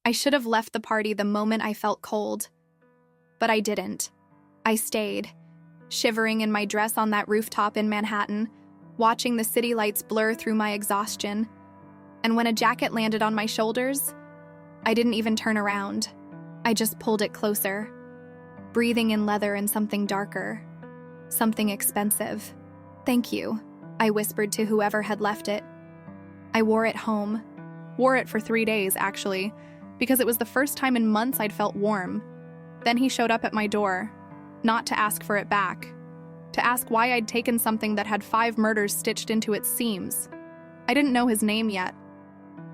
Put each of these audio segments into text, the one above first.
I should have left the party the moment I felt cold. But I didn't. I stayed, shivering in my dress on that rooftop in Manhattan, watching the city lights blur through my exhaustion. And when a jacket landed on my shoulders, I didn't even turn around. I just pulled it closer, breathing in leather and something darker, something expensive. "Thank you," I whispered to whoever had left it. I wore it home. Wore it for 3 days, actually, because it was the first time in months I'd felt warm. Then he showed up at my door, not to ask for it back, to ask why I'd taken something that had 5 murders stitched into its seams. I didn't know his name yet,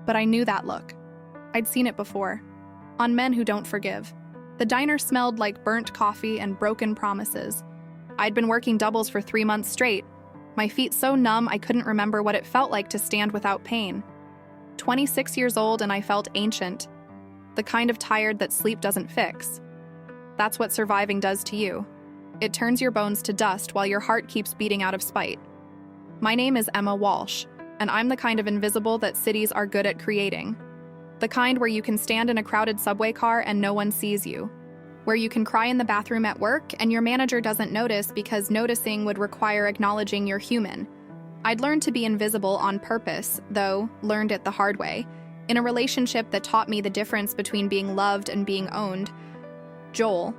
but I knew that look. I'd seen it before, on men who don't forgive. The diner smelled like burnt coffee and broken promises. I'd been working doubles for 3 months straight, my feet so numb I couldn't remember what it felt like to stand without pain. 26 years old and I felt ancient, the kind of tired that sleep doesn't fix. That's what surviving does to you. It turns your bones to dust while your heart keeps beating out of spite. My name is Emma Walsh, and I'm the kind of invisible that cities are good at creating. The kind where you can stand in a crowded subway car and no one sees you. Where you can cry in the bathroom at work and your manager doesn't notice because noticing would require acknowledging you're human. I'd learned to be invisible on purpose, though learned it the hard way, in a relationship that taught me the difference between being loved and being owned. Joel.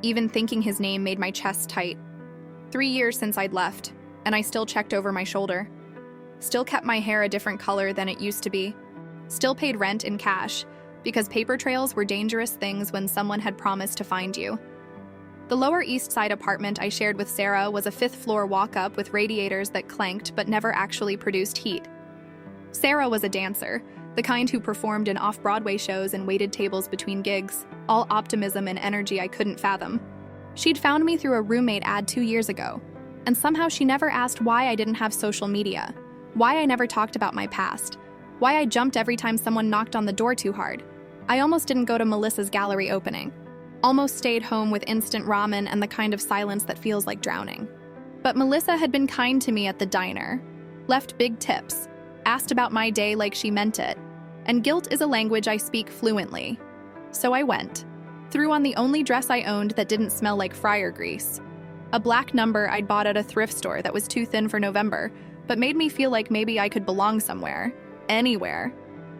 Even thinking his name made my chest tight. 3 years since I'd left, and I still checked over my shoulder. Still kept my hair a different color than it used to be. Still paid rent in cash, because paper trails were dangerous things when someone had promised to find you. The Lower East Side apartment I shared with Sarah was a 5th-floor walk-up with radiators that clanked but never actually produced heat. Sarah was a dancer, the kind who performed in off-Broadway shows and waited tables between gigs, all optimism and energy I couldn't fathom. She'd found me through a roommate ad 2 years ago, and somehow she never asked why I didn't have social media, why I never talked about my past, why I jumped every time someone knocked on the door too hard. I almost didn't go to Melissa's gallery opening. Almost stayed home with instant ramen and the kind of silence that feels like drowning. But Melissa had been kind to me at the diner, left big tips, asked about my day like she meant it, and guilt is a language I speak fluently. So I went, threw on the only dress I owned that didn't smell like fryer grease. A black number I'd bought at a thrift store that was too thin for November, but made me feel like maybe I could belong somewhere, anywhere.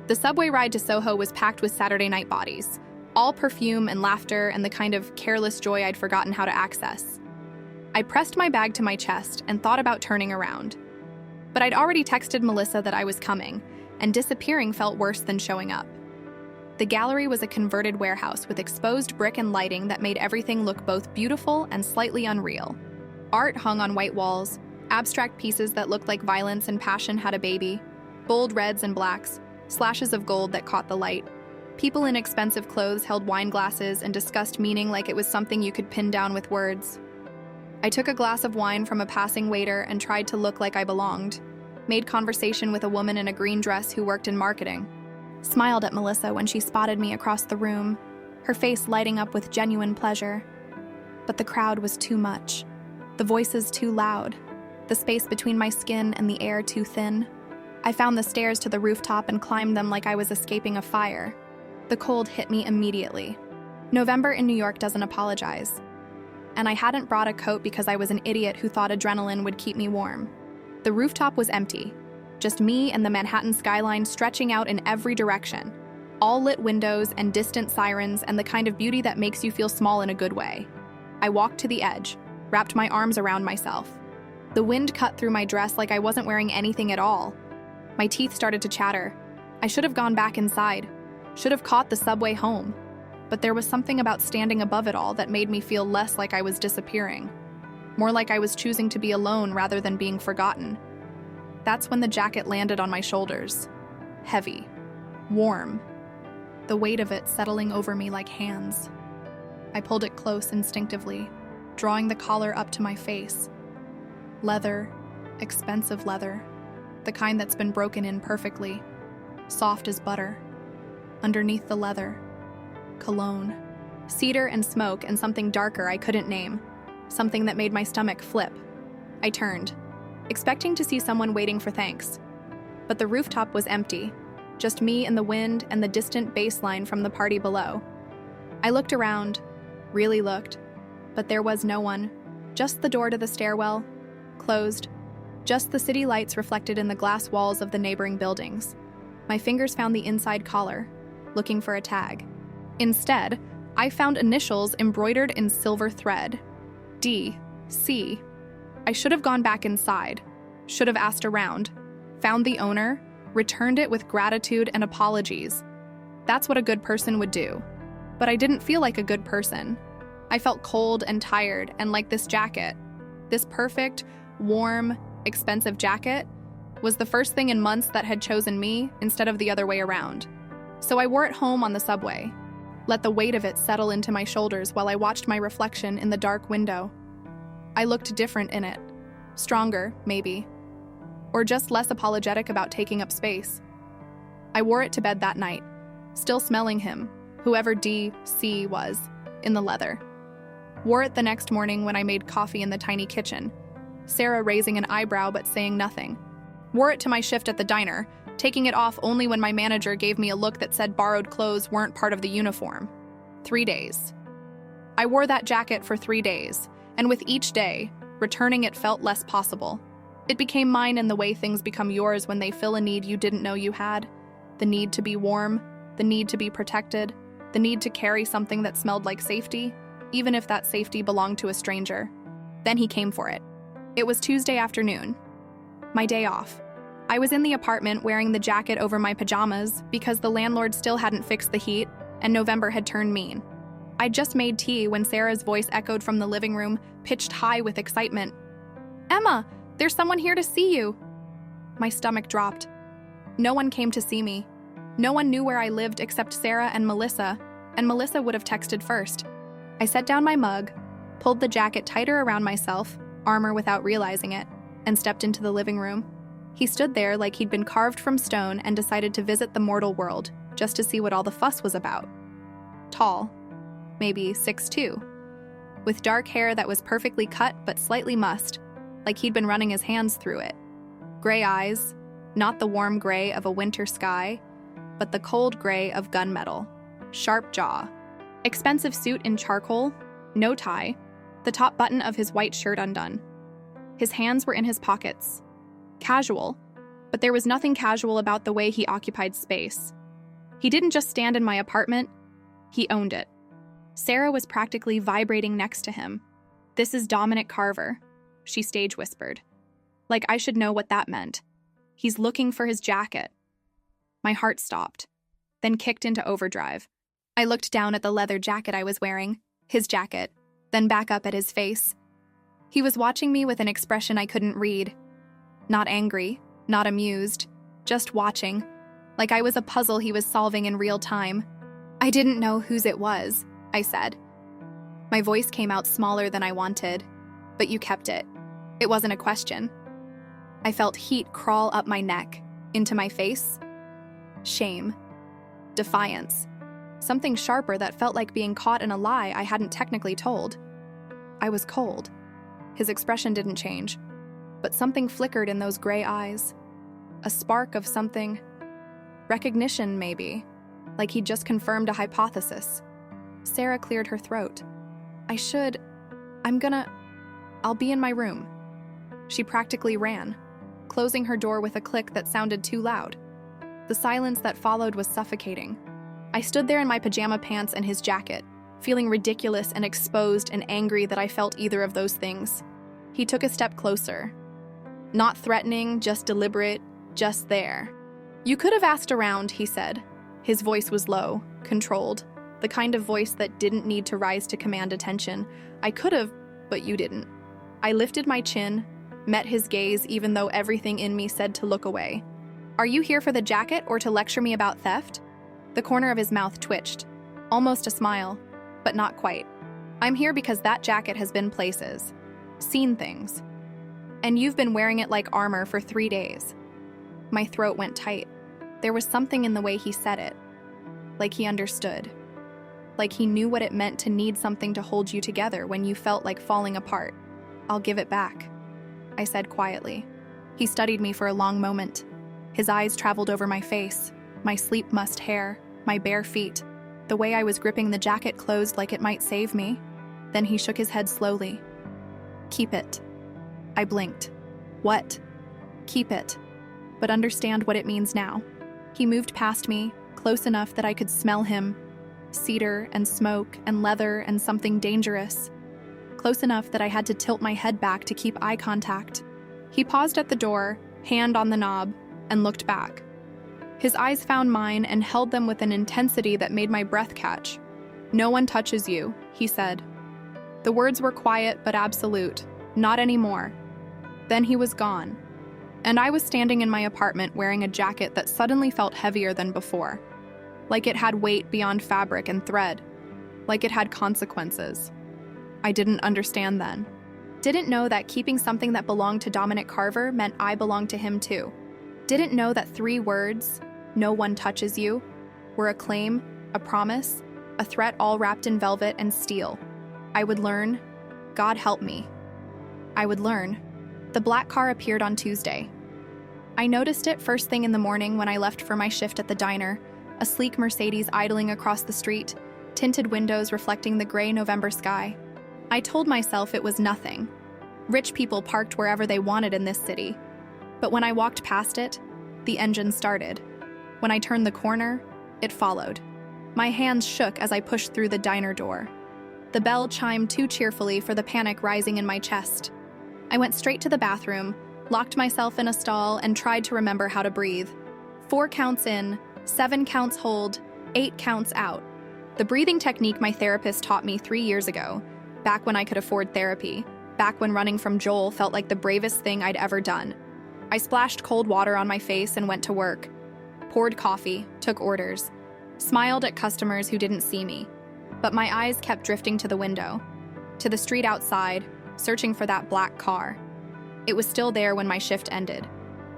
The subway ride to Soho was packed with Saturday night bodies, all perfume and laughter and the kind of careless joy I'd forgotten how to access. I pressed my bag to my chest and thought about turning around. But I'd already texted Melissa that I was coming, and disappearing felt worse than showing up. The gallery was a converted warehouse with exposed brick and lighting that made everything look both beautiful and slightly unreal. Art hung on white walls, abstract pieces that looked like violence and passion had a baby, bold reds and blacks, slashes of gold that caught the light. People in expensive clothes held wine glasses and discussed meaning like it was something you could pin down with words. I took a glass of wine from a passing waiter and tried to look like I belonged. Made conversation with a woman in a green dress who worked in marketing. Smiled at Melissa when she spotted me across the room, her face lighting up with genuine pleasure. But the crowd was too much. The voices too loud. The space between my skin and the air too thin. I found the stairs to the rooftop and climbed them like I was escaping a fire. The cold hit me immediately. November in New York doesn't apologize. And I hadn't brought a coat because I was an idiot who thought adrenaline would keep me warm. The rooftop was empty. Just me and the Manhattan skyline stretching out in every direction. All lit windows and distant sirens and the kind of beauty that makes you feel small in a good way. I walked to the edge, wrapped my arms around myself. The wind cut through my dress like I wasn't wearing anything at all. My teeth started to chatter. I should have gone back inside. Should have caught the subway home. But there was something about standing above it all that made me feel less like I was disappearing. More like I was choosing to be alone rather than being forgotten. That's when the jacket landed on my shoulders. Heavy. Warm. The weight of it settling over me like hands. I pulled it close instinctively, drawing the collar up to my face. Leather. Expensive leather. The kind that's been broken in perfectly. Soft as butter. Underneath the leather. Cologne. Cedar and smoke and something darker I couldn't name. Something that made my stomach flip. I turned, expecting to see someone waiting for thanks. But the rooftop was empty. just me and the wind and the distant bass line from the party below. I looked around, really looked, but there was no one. Just the door to the stairwell, closed. Just the city lights reflected in the glass walls of the neighboring buildings. My fingers found the inside collar, looking for a tag. Instead, I found initials embroidered in silver thread. D.C. I should have gone back inside, should have asked around, found the owner, returned it with gratitude and apologies. That's what a good person would do. But I didn't feel like a good person. I felt cold and tired and like this jacket. This perfect, warm, expensive jacket was the first thing in months that had chosen me instead of the other way around. So I wore it home on the subway, let the weight of it settle into my shoulders while I watched my reflection in the dark window. I looked different in it. Stronger, maybe. Or just less apologetic about taking up space. I wore it to bed that night, still smelling him, whoever D.C. was, in the leather. Wore it the next morning when I made coffee in the tiny kitchen, Sarah raising an eyebrow but saying nothing. Wore it to my shift at the diner, taking it off only when my manager gave me a look that said borrowed clothes weren't part of the uniform. 3 days. I wore that jacket for 3 days, and with each day, returning it felt less possible. It became mine in the way things become yours when they fill a need you didn't know you had. The need to be warm, the need to be protected, the need to carry something that smelled like safety, even if that safety belonged to a stranger. Then he came for it. It was Tuesday afternoon, my day off. I was in the apartment wearing the jacket over my pajamas because the landlord still hadn't fixed the heat and November had turned mean. I'd just made tea when Sarah's voice echoed from the living room, pitched high with excitement. "Emma, there's someone here to see you." My stomach dropped. No one came to see me. No one knew where I lived except Sarah and Melissa would have texted first. I set down my mug, pulled the jacket tighter around myself, armor without realizing it, and stepped into the living room. He stood there like he'd been carved from stone and decided to visit the mortal world, just to see what all the fuss was about. Tall, maybe 6'2", with dark hair that was perfectly cut but slightly mussed, like he'd been running his hands through it. Gray eyes, not the warm gray of a winter sky, but the cold gray of gunmetal. Sharp jaw. Expensive suit in charcoal, no tie, the top button of his white shirt undone. His hands were in his pockets. Casual, but there was nothing casual about the way he occupied space. He didn't just stand in my apartment, he owned it. Sarah was practically vibrating next to him. "This is Dominic Carver," she stage whispered. Like I should know what that meant. He's looking for his jacket. My heart stopped, then kicked into overdrive. I looked down at the leather jacket I was wearing, his jacket, then back up at his face. He was watching me with an expression I couldn't read. Not angry, not amused, just watching, like I was a puzzle he was solving in real time. "I didn't know whose it was," I said. My voice came out smaller than I wanted, but you kept it. It wasn't a question. I felt heat crawl up my neck, into my face. Shame. Defiance. Something sharper that felt like being caught in a lie I hadn't technically told. I was cold. His expression didn't change, but something flickered in those gray eyes. A spark of something. Recognition, maybe. Like he'd just confirmed a hypothesis. Sarah cleared her throat. I'll be in my room." She practically ran, closing her door with a click that sounded too loud. The silence that followed was suffocating. I stood there in my pajama pants and his jacket, feeling ridiculous and exposed and angry that I felt either of those things. He took a step closer. Not threatening, just deliberate, just there. "You could have asked around," he said. His voice was low, controlled, the kind of voice that didn't need to rise to command attention. "I could have, but you didn't." I lifted my chin, met his gaze even though everything in me said to look away. "Are you here for the jacket or to lecture me about theft?" The corner of his mouth twitched, almost a smile, but not quite. "I'm here because that jacket has been places, seen things. And you've been wearing it like armor for 3 days." My throat went tight. There was something in the way he said it. Like he understood. Like he knew what it meant to need something to hold you together when you felt like falling apart. "I'll give it back," I said quietly. He studied me for a long moment. His eyes traveled over my face. my sleep-mussed hair, my bare feet, the way I was gripping the jacket closed like it might save me. Then he shook his head slowly. "Keep it." I blinked. "What?" "Keep it. But understand what it means now." He moved past me, close enough that I could smell him. Cedar and smoke and leather and something dangerous. Close enough that I had to tilt my head back to keep eye contact. He paused at the door, hand on the knob, and looked back. His eyes found mine and held them with an intensity that made my breath catch. "No one touches you," he said. The words were quiet but absolute. Not anymore. Then he was gone. And I was standing in my apartment wearing a jacket that suddenly felt heavier than before. Like it had weight beyond fabric and thread. Like it had consequences. I didn't understand then. Didn't know that keeping something that belonged to Dominic Carver meant I belonged to him too. Didn't know that 3 words, "no one touches you," were a claim, a promise, a threat all wrapped in velvet and steel. I would learn. God help me. I would learn. The black car appeared on Tuesday. I noticed it first thing in the morning when I left for my shift at the diner, a sleek Mercedes idling across the street, tinted windows reflecting the gray November sky. I told myself it was nothing. Rich people parked wherever they wanted in this city. But when I walked past it, the engine started. When I turned the corner, it followed. My hands shook as I pushed through the diner door. The bell chimed too cheerfully for the panic rising in my chest. I went straight to the bathroom, locked myself in a stall, and tried to remember how to breathe. 4 counts in, 7 counts hold, 8 counts out. The breathing technique my therapist taught me 3 years ago, back when I could afford therapy, back when running from Joel felt like the bravest thing I'd ever done. I splashed cold water on my face and went to work. Poured coffee, took orders, smiled at customers who didn't see me. But my eyes kept drifting to the window, to the street outside, searching for that black car. It was still there when my shift ended.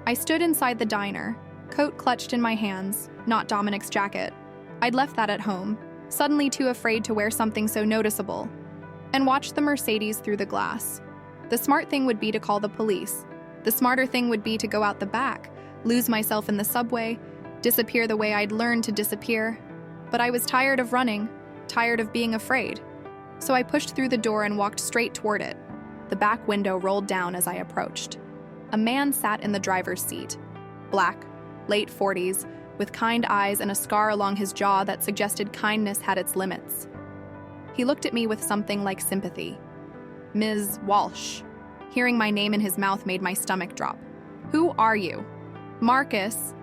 I stood inside the diner, coat clutched in my hands, not Dominic's jacket. I'd left that at home, suddenly too afraid to wear something so noticeable, and watched the Mercedes through the glass. The smart thing would be to call the police. The smarter thing would be to go out the back, lose myself in the subway, disappear the way I'd learned to disappear. But I was tired of running, tired of being afraid. So I pushed through the door and walked straight toward it. The back window rolled down as I approached. A man sat in the driver's seat. Black, late 40s, with kind eyes and a scar along his jaw that suggested kindness had its limits. He looked at me with something like sympathy. "Ms. Walsh." Hearing my name in his mouth made my stomach drop. "Who are you?" "Marcus.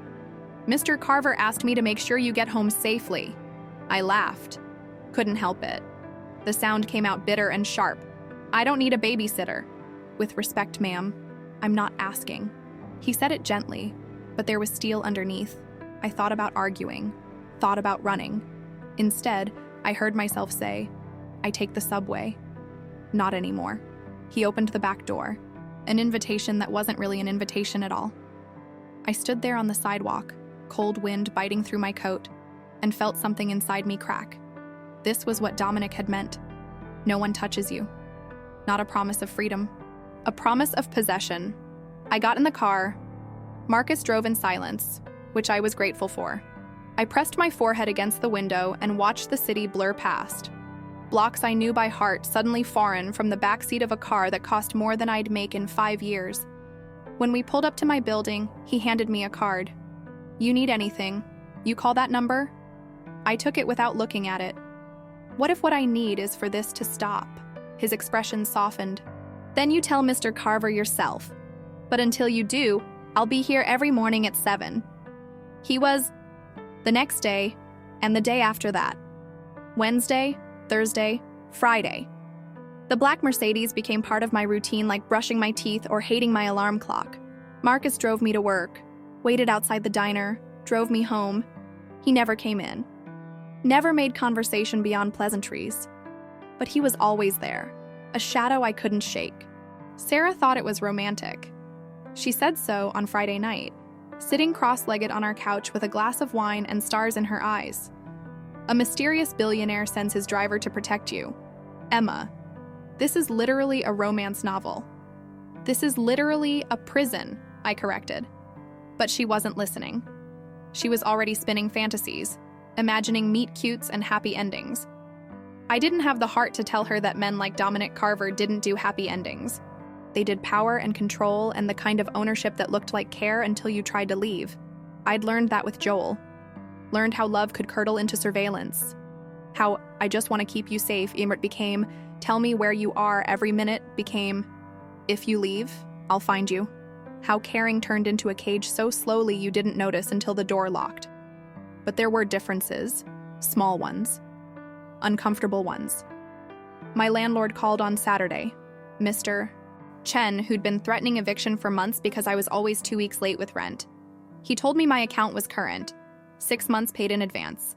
Mr. Carver asked me to make sure you get home safely." I laughed. Couldn't help it. The sound came out bitter and sharp. "I don't need a babysitter." "With respect, ma'am, I'm not asking." He said it gently, but there was steel underneath. I thought about arguing, thought about running. Instead, I heard myself say, "I take the subway." Not anymore. He opened the back door, an invitation that wasn't really an invitation at all. I stood there on the sidewalk, cold wind biting through my coat, and felt something inside me crack. This was what Dominic had meant. No one touches you. Not a promise of freedom. A promise of possession. I got in the car. Marcus drove in silence, which I was grateful for. I pressed my forehead against the window and watched the city blur past. Blocks I knew by heart suddenly foreign from the backseat of a car that cost more than I'd make in 5 years. When we pulled up to my building, he handed me a card. "You need anything? You call that number?" I took it without looking at it. What if what I need is for this to stop? His expression softened. "Then you tell Mr. Carver yourself. But until you do, I'll be here every morning at 7. He was the next day, and the day after that. Wednesday, Thursday, Friday. The black Mercedes became part of my routine, like brushing my teeth or hating my alarm clock. Marcus drove me to work, waited outside the diner, drove me home. He never came in. Never made conversation beyond pleasantries. But he was always there, a shadow I couldn't shake. Sarah thought it was romantic. She said so on Friday night, sitting cross-legged on our couch with a glass of wine and stars in her eyes. A mysterious billionaire sends his driver to protect you. Emma. This is literally a romance novel. This is literally a prison, I corrected. But she wasn't listening. She was already spinning fantasies, imagining meet-cutes and happy endings. I didn't have the heart to tell her that men like Dominic Carver didn't do happy endings. They did power and control and the kind of ownership that looked like care until you tried to leave. I'd learned that with Joel. Learned how love could curdle into surveillance. How I just want to keep you safe became tell me where you are every minute became if you leave, I'll find you. How caring turned into a cage so slowly you didn't notice until the door locked. But there were differences, small ones, uncomfortable ones. My landlord called on Saturday, Mr. Chen, who'd been threatening eviction for months because I was always 2 weeks late with rent. He told me my account was current, 6 months paid in advance.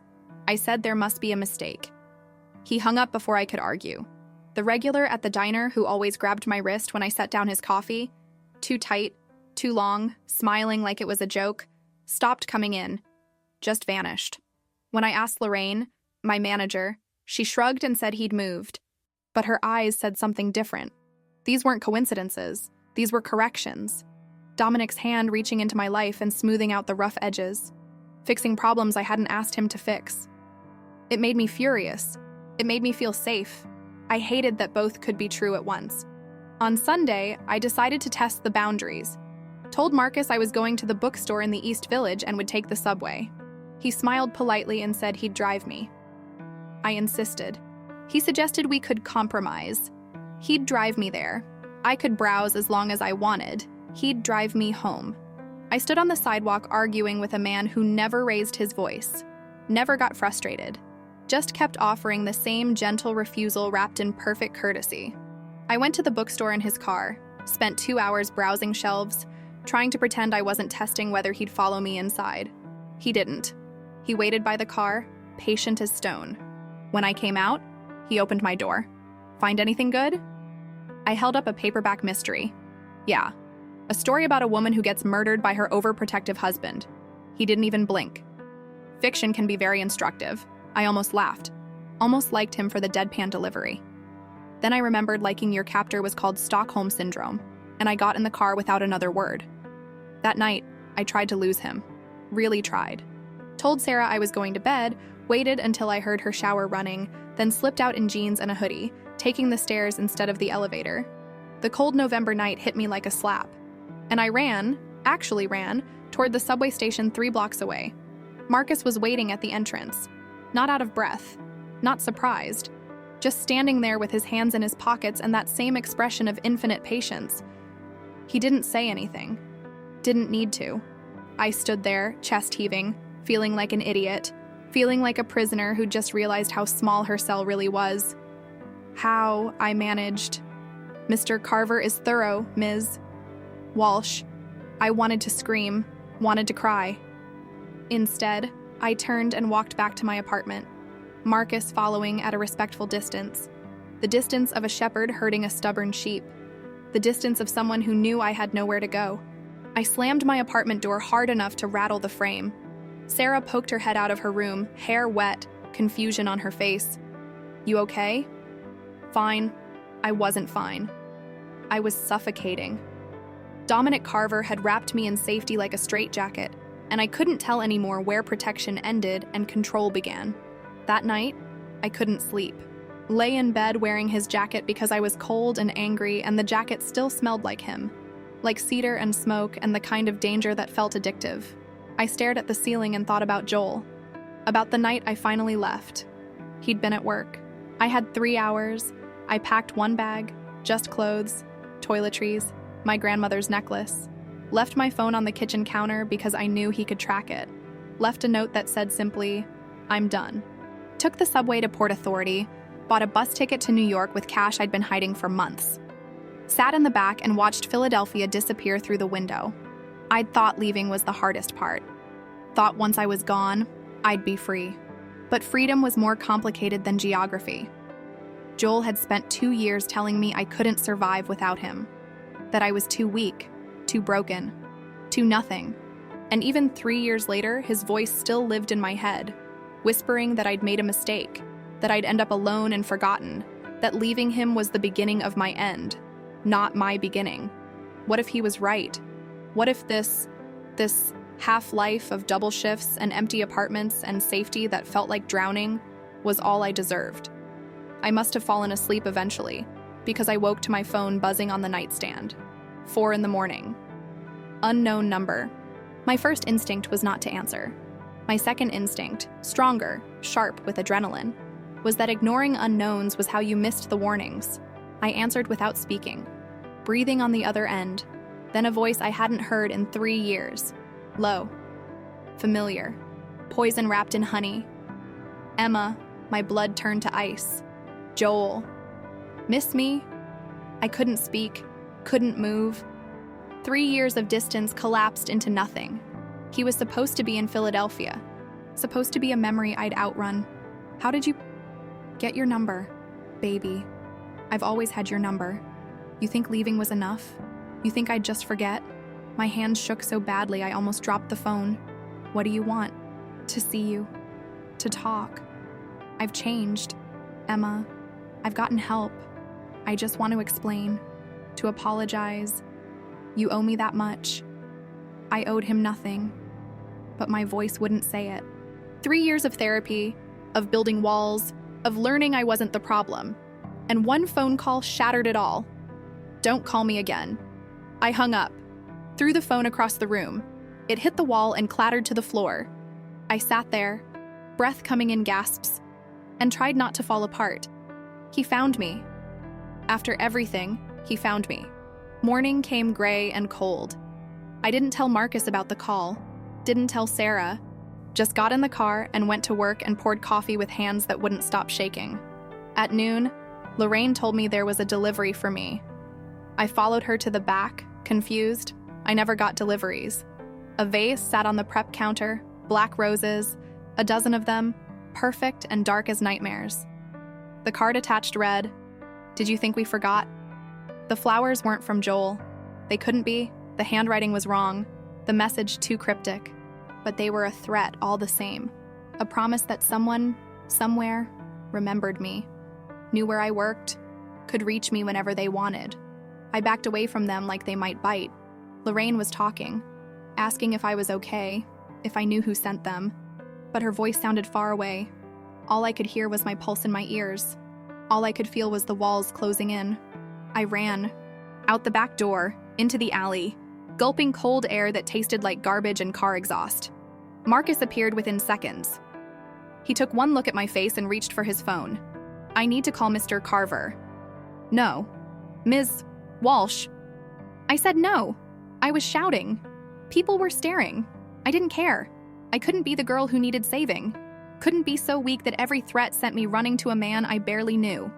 I said there must be a mistake. He hung up before I could argue. The regular at the diner who always grabbed my wrist when I set down his coffee, too tight, too long, smiling like it was a joke, stopped coming in, just vanished. When I asked Lorraine, my manager, she shrugged and said he'd moved. But her eyes said something different. These weren't coincidences. These were corrections. Dominic's hand reaching into my life and smoothing out the rough edges, fixing problems I hadn't asked him to fix. It made me furious. It made me feel safe. I hated that both could be true at once. On Sunday, I decided to test the boundaries. Told Marcus I was going to the bookstore in the East Village and would take the subway. He smiled politely and said he'd drive me. I insisted. He suggested we could compromise. He'd drive me there. I could browse as long as I wanted. He'd drive me home. I stood on the sidewalk arguing with a man who never raised his voice, never got frustrated, just kept offering the same gentle refusal wrapped in perfect courtesy. I went to the bookstore in his car, spent 2 hours browsing shelves, trying to pretend I wasn't testing whether he'd follow me inside. He didn't. He waited by the car, patient as stone. When I came out, he opened my door. Find anything good? I held up a paperback mystery. Yeah, a story about a woman who gets murdered by her overprotective husband. He didn't even blink. Fiction can be very instructive. I almost laughed. Almost liked him for the deadpan delivery. Then I remembered liking your captor was called Stockholm Syndrome, and I got in the car without another word. That night, I tried to lose him. Really tried. Told Sarah I was going to bed, waited until I heard her shower running, then slipped out in jeans and a hoodie, taking the stairs instead of the elevator. The cold November night hit me like a slap. And I actually ran, toward the subway station 3 blocks away. Marcus was waiting at the entrance. Not out of breath, not surprised, just standing there with his hands in his pockets and that same expression of infinite patience. He didn't say anything. Didn't need to. I stood there, chest heaving, feeling like an idiot, feeling like a prisoner who just realized how small her cell really was. How I managed. Mr. Carver is thorough, Ms. Walsh. I wanted to scream, wanted to cry. Instead, I turned and walked back to my apartment, Marcus following at a respectful distance, the distance of a shepherd herding a stubborn sheep, the distance of someone who knew I had nowhere to go. I slammed my apartment door hard enough to rattle the frame. Sarah poked her head out of her room, hair wet, confusion on her face. You okay? Fine. I wasn't fine. I was suffocating. Dominic Carver had wrapped me in safety like a straitjacket, and I couldn't tell anymore where protection ended and control began. That night, I couldn't sleep. Lay in bed wearing his jacket because I was cold and angry, and the jacket still smelled like him, like cedar and smoke and the kind of danger that felt addictive. I stared at the ceiling and thought about Joel, about the night I finally left. He'd been at work. I had 3 hours. I packed 1 bag, just clothes, toiletries, my grandmother's necklace. Left my phone on the kitchen counter because I knew he could track it. Left a note that said simply, I'm done. Took the subway to Port Authority, bought a bus ticket to New York with cash I'd been hiding for months. Sat in the back and watched Philadelphia disappear through the window. I'd thought leaving was the hardest part. Thought once I was gone, I'd be free. But freedom was more complicated than geography. Joel had spent 2 years telling me I couldn't survive without him. That I was too weak, too broken, too nothing. And even 3 years later, his voice still lived in my head, whispering that I'd made a mistake, that I'd end up alone and forgotten, that leaving him was the beginning of my end, not my beginning. What if he was right? What if this Half-life of double shifts and empty apartments and safety that felt like drowning was all I deserved. I must have fallen asleep eventually, because I woke to my phone buzzing on the nightstand. 4 a.m. Unknown number. My first instinct was not to answer. My second instinct, stronger, sharp with adrenaline, was that ignoring unknowns was how you missed the warnings. I answered without speaking, breathing on the other end, then a voice I hadn't heard in 3 years. Low. Familiar. Poison wrapped in honey. Emma, my blood turned to ice. Joel. Miss me? I couldn't speak, couldn't move. 3 years of distance collapsed into nothing. He was supposed to be in Philadelphia, supposed to be a memory I'd outrun. How did you get your number, baby? I've always had your number. You think leaving was enough? You think I'd just forget? My hands shook so badly I almost dropped the phone. What do you want? To see you. To talk. I've changed, Emma. I've gotten help. I just want to explain. To apologize. You owe me that much. I owed him nothing. But my voice wouldn't say it. 3 years of therapy, of building walls, of learning I wasn't the problem. And one phone call shattered it all. Don't call me again. I hung up, threw the phone across the room. It hit the wall and clattered to the floor. I sat there, breath coming in gasps, and tried not to fall apart. He found me. After everything, he found me. Morning came gray and cold. I didn't tell Marcus about the call, didn't tell Sarah, just got in the car and went to work and poured coffee with hands that wouldn't stop shaking. At noon, Lorraine told me there was a delivery for me. I followed her to the back, confused. I never got deliveries. A vase sat on the prep counter, black roses, a dozen of them, perfect and dark as nightmares. The card attached read, "Did you think we forgot?" The flowers weren't from Joel. They couldn't be. The handwriting was wrong. The message too cryptic. But they were a threat all the same. A promise that someone, somewhere, remembered me, knew where I worked, could reach me whenever they wanted. I backed away from them like they might bite. Lorraine was talking, asking if I was okay, if I knew who sent them. But her voice sounded far away. All I could hear was my pulse in my ears. All I could feel was the walls closing in. I ran, out the back door, into the alley, gulping cold air that tasted like garbage and car exhaust. Marcus appeared within seconds. He took one look at my face and reached for his phone. "I need to call Mr. Carver." "No. Ms. Walsh." I said no. I was shouting. People were staring. I didn't care. I couldn't be the girl who needed saving. Couldn't be so weak that every threat sent me running to a man I barely knew.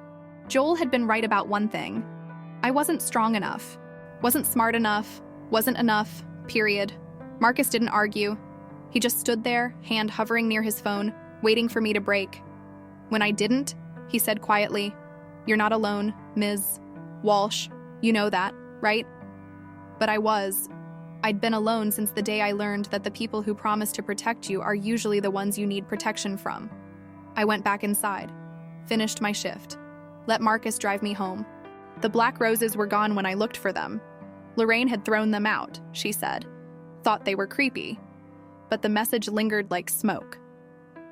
Joel had been right about one thing. I wasn't strong enough. Wasn't smart enough. Wasn't enough. Period. Marcus didn't argue. He just stood there, hand hovering near his phone, waiting for me to break. When I didn't, he said quietly, "You're not alone, Ms. Walsh. You know that, right?" But I was. I'd been alone since the day I learned that the people who promise to protect you are usually the ones you need protection from. I went back inside, finished my shift, let Marcus drive me home. The black roses were gone when I looked for them. Lorraine had thrown them out, she said. Thought they were creepy. But the message lingered like smoke.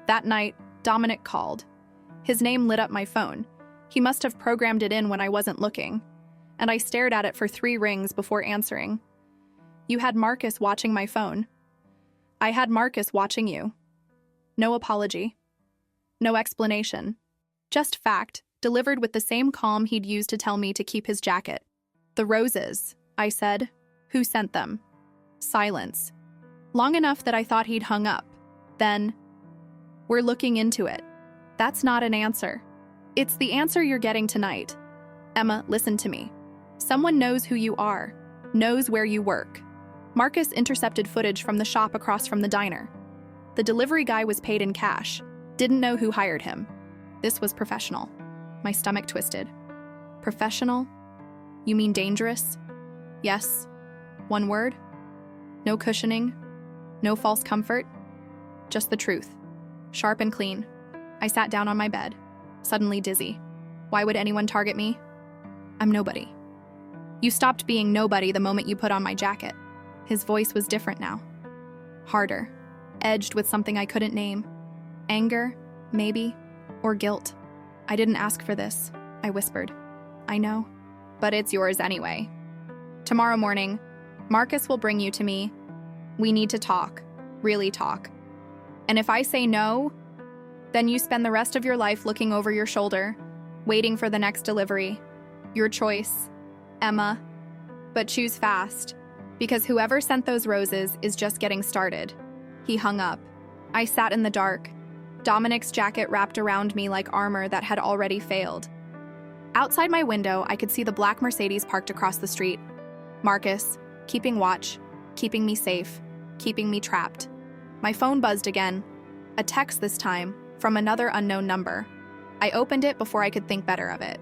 That night, Dominic called. His name lit up my phone. He must have programmed it in when I wasn't looking. And I stared at it for 3 rings before answering. "You had Marcus watching my phone." "I had Marcus watching you." No apology. No explanation. Just fact, delivered with the same calm he'd used to tell me to keep his jacket. "The roses," I said. "Who sent them?" Silence. Long enough that I thought he'd hung up. Then, "We're looking into it." That's not an answer. It's the answer you're getting tonight. Emma, listen to me. Someone knows who you are, knows where you work. Marcus intercepted footage from the shop across from the diner. The delivery guy was paid in cash, didn't know who hired him. This was professional. My stomach twisted. Professional? You mean dangerous? Yes. One word? No cushioning? No false comfort? Just the truth. Sharp and clean. I sat down on my bed, suddenly dizzy. Why would anyone target me? I'm nobody. You stopped being nobody the moment you put on my jacket. His voice was different now. harder, edged with something I couldn't name. Anger, maybe, or guilt. I didn't ask for this, I whispered. I know, but it's yours anyway. Tomorrow morning, Marcus will bring you to me. We need to talk, really talk. And if I say no, then you spend the rest of your life looking over your shoulder, waiting for the next delivery. Your choice, Emma. But choose fast, because whoever sent those roses is just getting started. He hung up. I sat in the dark, Dominic's jacket wrapped around me like armor that had already failed. Outside my window, I could see the black Mercedes parked across the street. Marcus, keeping watch, keeping me safe, keeping me trapped. My phone buzzed again. A text this time, from another unknown number. I opened it before I could think better of it.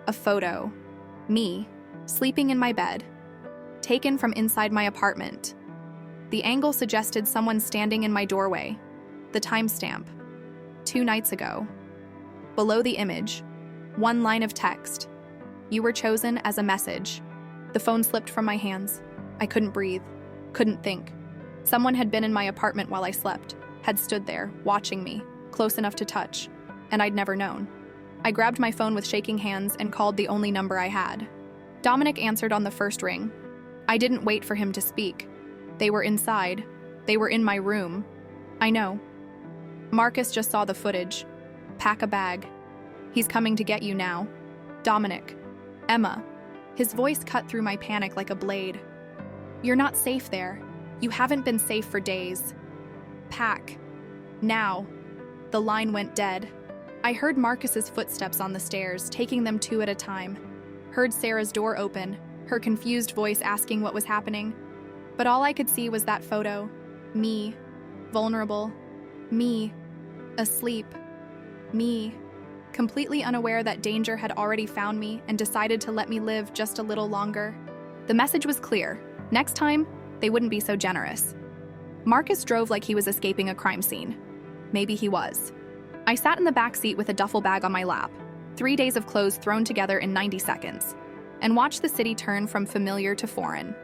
A photo. Me, sleeping in my bed. Taken from inside my apartment. The angle suggested someone standing in my doorway. The timestamp. 2 nights ago. Below the image, one line of text. You were chosen as a message. The phone slipped from my hands. I couldn't breathe. Couldn't think. Someone had been in my apartment while I slept. Had stood there, watching me, close enough to touch. And I'd never known. I grabbed my phone with shaking hands and called the only number I had. Dominic answered on the first ring. I didn't wait for him to speak. They were inside. They were in my room. I know. Marcus just saw the footage. Pack a bag. He's coming to get you now. Dominic. Emma. His voice cut through my panic like a blade. You're not safe there. You haven't been safe for days. Pack. Now. The line went dead. I heard Marcus's footsteps on the stairs, taking them 2 at a time. Heard Sarah's door open, her confused voice asking what was happening. But all I could see was that photo. Me. Vulnerable. Me. Asleep. Me. Completely unaware that danger had already found me and decided to let me live just a little longer. The message was clear. Next time, they wouldn't be so generous. Marcus drove like he was escaping a crime scene. Maybe he was. I sat in the back seat with a duffel bag on my lap, 3 days of clothes thrown together in 90 seconds, and watched the city turn from familiar to foreign.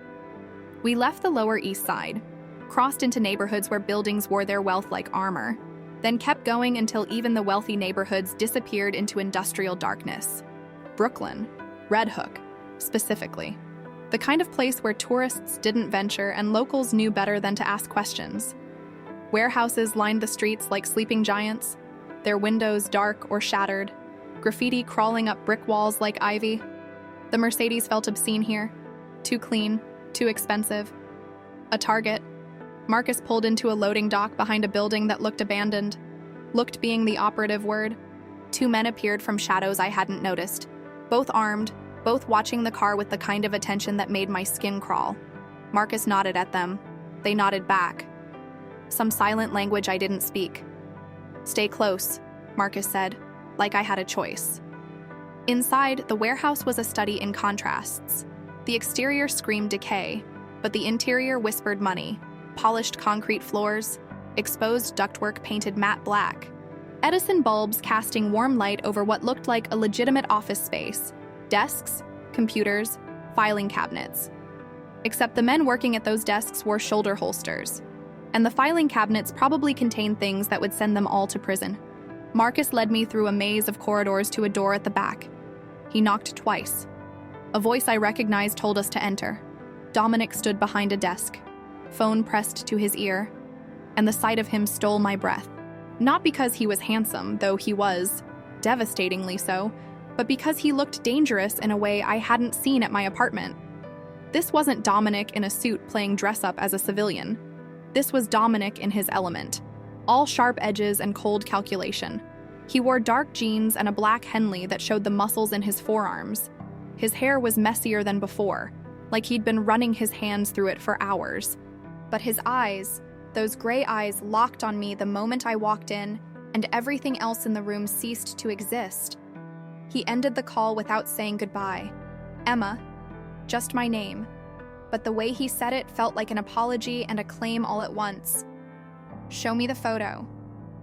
We left the Lower East Side, crossed into neighborhoods where buildings wore their wealth like armor, then kept going until even the wealthy neighborhoods disappeared into industrial darkness. Brooklyn, Red Hook, specifically. The kind of place where tourists didn't venture and locals knew better than to ask questions. Warehouses lined the streets like sleeping giants, their windows dark or shattered, graffiti crawling up brick walls like ivy. The Mercedes felt obscene here. Too clean, too expensive. A target. Marcus pulled into a loading dock behind a building that looked abandoned. Looked being the operative word. 2 men appeared from shadows I hadn't noticed. Both armed, both watching the car with the kind of attention that made my skin crawl. Marcus nodded at them. They nodded back. Some silent language I didn't speak. Stay close, Marcus said, like I had a choice. Inside, the warehouse was a study in contrasts. The exterior screamed decay, but the interior whispered money. Polished concrete floors, exposed ductwork painted matte black. Edison bulbs casting warm light over what looked like a legitimate office space. Desks, computers, filing cabinets. Except the men working at those desks wore shoulder holsters. And the filing cabinets probably contained things that would send them all to prison. Marcus led me through a maze of corridors to a door at the back. He knocked twice. A voice I recognized told us to enter. Dominic stood behind a desk, phone pressed to his ear, and the sight of him stole my breath. Not because he was handsome, though he was, devastatingly so, but because he looked dangerous in a way I hadn't seen at my apartment. This wasn't Dominic in a suit playing dress-up as a civilian. This was Dominic in his element, all sharp edges and cold calculation. He wore dark jeans and a black Henley that showed the muscles in his forearms. His hair was messier than before, like he'd been running his hands through it for hours. But his eyes, those gray eyes, locked on me the moment I walked in, and everything else in the room ceased to exist. He ended the call without saying goodbye. Emma, just my name. But the way he said it felt like an apology and a claim all at once. Show me the photo.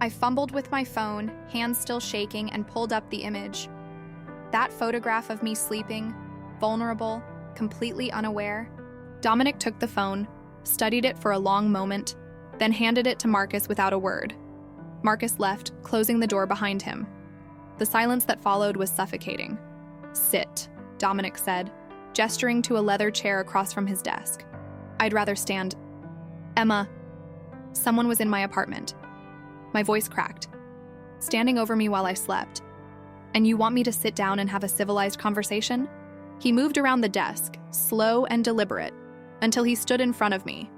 I fumbled with my phone, hands still shaking, and pulled up the image. That photograph of me sleeping, vulnerable, completely unaware. Dominic took the phone, studied it for a long moment, then handed it to Marcus without a word. Marcus left, closing the door behind him. The silence that followed was suffocating. "Sit," Dominic said, gesturing to a leather chair across from his desk. "I'd rather stand." "Emma." Someone was in my apartment. My voice cracked, standing over me while I slept. "And you want me to sit down and have a civilized conversation?" He moved around the desk, slow and deliberate, until he stood in front of me.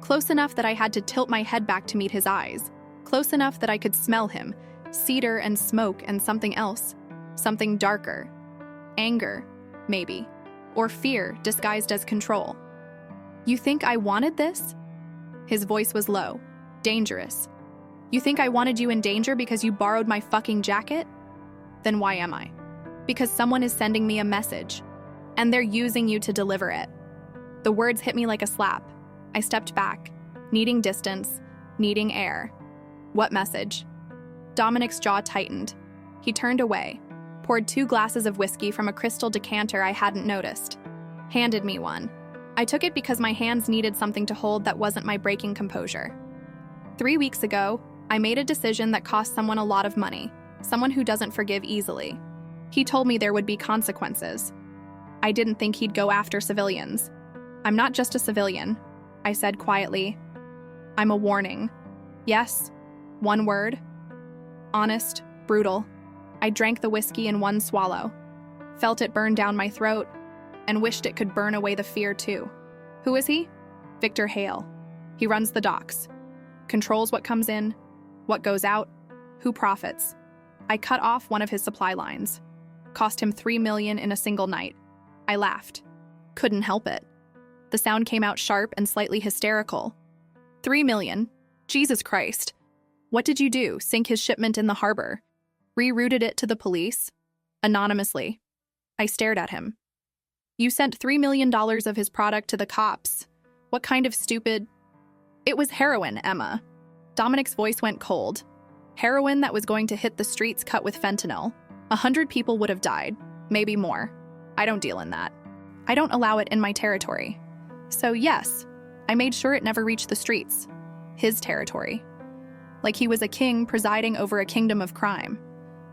Close enough that I had to tilt my head back to meet his eyes. Close enough that I could smell him, cedar and smoke and something else. Something darker. Anger, maybe. Or fear disguised as control. "You think I wanted this?" His voice was low, dangerous. "You think I wanted you in danger because you borrowed my fucking jacket? Then why am I? Because someone is sending me a message, and they're using you to deliver it." The words hit me like a slap. I stepped back, needing distance, needing air. "What message?" Dominic's jaw tightened. He turned away, poured 2 glasses of whiskey from a crystal decanter I hadn't noticed, handed me one. I took it because my hands needed something to hold that wasn't my breaking composure. 3 weeks ago, I made a decision that cost someone a lot of money, someone who doesn't forgive easily. He told me there would be consequences. I didn't think he'd go after civilians. "I'm not just a civilian," I said quietly. "I'm a warning." Yes, one word. Honest, brutal. I drank the whiskey in one swallow, felt it burn down my throat, and wished it could burn away the fear too. Who is he? Victor Hale. He runs the docks, controls what comes in, what goes out, who profits. I cut off one of his supply lines. Cost him $3 million in a single night. I laughed. Couldn't help it. The sound came out sharp and slightly hysterical. $3 million? Jesus Christ. What did you do? Sink his shipment in the harbor? Rerouted it to the police? Anonymously. I stared at him. You sent $3 million of his product to the cops. What kind of stupid... It was heroin, Emma. Dominic's voice went cold. Heroin that was going to hit the streets cut with fentanyl. 100 people would have died, maybe more. I don't deal in that. I don't allow it in my territory. So yes, I made sure it never reached the streets. His territory. Like he was a king presiding over a kingdom of crime.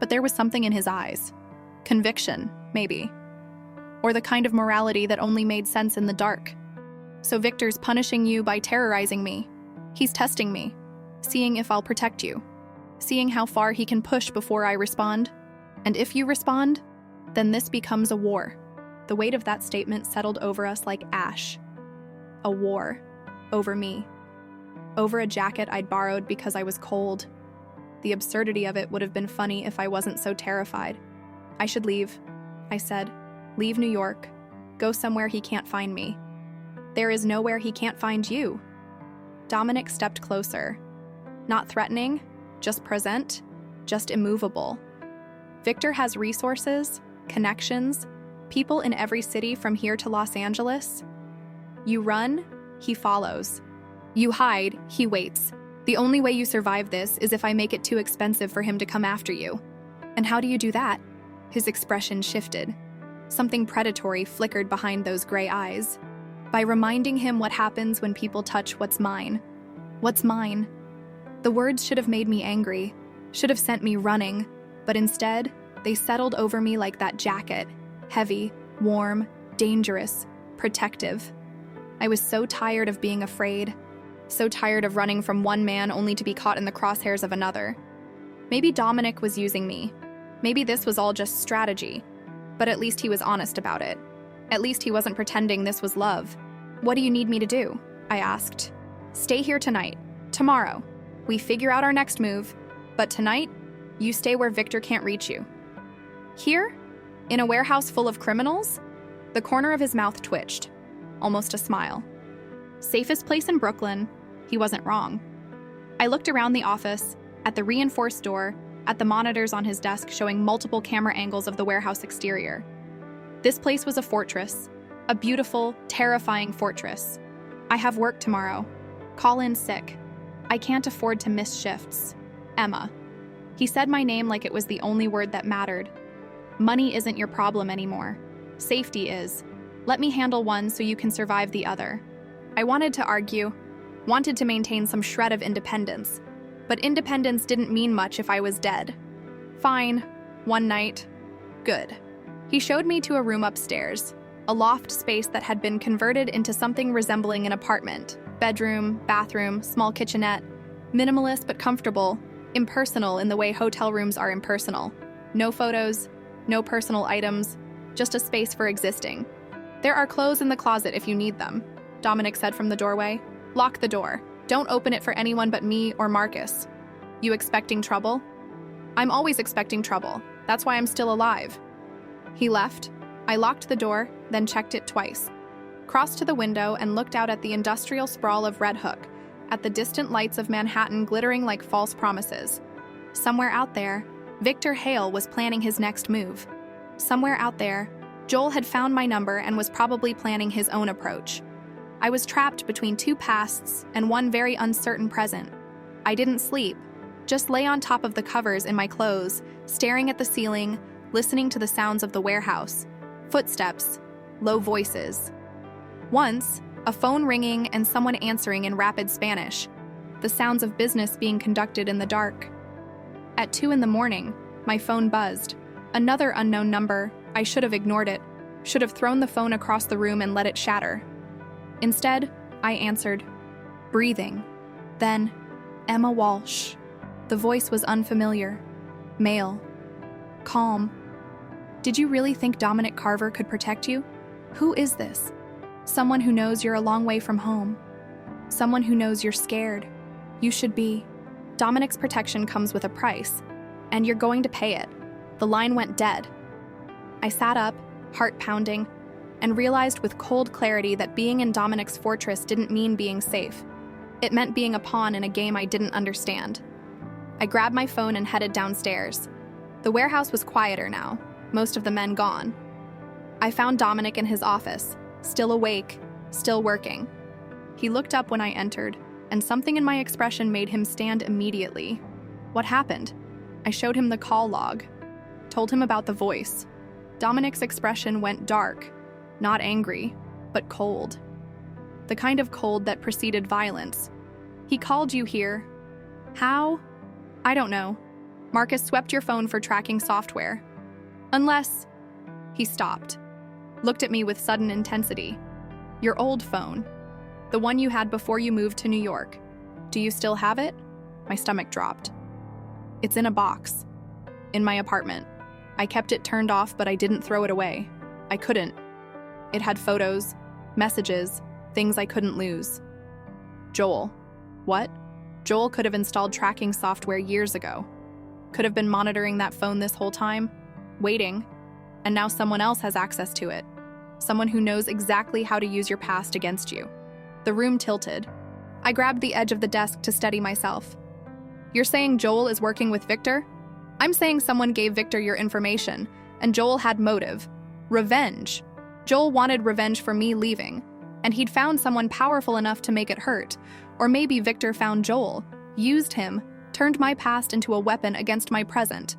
But there was something in his eyes. Conviction, maybe. Or the kind of morality that only made sense in the dark. So Victor's punishing you by terrorizing me. He's testing me, seeing if I'll protect you, seeing how far he can push before I respond. And if you respond, then this becomes a war. The weight of that statement settled over us like ash. A war. Over me. Over a jacket I'd borrowed because I was cold. The absurdity of it would have been funny if I wasn't so terrified. I should leave, I said. Leave New York. Go somewhere he can't find me. There is nowhere he can't find you. Dominic stepped closer. Not threatening, just present, just immovable. Victor has resources, connections, people in every city from here to Los Angeles. You run, he follows. You hide, he waits. The only way you survive this is if I make it too expensive for him to come after you. And how do you do that? His expression shifted. Something predatory flickered behind those gray eyes. By reminding him what happens when people touch what's mine. What's mine? The words should have made me angry, should have sent me running, but instead, they settled over me like that jacket, heavy, warm, dangerous, protective. I was so tired of being afraid, so tired of running from one man only to be caught in the crosshairs of another. Maybe Dominic was using me. Maybe this was all just strategy, but at least he was honest about it. At least he wasn't pretending this was love. What do you need me to do? I asked. Stay here tonight. Tomorrow. We figure out our next move. But tonight, you stay where Victor can't reach you. Here? In a warehouse full of criminals? The corner of his mouth twitched. Almost a smile. Safest place in Brooklyn. He wasn't wrong. I looked around the office, at the reinforced door, at the monitors on his desk showing multiple camera angles of the warehouse exterior. This place was a fortress. A beautiful, terrifying fortress. I have work tomorrow. Call in sick. I can't afford to miss shifts. Emma. He said my name like it was the only word that mattered. Money isn't your problem anymore. Safety is. Let me handle one so you can survive the other. I wanted to argue, wanted to maintain some shred of independence. But independence didn't mean much if I was dead. Fine. One night. Good. He showed me to a room upstairs, a loft space that had been converted into something resembling an apartment. Bedroom, bathroom, small kitchenette. Minimalist but comfortable, impersonal in the way hotel rooms are impersonal. No photos, no personal items, just a space for existing. There are clothes in the closet if you need them, Dominic said from the doorway. Lock the door. Don't open it for anyone but me or Marcus. You expecting trouble? I'm always expecting trouble. That's why I'm still alive. He left. I locked the door, then checked it twice. Crossed to the window and looked out at the industrial sprawl of Red Hook, at the distant lights of Manhattan glittering like false promises. Somewhere out there, Victor Hale was planning his next move. Somewhere out there, Joel had found my number and was probably planning his own approach. I was trapped between two pasts and one very uncertain present. I didn't sleep, just lay on top of the covers in my clothes, staring at the ceiling, listening to the sounds of the warehouse. Footsteps, low voices. Once, a phone ringing and someone answering in rapid Spanish. The sounds of business being conducted in the dark. At 2 a.m, my phone buzzed. Another unknown number. I should have ignored it. Should have thrown the phone across the room and let it shatter. Instead, I answered, breathing. Then, Emma Walsh. The voice was unfamiliar. Male. Calm. Did you really think Dominic Carver could protect you? Who is this? Someone who knows you're a long way from home. Someone who knows you're scared. You should be. Dominic's protection comes with a price, and you're going to pay it. The line went dead. I sat up, heart pounding, and realized with cold clarity that being in Dominic's fortress didn't mean being safe. It meant being a pawn in a game I didn't understand. I grabbed my phone and headed downstairs. The warehouse was quieter now, most of the men gone. I found Dominic in his office, still awake, still working. He looked up when I entered, and something in my expression made him stand immediately. What happened? I showed him the call log, told him about the voice. Dominic's expression went dark, not angry, but cold. The kind of cold that preceded violence. He called you here. How? I don't know. Marcus swept your phone for tracking software. Unless... He stopped, looked at me with sudden intensity. Your old phone. The one you had before you moved to New York. Do you still have it? My stomach dropped. It's in a box. In my apartment. I kept it turned off, but I didn't throw it away. I couldn't. It had photos, messages, things I couldn't lose. Joel. What? Joel could have installed tracking software years ago. Could have been monitoring that phone this whole time, waiting, and now someone else has access to it. Someone who knows exactly how to use your past against you. The room tilted. I grabbed the edge of the desk to steady myself. You're saying Joel is working with Victor? I'm saying someone gave Victor your information, and Joel had motive. Revenge. Joel wanted revenge for me leaving, and he'd found someone powerful enough to make it hurt. Or maybe Victor found Joel, used him, turned my past into a weapon against my present.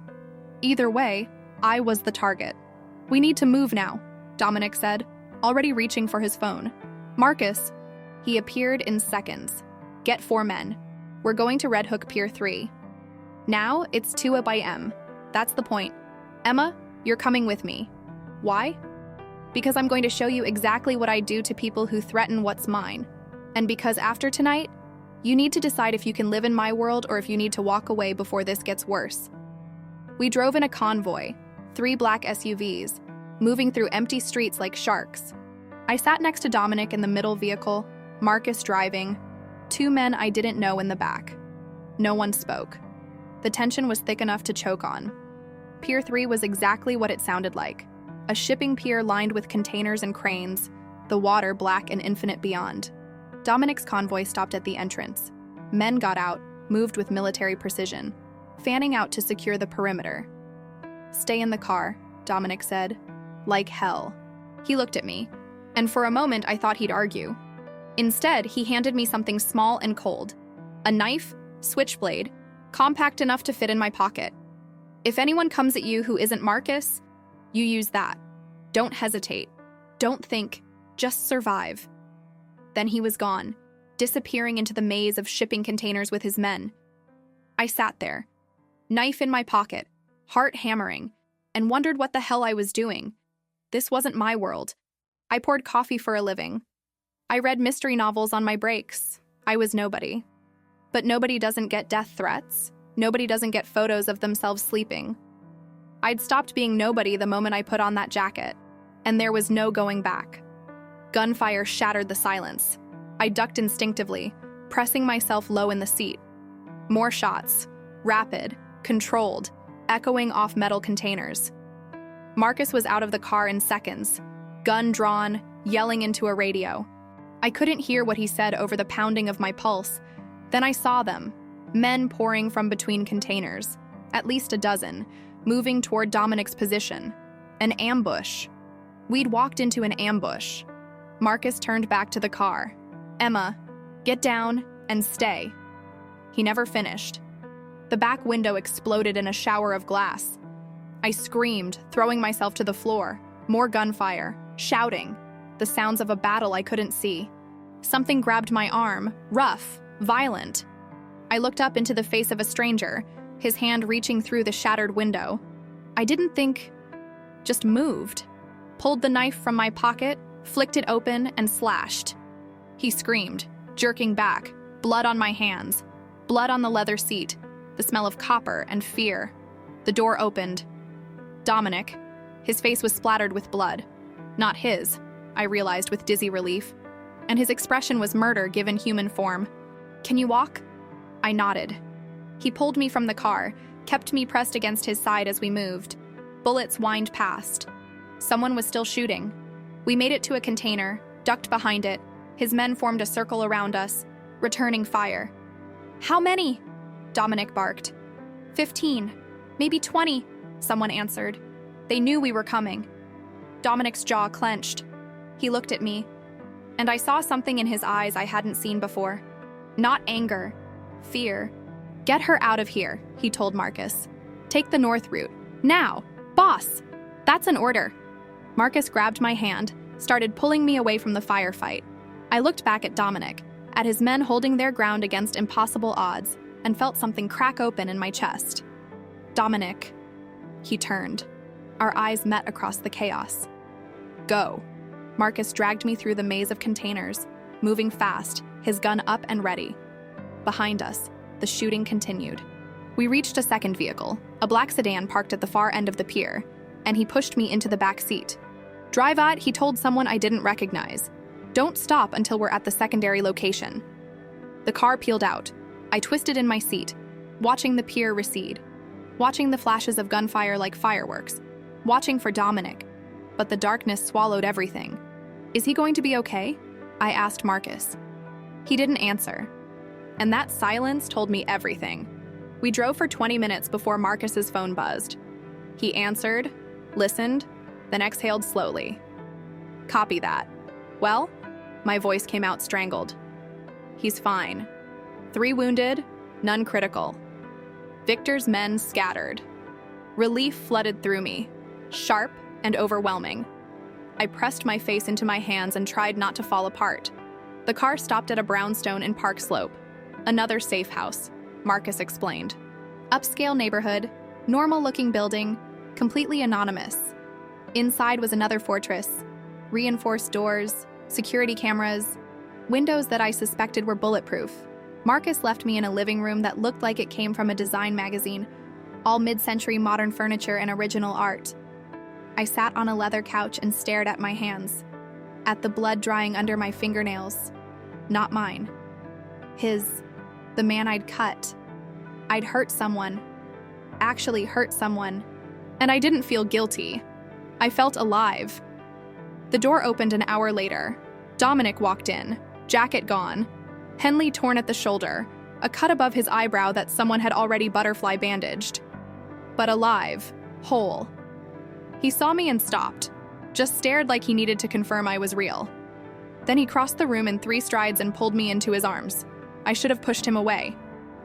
Either way, I was the target. We need to move now, Dominic said, already reaching for his phone. Marcus. He appeared in seconds. Get 4 men. We're going to Red Hook Pier 3. Now it's 2 a.m. That's the point. Emma, you're coming with me. Why? Because I'm going to show you exactly what I do to people who threaten what's mine. And because after tonight, you need to decide if you can live in my world or if you need to walk away before this gets worse. We drove in a convoy, 3 black SUVs, moving through empty streets like sharks. I sat next to Dominic in the middle vehicle, Marcus driving, 2 men I didn't know in the back. No one spoke. The tension was thick enough to choke on. Pier 3 was exactly what it sounded like. A shipping pier lined with containers and cranes, the water black and infinite beyond. Dominic's convoy stopped at the entrance. Men got out, moved with military precision, fanning out to secure the perimeter. Stay in the car, Dominic said. Like hell. He looked at me, and for a moment I thought he'd argue. Instead, he handed me something small and cold. A knife, switchblade, compact enough to fit in my pocket. If anyone comes at you who isn't Marcus, you use that. Don't hesitate. Don't think. Just survive. Then he was gone, disappearing into the maze of shipping containers with his men. I sat there, knife in my pocket, heart hammering, and wondered what the hell I was doing. This wasn't my world. I poured coffee for a living. I read mystery novels on my breaks. I was nobody. But nobody doesn't get death threats. Nobody doesn't get photos of themselves sleeping. I'd stopped being nobody the moment I put on that jacket, and there was no going back. Gunfire shattered the silence. I ducked instinctively, pressing myself low in the seat. More shots, rapid, controlled, echoing off metal containers. Marcus was out of the car in seconds, gun drawn, yelling into a radio. I couldn't hear what he said over the pounding of my pulse. Then I saw them, men pouring from between containers, at least a dozen, moving toward Dominic's position. An ambush. We'd walked into an ambush. Marcus turned back to the car. "Emma, get down and stay." He never finished. The back window exploded in a shower of glass. I screamed, throwing myself to the floor. More gunfire, shouting, the sounds of a battle I couldn't see. Something grabbed my arm, rough, violent. I looked up into the face of a stranger, his hand reaching through the shattered window. I didn't think, just moved. Pulled the knife from my pocket, flicked it open, and slashed. He screamed, jerking back, blood on my hands, blood on the leather seat, the smell of copper and fear. The door opened. Dominic. His face was splattered with blood. Not his, I realized with dizzy relief. And his expression was murder given human form. "Can you walk?" I nodded. He pulled me from the car, kept me pressed against his side as we moved. Bullets whined past. Someone was still shooting. We made it to a container, ducked behind it. His men formed a circle around us, returning fire. "How many?" Dominic barked. 15, maybe 20, someone answered. They knew we were coming. Dominic's jaw clenched. He looked at me, and I saw something in his eyes I hadn't seen before. Not anger, fear. "Get her out of here," he told Marcus. "Take the north route. Now! Boss! That's an order." Marcus grabbed my hand, started pulling me away from the firefight. I looked back at Dominic, at his men holding their ground against impossible odds, and felt something crack open in my chest. "Dominic." He turned. Our eyes met across the chaos. "Go." Marcus dragged me through the maze of containers, moving fast, his gun up and ready. Behind us, the shooting continued. We reached a second vehicle, a black sedan parked at the far end of the pier, and he pushed me into the back seat. "Drive at," he told someone I didn't recognize. "Don't stop until we're at the secondary location." The car peeled out. I twisted in my seat, watching the pier recede, watching the flashes of gunfire like fireworks, watching for Dominic. But the darkness swallowed everything. "Is he going to be okay?" I asked Marcus. He didn't answer. And that silence told me everything. We drove for 20 minutes before Marcus's phone buzzed. He answered, listened, then exhaled slowly. "Copy that." "Well?" My voice came out strangled. "He's fine. 3 wounded, none critical." Victor's men scattered. Relief flooded through me, sharp and overwhelming. I pressed my face into my hands and tried not to fall apart. The car stopped at a brownstone in Park Slope. "Another safe house," Marcus explained. "Upscale neighborhood, normal-looking building, completely anonymous." Inside was another fortress. Reinforced doors, security cameras, windows that I suspected were bulletproof. Marcus left me in a living room that looked like it came from a design magazine, all mid-century modern furniture and original art. I sat on a leather couch and stared at my hands, at the blood drying under my fingernails. Not mine. His. The man I'd cut. I'd hurt someone. Actually hurt someone. And I didn't feel guilty. I felt alive. The door opened an hour later. Dominic walked in, jacket gone, Henley torn at the shoulder, a cut above his eyebrow that someone had already butterfly bandaged. But alive, whole. He saw me and stopped, just stared like he needed to confirm I was real. Then he crossed the room in 3 strides and pulled me into his arms. I should have pushed him away.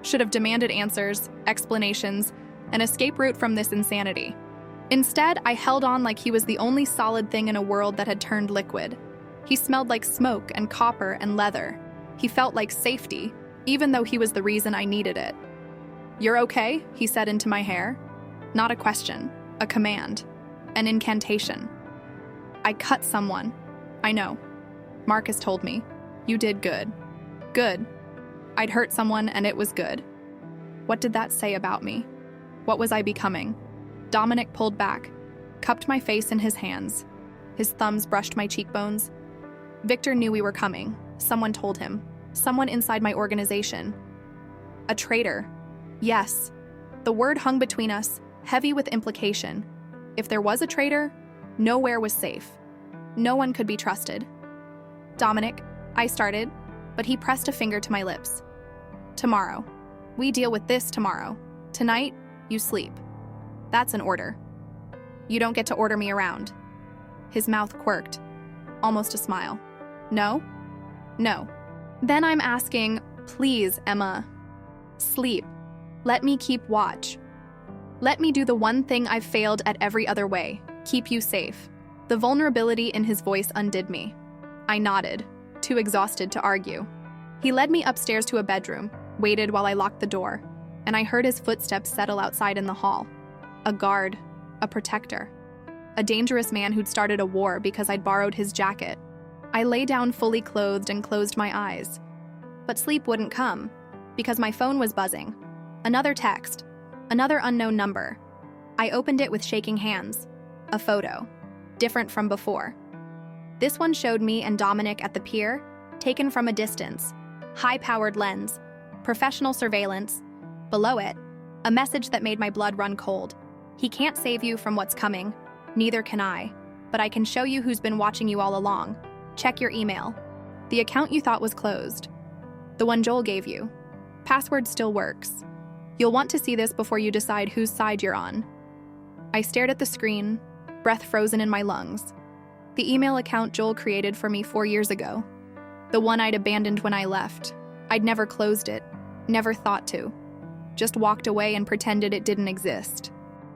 Should have demanded answers, explanations, an escape route from this insanity. Instead, I held on like he was the only solid thing in a world that had turned liquid. He smelled like smoke and copper and leather. He felt like safety, even though he was the reason I needed it. "You're okay?" he said into my hair. Not a question, a command, an incantation. "I cut someone." "I know." Marcus told me. "You did good." Good. I'd hurt someone and it was good. What did that say about me? What was I becoming? Dominic pulled back, cupped my face in his hands. His thumbs brushed my cheekbones. Victor knew we were coming. Someone told him. Someone inside my organization. A traitor. Yes. The word hung between us, heavy with implication. If there was a traitor, nowhere was safe. No one could be trusted. "Dominic," I started, but he pressed a finger to my lips. "Tomorrow. We deal with this tomorrow. Tonight, you sleep. That's an order. You don't get to order me around." His mouth quirked, almost a smile. "No? No." "Then I'm asking, please, Emma. Sleep. Let me keep watch. Let me do the one thing I've failed at every other way, keep you safe." The vulnerability in his voice undid me. I nodded, too exhausted to argue. He led me upstairs to a bedroom, waited while I locked the door, and I heard his footsteps settle outside in the hall. A guard, a protector, a dangerous man who'd started a war because I'd borrowed his jacket. I lay down fully clothed and closed my eyes. But sleep wouldn't come, because my phone was buzzing. Another text, another unknown number. I opened it with shaking hands. A photo, different from before. This one showed me and Dominic at the pier, taken from a distance. High-powered lens, professional surveillance. Below it, a message that made my blood run cold. "He can't save you from what's coming. Neither can I. But I can show you who's been watching you all along. Check your email. The account you thought was closed. The one Joel gave you. Password still works. You'll want to see this before you decide whose side you're on." I stared at the screen, breath frozen in my lungs. The email account Joel created for me 4 years ago. The one I'd abandoned when I left. I'd never closed it, never thought to. Just walked away and pretended it didn't exist.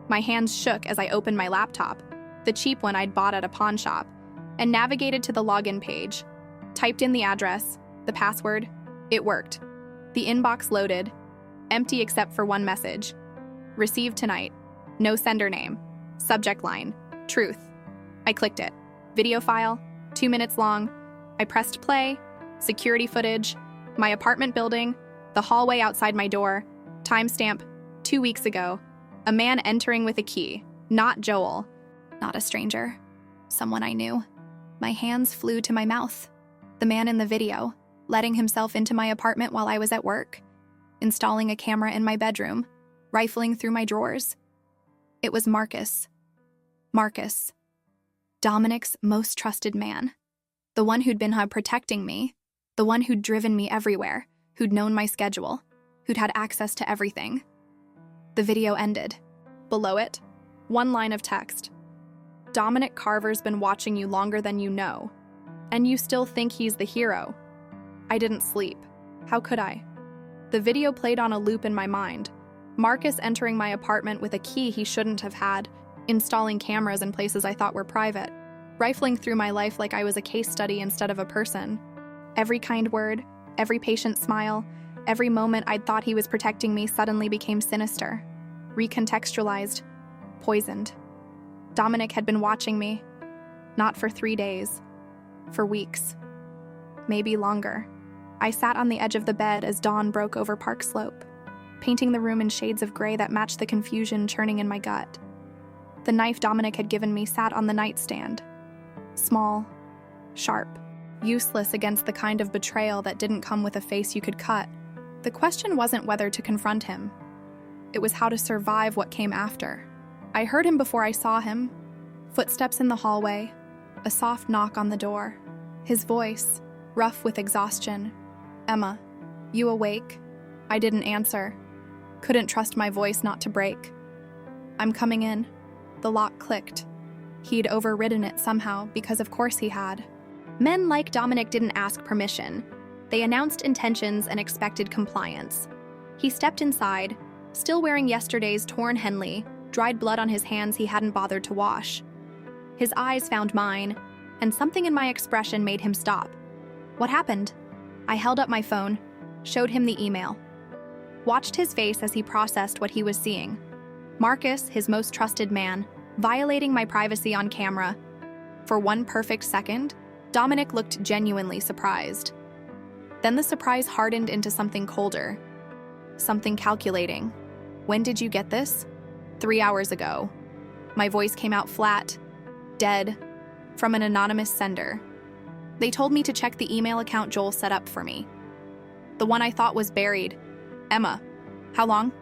My hands shook as I opened my laptop, the cheap one I'd bought at a pawn shop, and navigated to the login page. Typed in the address, the password. It worked. The inbox loaded, empty except for one message. "Received tonight. No sender name. Subject line. Truth." I clicked it. Video file, 2 minutes long. I pressed play. Security footage. My apartment building. The hallway outside my door. Timestamp, 2 weeks ago. A man entering with a key. Not Joel. Not a stranger. Someone I knew. My hands flew to my mouth. The man in the video, letting himself into my apartment while I was at work. Installing a camera in my bedroom. Rifling through my drawers. It was Marcus. Marcus. Dominic's most trusted man. The one who'd been protecting me. The one who'd driven me everywhere. Who'd known my schedule. Who'd had access to everything. The video ended. Below it, one line of text. "Dominic Carver's been watching you longer than you know. And you still think he's the hero." I didn't sleep. How could I? The video played on a loop in my mind. Marcus entering my apartment with a key he shouldn't have had, installing cameras in places I thought were private, rifling through my life like I was a case study instead of a person. Every kind word, every patient smile, every moment I'd thought he was protecting me suddenly became sinister, recontextualized, poisoned. Dominic had been watching me, not for 3 days, for weeks, maybe longer. I sat on the edge of the bed as dawn broke over Park Slope, painting the room in shades of gray that matched the confusion churning in my gut. The knife Dominic had given me sat on the nightstand, small, sharp, useless against the kind of betrayal that didn't come with a face you could cut. The question wasn't whether to confront him. It was how to survive what came after. I heard him before I saw him. Footsteps in the hallway, a soft knock on the door. His voice, rough with exhaustion. "Emma, you awake?" I didn't answer. Couldn't trust my voice not to break. "I'm coming in." The lock clicked. He'd overridden it somehow, because of course he had. Men like Dominic didn't ask permission. They announced intentions and expected compliance. He stepped inside, still wearing yesterday's torn Henley, dried blood on his hands he hadn't bothered to wash. His eyes found mine, and something in my expression made him stop. "What happened?" I held up my phone, showed him the email, watched his face as he processed what he was seeing. Marcus, his most trusted man, violating my privacy on camera. For one perfect second, Dominic looked genuinely surprised. Then the surprise hardened into something colder, something calculating. When did you get this? 3 hours ago. My voice came out flat, dead, from an anonymous sender. They told me to check the email account Joel set up for me. The one I thought was buried. Emma. How long?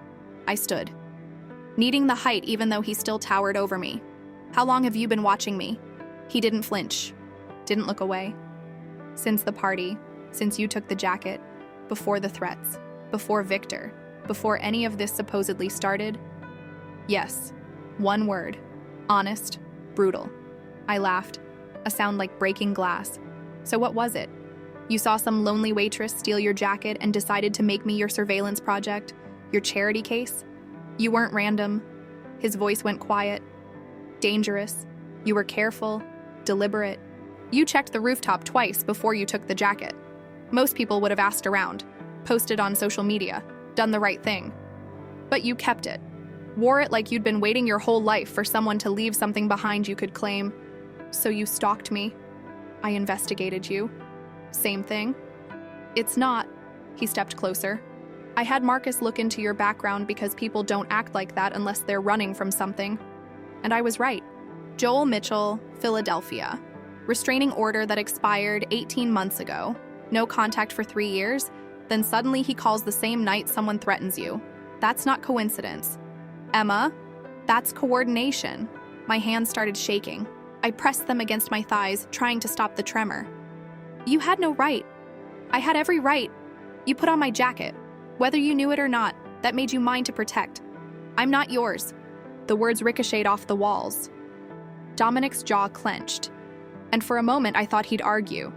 I stood, needing the height even though he still towered over me. How long have you been watching me? He didn't flinch, didn't look away. Since the party, since you took the jacket, before the threats, before Victor, before any of this supposedly started? Yes, one word. Honest, brutal. I laughed, a sound like breaking glass. So what was it? You saw some lonely waitress steal your jacket and decided to make me your surveillance project, your charity case? You weren't random. His voice went quiet. Dangerous. You were careful, deliberate. You checked the rooftop twice before you took the jacket. Most people would have asked around, posted on social media, done the right thing. But you kept it. Wore it like you'd been waiting your whole life for someone to leave something behind you could claim. So you stalked me. I investigated you. Same thing. It's not. He stepped closer. I had Marcus look into your background because people don't act like that unless they're running from something. And I was right. Joel Mitchell, Philadelphia. Restraining order that expired 18 months ago. No contact for 3 years. Then suddenly he calls the same night someone threatens you. That's not coincidence. Emma, that's coordination. My hands started shaking. I pressed them against my thighs, trying to stop the tremor. You had no right. I had every right. You put on my jacket. Whether you knew it or not, that made you mine to protect. I'm not yours. The words ricocheted off the walls. Dominic's jaw clenched, and for a moment I thought he'd argue.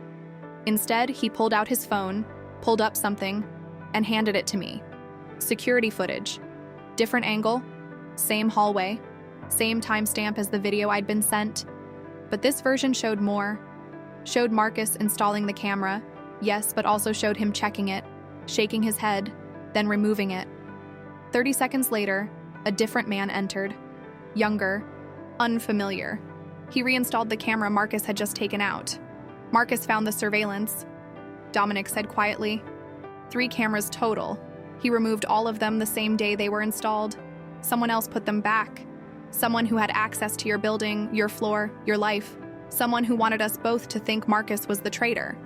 Instead, he pulled out his phone, pulled up something, and handed it to me. Security footage. Different angle, same hallway, same timestamp as the video I'd been sent. But this version showed more. Showed Marcus installing the camera, yes, but also showed him checking it, shaking his head, then removing it. 30 seconds later, a different man entered. Younger, unfamiliar. He reinstalled the camera Marcus had just taken out. Marcus found the surveillance. Dominic said quietly. 3 cameras total. He removed all of them the same day they were installed. Someone else put them back. Someone who had access to your building, your floor, your life. Someone who wanted us both to think Marcus was the traitor.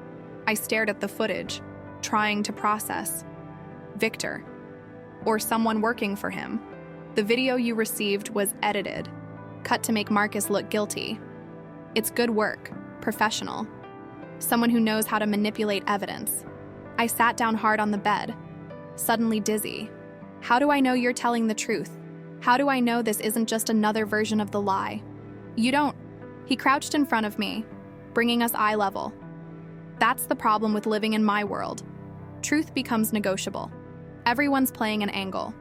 I stared at the footage, trying to process. Victor. Or someone working for him. The video you received was edited, cut to make Marcus look guilty. It's good work, professional. Someone who knows how to manipulate evidence. I sat down hard on the bed, suddenly dizzy. How do I know you're telling the truth? How do I know this isn't just another version of the lie? You don't. He crouched in front of me, bringing us eye level. That's the problem with living in my world. Truth becomes negotiable. Everyone's playing an angle.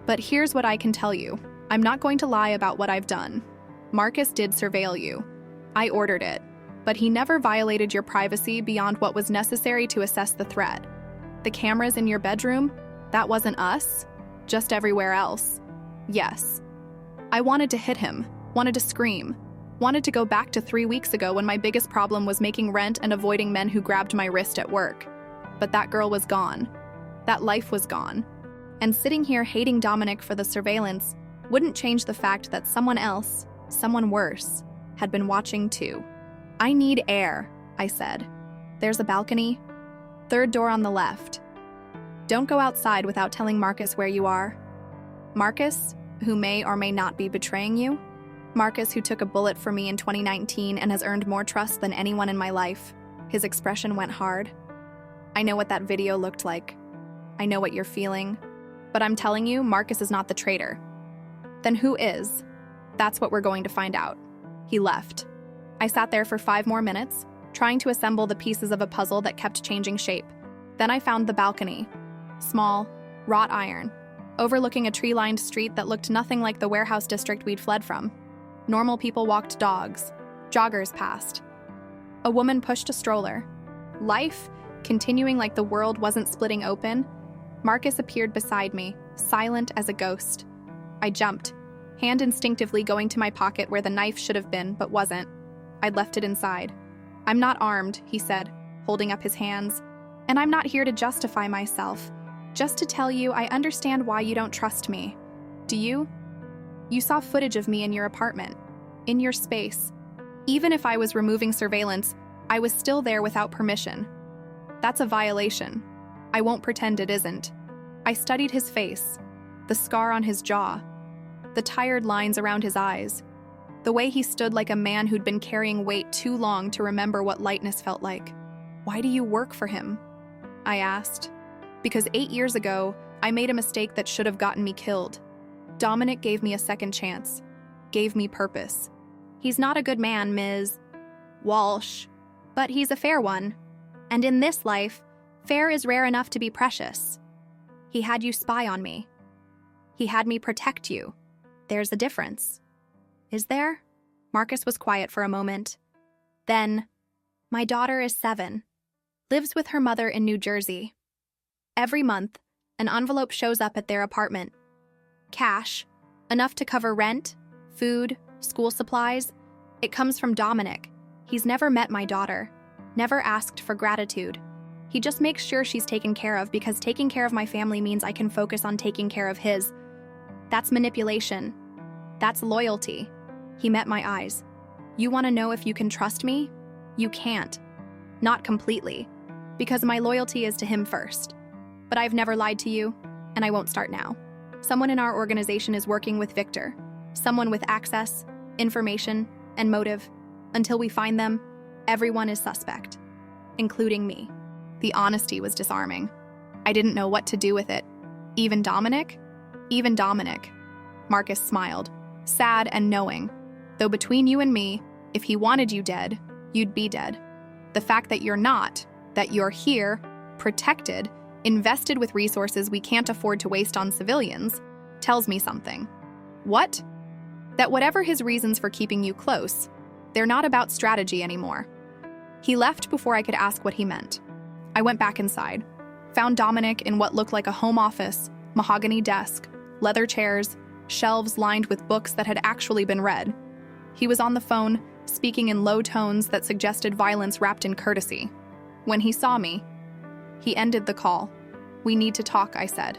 But here's what I can tell you. I'm not going to lie about what I've done. Marcus did surveil you. I ordered it. But he never violated your privacy beyond what was necessary to assess the threat. The cameras in your bedroom? That wasn't us. Just everywhere else. Yes. I wanted to hit him, wanted to scream, wanted to go back to 3 weeks ago when my biggest problem was making rent and avoiding men who grabbed my wrist at work. But that girl was gone. That life was gone. And sitting here hating Dominic for the surveillance wouldn't change the fact that someone else, someone worse, had been watching too. I need air, I said. There's a balcony. 3rd door on the left. Don't go outside without telling Marcus where you are. Marcus, who may or may not be betraying you. Marcus, who took a bullet for me in 2019 and has earned more trust than anyone in my life. His expression went hard. I know what that video looked like. I know what you're feeling. But I'm telling you, Marcus is not the traitor. Then who is? That's what we're going to find out. He left. I sat there for 5 more minutes, trying to assemble the pieces of a puzzle that kept changing shape. Then I found the balcony. Small, wrought iron, overlooking a tree-lined street that looked nothing like the warehouse district we'd fled from. Normal people walked dogs. Joggers passed. A woman pushed a stroller. Life, Continuing like the world wasn't splitting open, Marcus appeared beside me, silent as a ghost. I jumped, hand instinctively going to my pocket where the knife should have been, but wasn't. I'd left it inside. "I'm not armed," he said, holding up his hands. "And I'm not here to justify myself. Just to tell you, I understand why you don't trust me. Do you? You saw footage of me in your apartment, in your space. Even if I was removing surveillance, I was still there without permission. That's a violation. I won't pretend it isn't." I studied his face, the scar on his jaw, the tired lines around his eyes, the way he stood like a man who'd been carrying weight too long to remember what lightness felt like. "Why do you work for him?" I asked. "Because 8 years ago, I made a mistake that should have gotten me killed. Dominic gave me a second chance, gave me purpose. He's not a good man, Ms. Walsh, but he's a fair one. And in this life, fair is rare enough to be precious. He had you spy on me. He had me protect you. There's a difference." "Is there?" Marcus was quiet for a moment. Then, "My daughter is 7, lives with her mother in New Jersey. Every month, an envelope shows up at their apartment. Cash, enough to cover rent, food, school supplies. It comes from Dominic. He's never met my daughter, never asked for gratitude. He just makes sure she's taken care of because taking care of my family means I can focus on taking care of his. That's manipulation. That's loyalty." He met my eyes. "You want to know if you can trust me? You can't. Not completely, because my loyalty is to him first. But I've never lied to you, and I won't start now. Someone in our organization is working with Victor. Someone with access, information, and motive. Until we find them, everyone is suspect, including me." The honesty was disarming. I didn't know what to do with it. "Even Dominic?" "Even Dominic." Marcus smiled, sad and knowing. "Though between you and me, if he wanted you dead, you'd be dead. The fact that you're not, that you're here, protected, invested with resources we can't afford to waste on civilians, tells me something." "What?" "That whatever his reasons for keeping you close, they're not about strategy anymore." He left before I could ask what he meant. I went back inside, found Dominic in what looked like a home office, mahogany desk, leather chairs, shelves lined with books that had actually been read. He was on the phone, speaking in low tones that suggested violence wrapped in courtesy. When he saw me, he ended the call. "We need to talk," I said.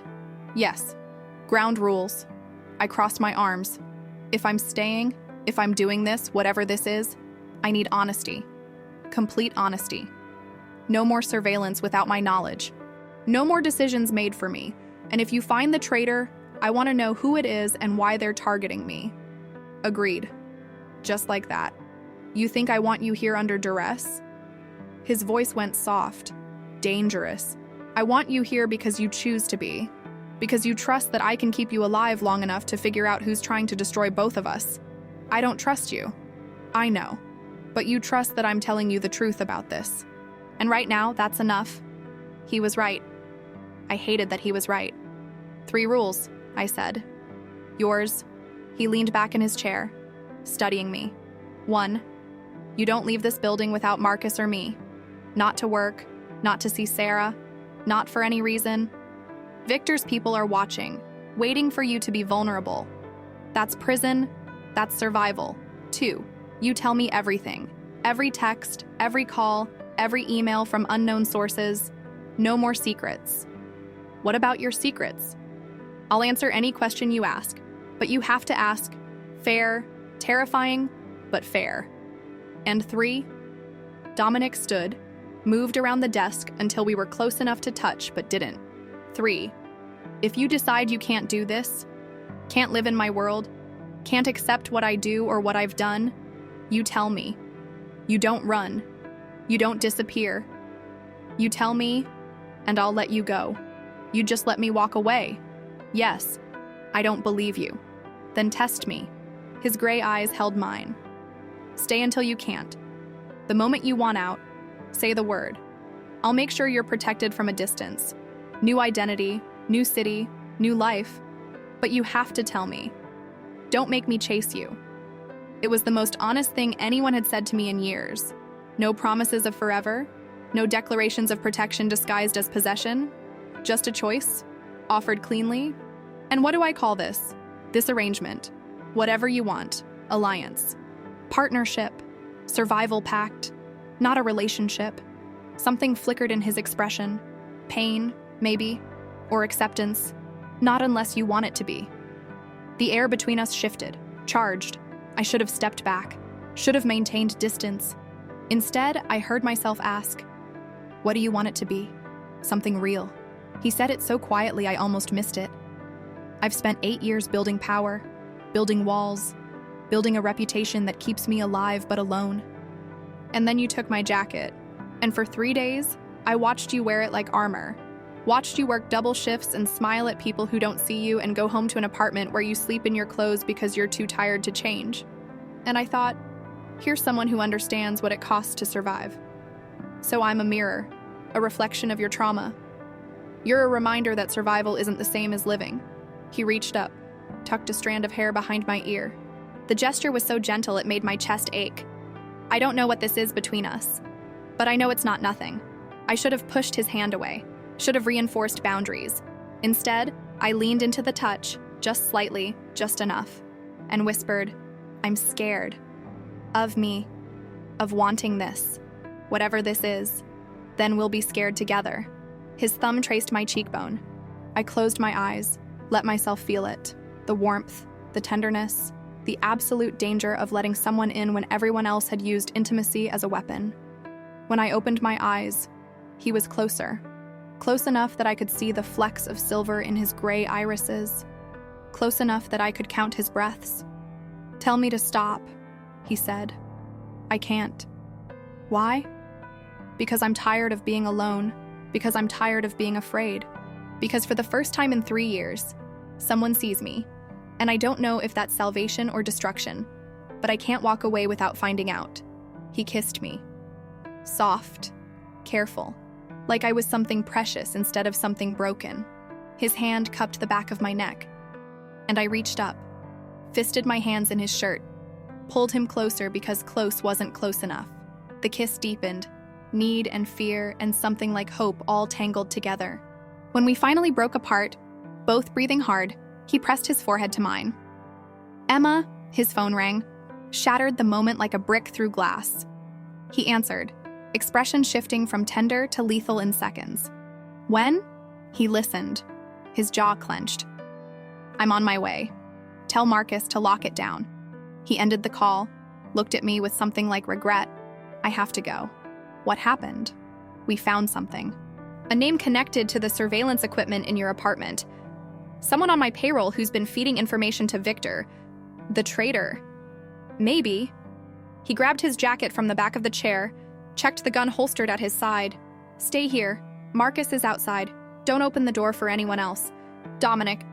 "Yes. Ground rules." I crossed my arms. If I'm staying, if I'm doing this, whatever this is, I need honesty. Complete honesty. No more surveillance without my knowledge. No more decisions made for me. And if you find the traitor, I want to know who it is and why they're targeting me." "Agreed." Just like that. "You think I want you here under duress?" His voice went soft, dangerous. "I want you here because you choose to be. Because you trust that I can keep you alive long enough to figure out who's trying to destroy both of us. I don't trust you. I know. But you trust that I'm telling you the truth about this. And right now, that's enough." He was right. I hated that he was right. 3 rules, I said. "Yours." He leaned back in his chair, studying me. 1, you don't leave this building without Marcus or me. Not to work, not to see Sarah, not for any reason. Victor's people are watching, waiting for you to be vulnerable. That's prison, that's survival. 2, you tell me everything. Every text, every call, every email from unknown sources. No more secrets. What about your secrets? I'll answer any question you ask, but you have to ask. Fair, terrifying, but fair. And 3, Dominic stood, moved around the desk until we were close enough to touch but didn't. 3, if you decide you can't do this, can't live in my world, can't accept what I do or what I've done, you tell me. You don't run. You don't disappear. You tell me, and I'll let you go. You just let me walk away. Yes, I don't believe you. Then test me." His gray eyes held mine. "Stay until you can't. The moment you want out, say the word. I'll make sure you're protected from a distance. New identity, new city, new life. But you have to tell me. Don't make me chase you." It was the most honest thing anyone had said to me in years. No promises of forever, No declarations of protection disguised as possession. Just a choice, offered cleanly. And what do I call this? This arrangement. Whatever you want. Alliance. Partnership. Survival pact. Not a relationship. Something flickered in his expression. Pain, maybe. Or acceptance. Not unless you want it to be. The air between us shifted, charged. I should have stepped back, should have maintained distance. Instead, I heard myself ask, "What do you want it to be?" Something real. He said it so quietly I almost missed it. I've spent 8 years building power, building walls, building a reputation that keeps me alive but alone. And then you took my jacket, and for 3 days, I watched you wear it like armor. Watched you work double shifts and smile at people who don't see you and go home to an apartment where you sleep in your clothes because you're too tired to change. And I thought, here's someone who understands what it costs to survive. So I'm a mirror, a reflection of your trauma. You're a reminder that survival isn't the same as living. He reached up, tucked a strand of hair behind my ear. The gesture was so gentle it made my chest ache. I don't know what this is between us, but I know it's not nothing. I should have pushed his hand away. Should have reinforced boundaries. Instead, I leaned into the touch, just slightly, just enough, and whispered, "I'm scared. Of me. Of wanting this. Whatever this is. Then we'll be scared together." His thumb traced my cheekbone. I closed my eyes, let myself feel it. The warmth, the tenderness, the absolute danger of letting someone in when everyone else had used intimacy as a weapon. When I opened my eyes, he was closer. Close enough that I could see the flecks of silver in his gray irises. Close enough that I could count his breaths. "Tell me to stop," he said. "I can't." Why? Because I'm tired of being alone. Because I'm tired of being afraid. Because for the first time in 3 years, someone sees me. And I don't know if that's salvation or destruction, but I can't walk away without finding out. He kissed me. Soft. Careful. Like I was something precious instead of something broken. His hand cupped the back of my neck. And I reached up, fisted my hands in his shirt, pulled him closer because close wasn't close enough. The kiss deepened, need and fear and something like hope all tangled together. When we finally broke apart, both breathing hard, he pressed his forehead to mine. "Emma," his phone rang, shattered the moment like a brick through glass. He answered, expression shifting from tender to lethal in seconds. "When?" He listened, his jaw clenched. "I'm on my way. Tell Marcus to lock it down." He ended the call, looked at me with something like regret. "I have to go." "What happened?" "We found something. A name connected to the surveillance equipment in your apartment. Someone on my payroll who's been feeding information to Victor. The traitor." "Maybe." He grabbed his jacket from the back of the chair, checked the gun holstered at his side. "Stay here. Marcus is outside. Don't open the door for anyone else. Dominic,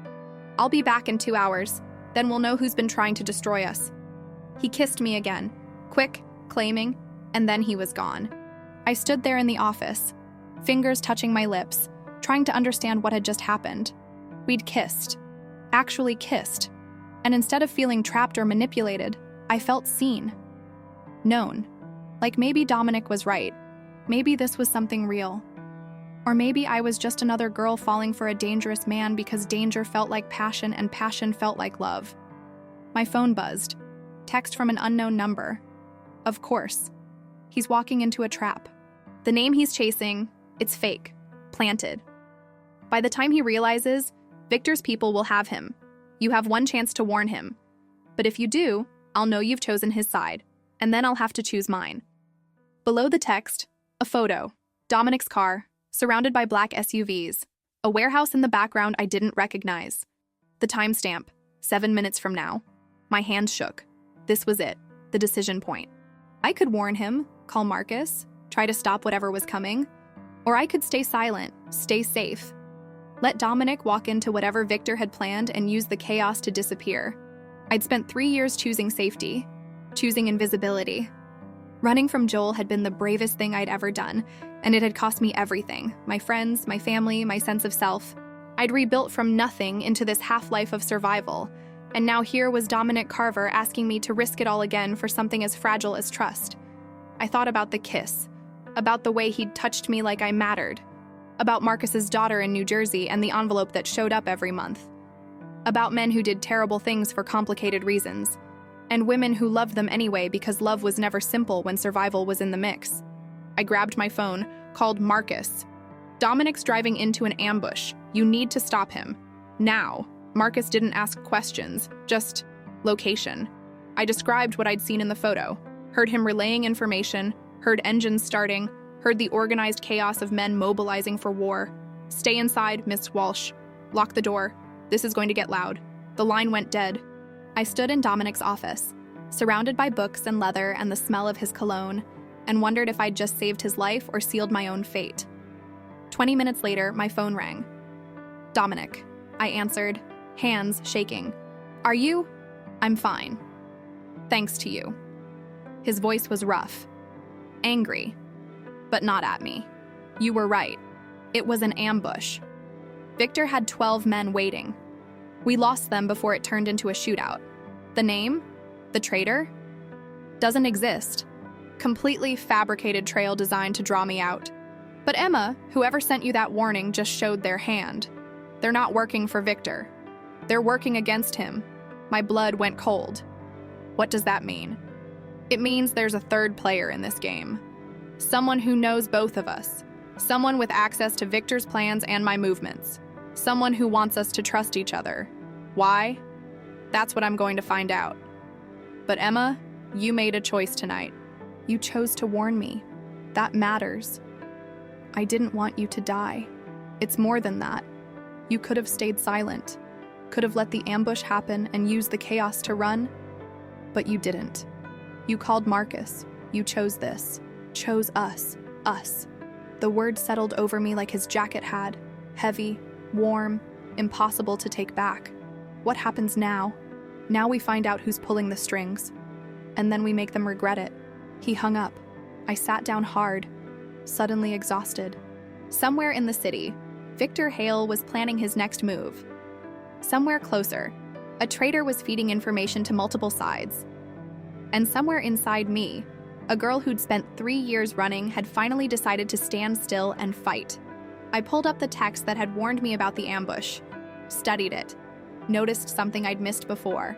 I'll be back in 2 hours. Then we'll know who's been trying to destroy us." He kissed me again, quick, claiming, and then he was gone. I stood there in the office, fingers touching my lips, trying to understand what had just happened. We'd kissed. Actually kissed. And instead of feeling trapped or manipulated, I felt seen. Known. Like maybe Dominic was right. Maybe this was something real. Or maybe I was just another girl falling for a dangerous man because danger felt like passion and passion felt like love. My phone buzzed. Text from an unknown number. Of course. He's walking into a trap. The name he's chasing, it's fake. Planted. By the time he realizes, Victor's people will have him. You have one chance to warn him. But if you do, I'll know you've chosen his side. And then I'll have to choose mine. Below the text, a photo. Dominic's car, surrounded by black SUVs. A warehouse in the background I didn't recognize. The timestamp, 7 minutes from now. My hands shook. This was it, the decision point. I could warn him, call Marcus, try to stop whatever was coming. Or I could stay silent, stay safe. Let Dominic walk into whatever Victor had planned and use the chaos to disappear. I'd spent 3 years choosing safety, choosing invisibility. Running from Joel had been the bravest thing I'd ever done, and it had cost me everything. My friends, my family, my sense of self. I'd rebuilt from nothing into this half-life of survival, and now here was Dominic Carver asking me to risk it all again for something as fragile as trust. I thought about the kiss, about the way he'd touched me like I mattered, about Marcus's daughter in New Jersey and the envelope that showed up every month, about men who did terrible things for complicated reasons, and women who loved them anyway because love was never simple when survival was in the mix. I grabbed my phone, called Marcus. Dominic's driving into an ambush. You need to stop him. Now. Marcus didn't ask questions, just location. I described what I'd seen in the photo, heard him relaying information, heard engines starting, heard the organized chaos of men mobilizing for war. Stay inside, Miss Walsh. Lock the door. This is going to get loud. The line went dead. I stood in Dominic's office, surrounded by books and leather and the smell of his cologne, and wondered if I'd just saved his life or sealed my own fate. 20 minutes later, my phone rang. Dominic. I answered, hands shaking. Are you? I'm fine. Thanks to you. His voice was rough, angry, but not at me. You were right. It was an ambush. Victor had 12 men waiting. We lost them before it turned into a shootout. The name? The traitor? Doesn't exist. Completely fabricated trail designed to draw me out. But Emma, whoever sent you that warning, just showed their hand. They're not working for Victor. They're working against him. My blood went cold. What does that mean? It means there's a third player in this game. Someone who knows both of us. Someone with access to Victor's plans and my movements. Someone who wants us to trust each other. Why? That's what I'm going to find out. But Emma, you made a choice tonight. You chose to warn me. That matters. I didn't want you to die. It's more than that. You could have stayed silent, could have let the ambush happen and used the chaos to run, but you didn't. You called Marcus. You chose this. Chose us. Us. The word settled over me like his jacket had. Heavy, warm, impossible to take back. What happens now? Now we find out who's pulling the strings. And then we make them regret it. He hung up. I sat down hard, suddenly exhausted. Somewhere in the city, Victor Hale was planning his next move. Somewhere closer, a traitor was feeding information to multiple sides. And somewhere inside me, a girl who'd spent 3 years running had finally decided to stand still and fight. I pulled up the text that had warned me about the ambush, studied it, noticed something I'd missed before.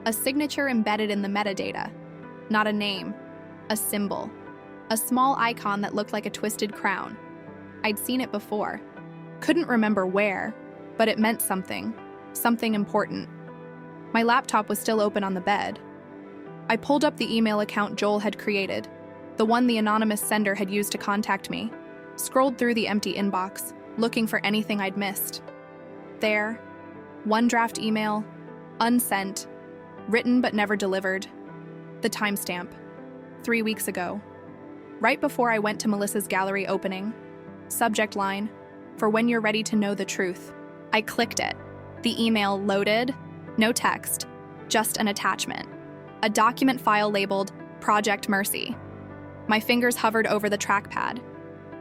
A signature embedded in the metadata. Not a name, a symbol. A small icon that looked like a twisted crown. I'd seen it before. Couldn't remember where, but it meant something. Something important. My laptop was still open on the bed. I pulled up the email account Joel had created, the one the anonymous sender had used to contact me, scrolled through the empty inbox, looking for anything I'd missed. There, one draft email, unsent, written but never delivered. The timestamp, 3 weeks ago. Right before I went to Melissa's gallery opening. Subject line, for when you're ready to know the truth. I clicked it. The email loaded, no text, just an attachment. A document file labeled Project Mercy. My fingers hovered over the trackpad.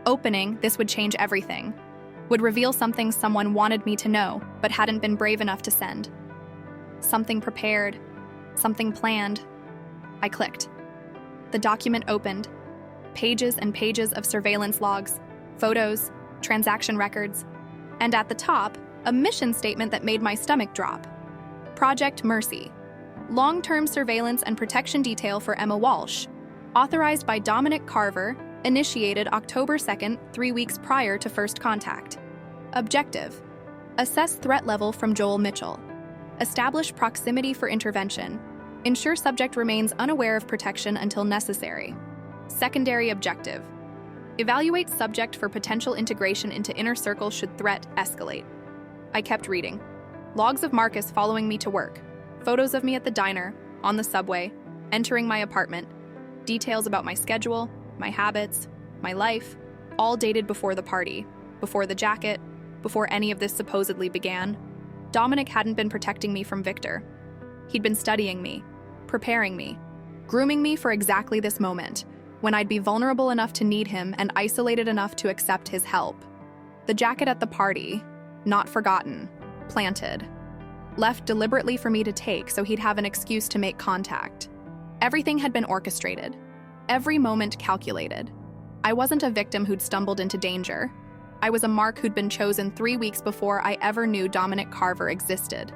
Opening, this would change everything. Would reveal something someone wanted me to know, but hadn't been brave enough to send. Something prepared, something planned. I clicked. The document opened. Pages and pages of surveillance logs, photos, transaction records, and at the top, a mission statement that made my stomach drop. Project Mercy. Long-term surveillance and protection detail for Emma Walsh. Authorized by Dominic Carver, initiated October 2nd, 3 weeks prior to first contact. Objective. Assess threat level from Joel Mitchell. Establish proximity for intervention. Ensure subject remains unaware of protection until necessary. Secondary objective. Evaluate subject for potential integration into inner circle should threat escalate. I kept reading. Logs of Marcus following me to work. Photos of me at the diner, on the subway, entering my apartment. Details about my schedule, my habits, my life, all dated before the party, before the jacket, before any of this supposedly began. Dominic hadn't been protecting me from Victor. He'd been studying me, preparing me, grooming me for exactly this moment, when I'd be vulnerable enough to need him and isolated enough to accept his help. The jacket at the party, not forgotten, planted. Left deliberately for me to take so he'd have an excuse to make contact. Everything had been orchestrated, every moment calculated. I wasn't a victim who'd stumbled into danger. I was a mark who'd been chosen 3 weeks before I ever knew Dominic Carver existed.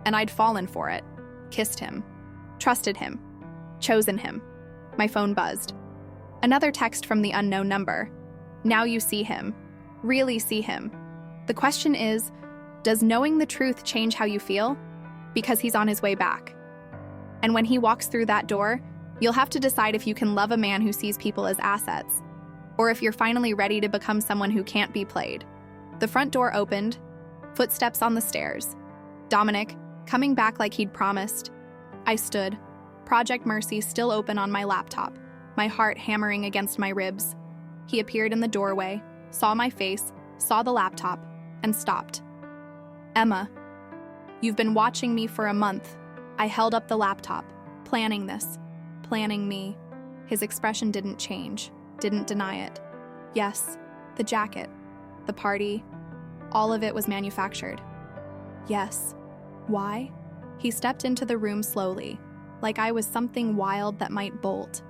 And I'd fallen for it, kissed him, trusted him, chosen him. My phone buzzed. Another text from the unknown number. Now you see him. Really see him. The question is, does knowing the truth change how you feel? Because he's on his way back. And when he walks through that door, you'll have to decide if you can love a man who sees people as assets, or if you're finally ready to become someone who can't be played. The front door opened, footsteps on the stairs. Dominic, coming back like he'd promised. I stood, Project Mercy still open on my laptop, my heart hammering against my ribs. He appeared in the doorway, saw my face, saw the laptop, and stopped. Emma, you've been watching me for a month. I held up the laptop, planning this, planning me. His expression didn't change, didn't deny it. Yes, the jacket, the party, all of it was manufactured. Yes. Why? He stepped into the room slowly, like I was something wild that might bolt.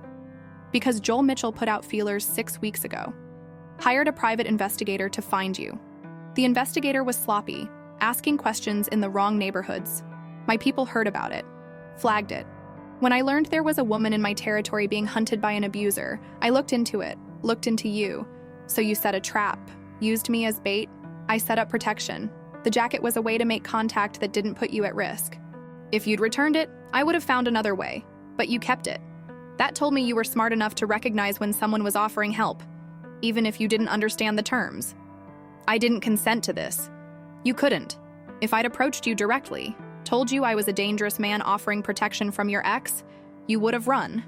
Because Joel Mitchell put out feelers 6 weeks ago. Hired a private investigator to find you. The investigator was sloppy, asking questions in the wrong neighborhoods. My people heard about it, flagged it. When I learned there was a woman in my territory being hunted by an abuser, I looked into it, looked into you. So you set a trap, used me as bait. I set up protection. The jacket was a way to make contact that didn't put you at risk. If you'd returned it, I would have found another way, but you kept it. That told me you were smart enough to recognize when someone was offering help, even if you didn't understand the terms. I didn't consent to this. You couldn't. If I'd approached you directly, told you I was a dangerous man offering protection from your ex, you would have run,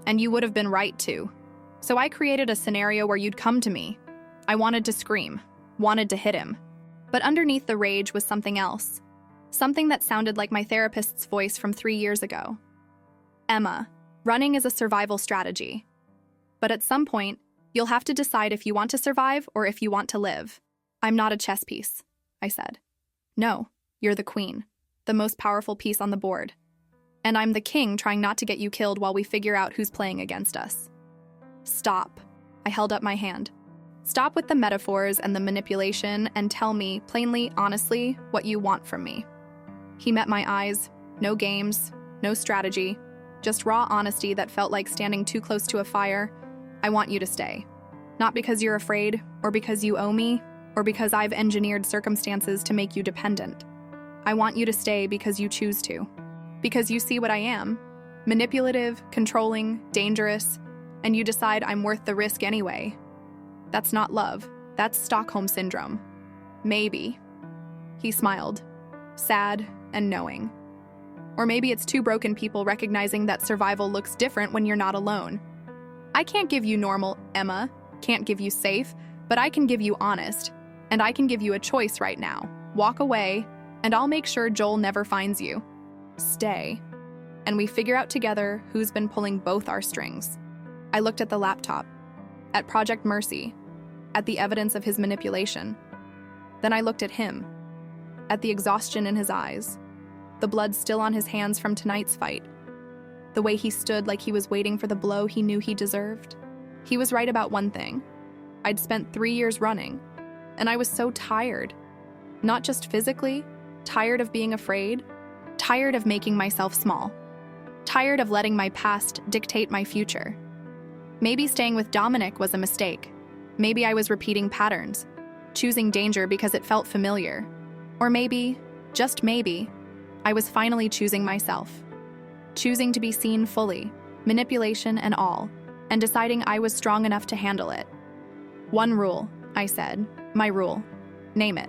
and you would have been right to. So I created a scenario where you'd come to me. I wanted to scream, wanted to hit him. But underneath the rage was something else. Something that sounded like my therapist's voice from 3 years ago. Emma, running is a survival strategy. But at some point, you'll have to decide if you want to survive or if you want to live. I'm not a chess piece, I said. No, you're the queen, the most powerful piece on the board. And I'm the king trying not to get you killed while we figure out who's playing against us. Stop. I held up my hand. Stop with the metaphors and the manipulation and tell me, plainly, honestly, what you want from me. He met my eyes. No games, no strategy, just raw honesty that felt like standing too close to a fire. I want you to stay. Not because you're afraid, or because you owe me, or because I've engineered circumstances to make you dependent. I want you to stay because you choose to. Because you see what I am. Manipulative, controlling, dangerous, and you decide I'm worth the risk anyway. That's not love. That's Stockholm Syndrome. Maybe. He smiled, sad and knowing. Or maybe it's two broken people recognizing that survival looks different when you're not alone. I can't give you normal, Emma, can't give you safe, but I can give you honest. And I can give you a choice right now. Walk away, and I'll make sure Joel never finds you. Stay. And we figure out together who's been pulling both our strings. I looked at the laptop, at Project Mercy, at the evidence of his manipulation. Then I looked at him, at the exhaustion in his eyes, the blood still on his hands from tonight's fight, the way he stood like he was waiting for the blow he knew he deserved. He was right about one thing. I'd spent 3 years running, and I was so tired. Not just physically, tired of being afraid, tired of making myself small, tired of letting my past dictate my future. Maybe staying with Dominic was a mistake. Maybe I was repeating patterns, choosing danger because it felt familiar. Or maybe, just maybe, I was finally choosing myself. Choosing to be seen fully, manipulation and all, and deciding I was strong enough to handle it. One rule, I said, my rule. Name it.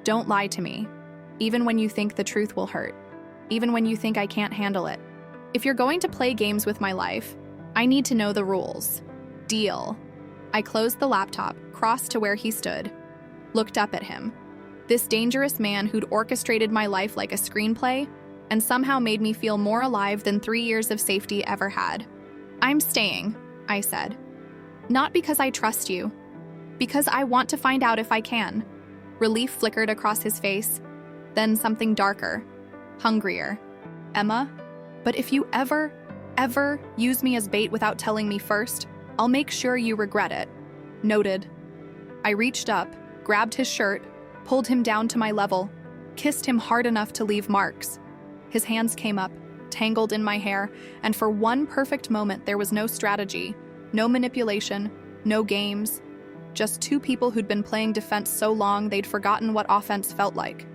Don't lie to me, even when you think the truth will hurt, even when you think I can't handle it. If you're going to play games with my life, I need to know the rules. Deal. I closed the laptop, crossed to where he stood, looked up at him. This dangerous man who'd orchestrated my life like a screenplay and somehow made me feel more alive than 3 years of safety ever had. I'm staying, I said. Not because I trust you, because I want to find out if I can. Relief flickered across his face, then something darker, hungrier. Emma, but if you ever use me as bait without telling me first, I'll make sure you regret it. Noted. I reached up, grabbed his shirt, pulled him down to my level, kissed him hard enough to leave marks. His hands came up, tangled in my hair, and for one perfect moment there was no strategy, no manipulation, no games. Just two people who'd been playing defense so long they'd forgotten what offense felt like.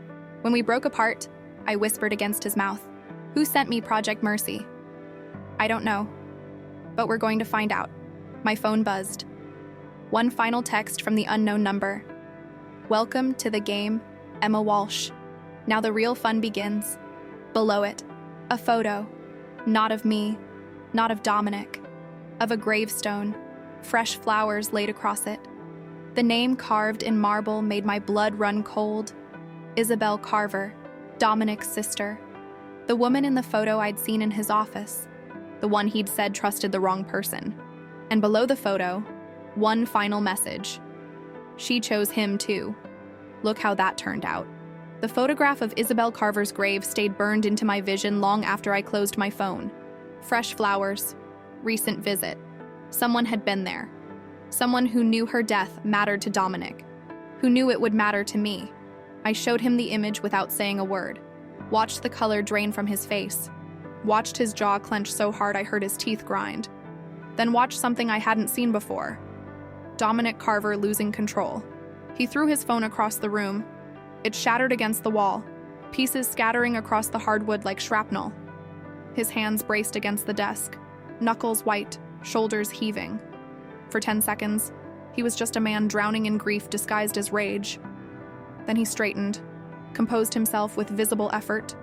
When we broke apart, I whispered against his mouth, "Who sent me Project Mercy?" "I don't know, but we're going to find out." My phone buzzed. One final text from the unknown number. "Welcome to the game, Emma Walsh. Now the real fun begins." Below it, a photo, not of me, not of Dominic, of a gravestone, fresh flowers laid across it. The name carved in marble made my blood run cold. Isabel Carver, Dominic's sister. The woman in the photo I'd seen in his office. The one he'd said trusted the wrong person. And below the photo, one final message. She chose him too. Look how that turned out. The photograph of Isabel Carver's grave stayed burned into my vision long after I closed my phone. Fresh flowers, recent visit. Someone had been there. Someone who knew her death mattered to Dominic, who knew it would matter to me. I showed him the image without saying a word, watched the color drain from his face, watched his jaw clench so hard I heard his teeth grind, then watched something I hadn't seen before. Dominic Carver losing control. He threw his phone across the room. It shattered against the wall, pieces scattering across the hardwood like shrapnel. His hands braced against the desk, knuckles white, shoulders heaving. For 10 seconds, he was just a man drowning in grief disguised as rage. Then he straightened, composed himself with visible effort.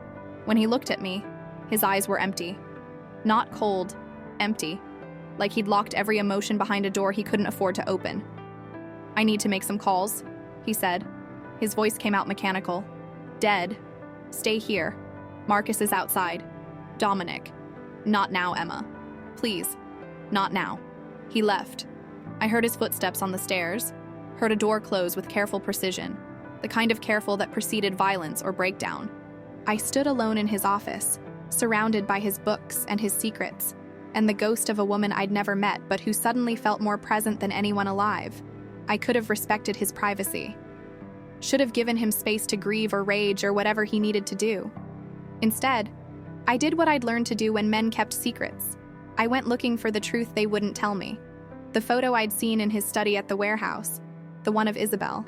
When he looked at me, his eyes were empty. Not cold, empty, like he'd locked every emotion behind a door he couldn't afford to open. "I need to make some calls," he said. His voice came out mechanical. "Dead. Stay here. Marcus is outside. Dominic. Not now, Emma. Please. Not now." He left. I heard his footsteps on the stairs, heard a door close with careful precision, the kind of careful that preceded violence or breakdown. I stood alone in his office, surrounded by his books and his secrets, and the ghost of a woman I'd never met but who suddenly felt more present than anyone alive. I could have respected his privacy. Should have given him space to grieve or rage or whatever he needed to do. Instead, I did what I'd learned to do when men kept secrets. I went looking for the truth they wouldn't tell me. The photo I'd seen in his study at the warehouse, the one of Isabel.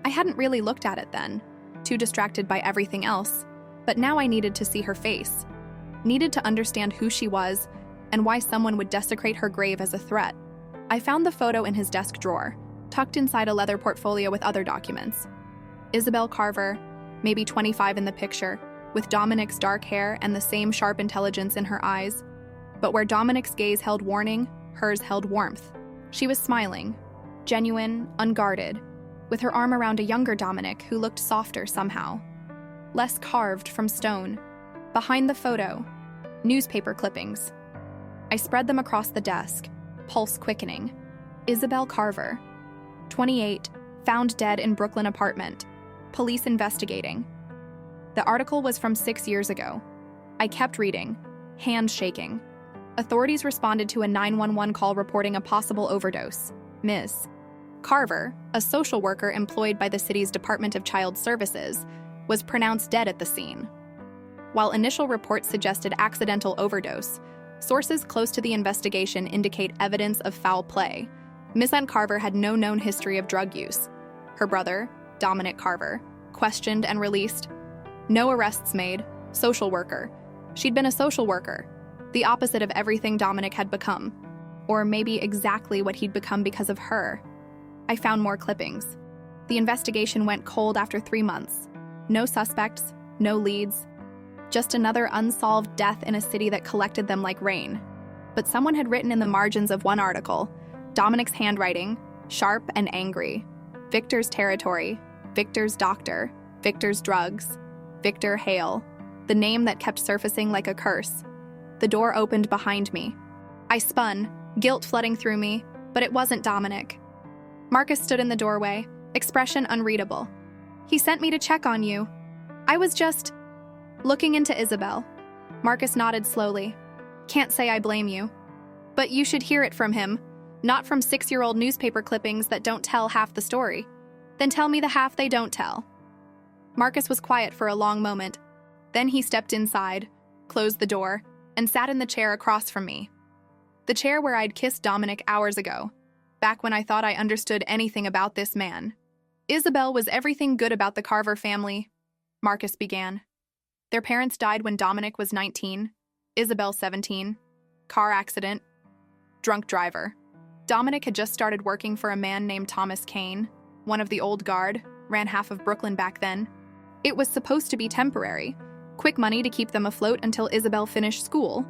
I hadn't really looked at it then, too distracted by everything else, but now I needed to see her face. Needed to understand who she was and why someone would desecrate her grave as a threat. I found the photo in his desk drawer, tucked inside a leather portfolio with other documents. Isabel Carver, maybe 25 in the picture, with Dominic's dark hair and the same sharp intelligence in her eyes. But where Dominic's gaze held warning, hers held warmth. She was smiling, genuine, unguarded, with her arm around a younger Dominic who looked softer somehow. Less carved from stone. Behind the photo, newspaper clippings. I spread them across the desk, pulse quickening. Isabel Carver, 28, found dead in Brooklyn apartment. Police investigating. The article was from 6 years ago. I kept reading, hands shaking. Authorities responded to a 911 call reporting a possible overdose. Ms. Carver, a social worker employed by the city's Department of Child Services, was pronounced dead at the scene. While initial reports suggested accidental overdose, sources close to the investigation indicate evidence of foul play. Ms. Carver had no known history of drug use. Her brother, Dominic Carver, questioned and released. No arrests made. Social worker. She'd been a social worker, the opposite of everything Dominic had become, or maybe exactly what he'd become because of her. I found more clippings. The investigation went cold after 3 months. No suspects, no leads, just another unsolved death in a city that collected them like rain. But someone had written in the margins of one article, Dominic's handwriting, sharp and angry. Victor's territory, Victor's doctor, Victor's drugs, Victor Hale, the name that kept surfacing like a curse. The door opened behind me. I spun, guilt flooding through me, but it wasn't Dominic. Marcus stood in the doorway, expression unreadable. "He sent me to check on you. I was just looking into Isabel." Marcus nodded slowly. "Can't say I blame you. But you should hear it from him. Not from 6-year-old newspaper clippings that don't tell half the story. Then tell me the half they don't tell. Marcus was quiet for a long moment. Then he stepped inside, closed the door, and sat in the chair across from me. The chair where I'd kissed Dominic hours ago, back when I thought I understood anything about this man. Isabel was everything good about the Carver family, Marcus began. Their parents died when Dominic was 19, Isabel 17, car accident, drunk driver. Dominic had just started working for a man named Thomas Kane, one of the old guard, ran half of Brooklyn back then. It was supposed to be temporary, quick money to keep them afloat until Isabel finished school,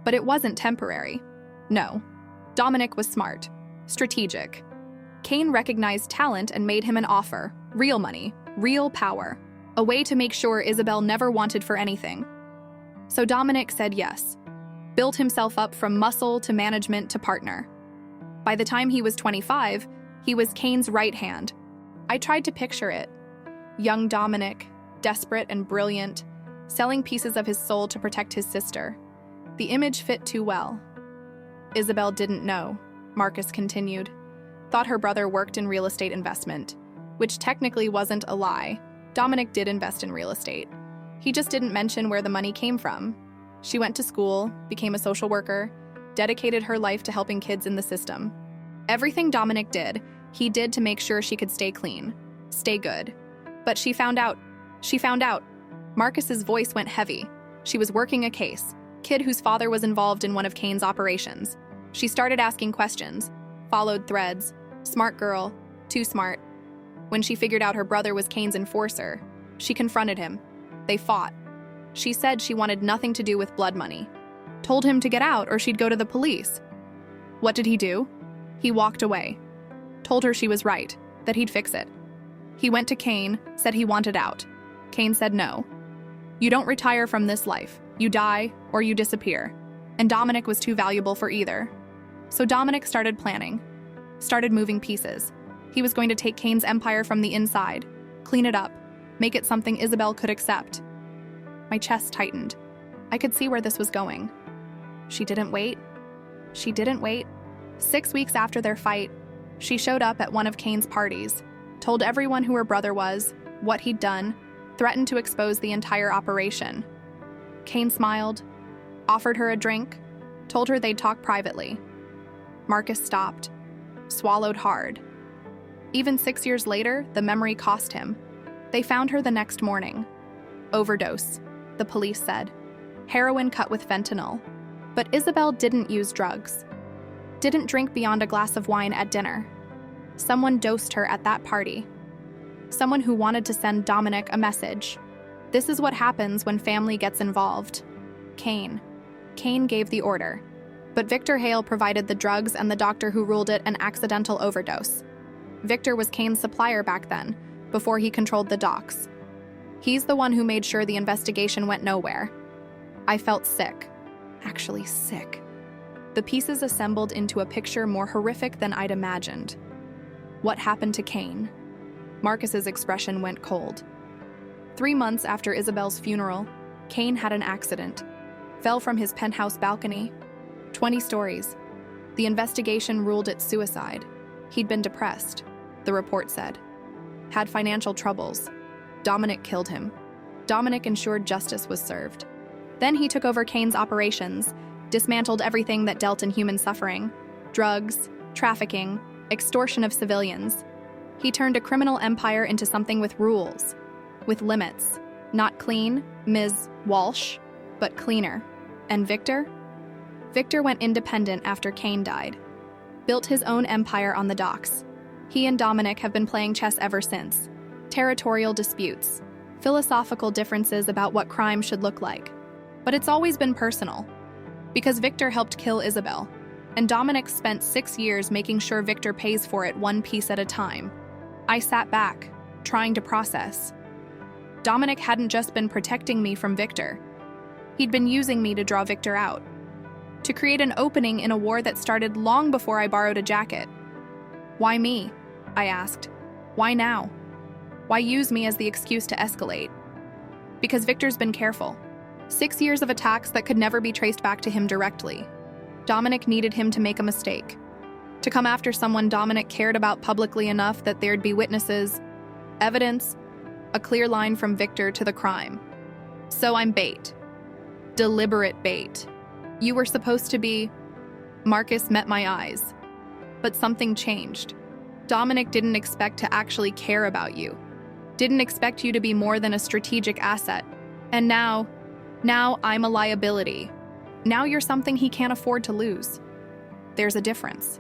but it wasn't temporary. No, Dominic was smart, strategic. Kane recognized talent and made him an offer, real money, real power, a way to make sure Isabel never wanted for anything. So Dominic said yes, built himself up from muscle to management to partner. By the time he was 25, he was Kane's right hand. I tried to picture it. Young Dominic, desperate and brilliant, selling pieces of his soul to protect his sister. The image fit too well. Isabel didn't know, Marcus continued. Thought her brother worked in real estate investment, which technically wasn't a lie. Dominic did invest in real estate. He just didn't mention where the money came from. She went to school, became a social worker, dedicated her life to helping kids in the system. Everything Dominic did, he did to make sure she could stay clean, stay good. But she found out. Marcus's voice went heavy. She was working a case, kid whose father was involved in one of Kane's operations. She started asking questions, followed threads. Smart girl, too smart. When she figured out her brother was Kane's enforcer, she confronted him. They fought. She said she wanted nothing to do with blood money. Told him to get out or she'd go to the police. What did he do? He walked away. Told her she was right, that he'd fix it. He went to Kane, said he wanted out. Kane said no. You don't retire from this life. You die or you disappear. And Dominic was too valuable for either. So Dominic started planning, started moving pieces. He was going to take Kane's empire from the inside, clean it up, make it something Isabel could accept. My chest tightened. I could see where this was going. She didn't wait. 6 weeks after their fight, she showed up at one of Kane's parties, told everyone who her brother was, what he'd done, threatened to expose the entire operation. Kane smiled, offered her a drink, told her they'd talk privately. Marcus stopped, swallowed hard. Even 6 years later, the memory cost him. They found her the next morning. Overdose, the police said. Heroin cut with fentanyl. But Isabel didn't use drugs. Didn't drink beyond a glass of wine at dinner. Someone dosed her at that party. Someone who wanted to send Dominic a message. This is what happens when family gets involved. Kane. Kane gave the order. But Victor Hale provided the drugs and the doctor who ruled it an accidental overdose. Victor was Kane's supplier back then, before he controlled the docs. He's the one who made sure the investigation went nowhere. I felt sick. Actually sick. The pieces assembled into a picture more horrific than I'd imagined. What happened to Kane? Marcus's expression went cold. 3 months after Isabel's funeral, Kane had an accident. Fell from his penthouse balcony. 20 stories. The investigation ruled it suicide. He'd been depressed, the report said. Had financial troubles. Dominic killed him. Dominic ensured justice was served. Then he took over Kane's operations, dismantled everything that dealt in human suffering. Drugs, trafficking, extortion of civilians. He turned a criminal empire into something with rules, with limits. Not clean, Ms. Walsh, but cleaner. And Victor? Victor went independent after Kane died. Built his own empire on the docks. He and Dominic have been playing chess ever since. Territorial disputes, philosophical differences about what crime should look like. But it's always been personal. Because Victor helped kill Isabel, and Dominic spent 6 years making sure Victor pays for it one piece at a time. I sat back, trying to process. Dominic hadn't just been protecting me from Victor. He'd been using me to draw Victor out. To create an opening in a war that started long before I borrowed a jacket. Why me? I asked. Why now? Why use me as the excuse to escalate? Because Victor's been careful. 6 years of attacks that could never be traced back to him directly. Dominic needed him to make a mistake. To come after someone Dominic cared about publicly enough that there'd be witnesses, evidence, a clear line from Victor to the crime. So I'm bait. Deliberate bait. You were supposed to be... Marcus met my eyes. But something changed. Dominic didn't expect to actually care about you. Didn't expect you to be more than a strategic asset. And now I'm a liability. Now you're something he can't afford to lose. There's a difference.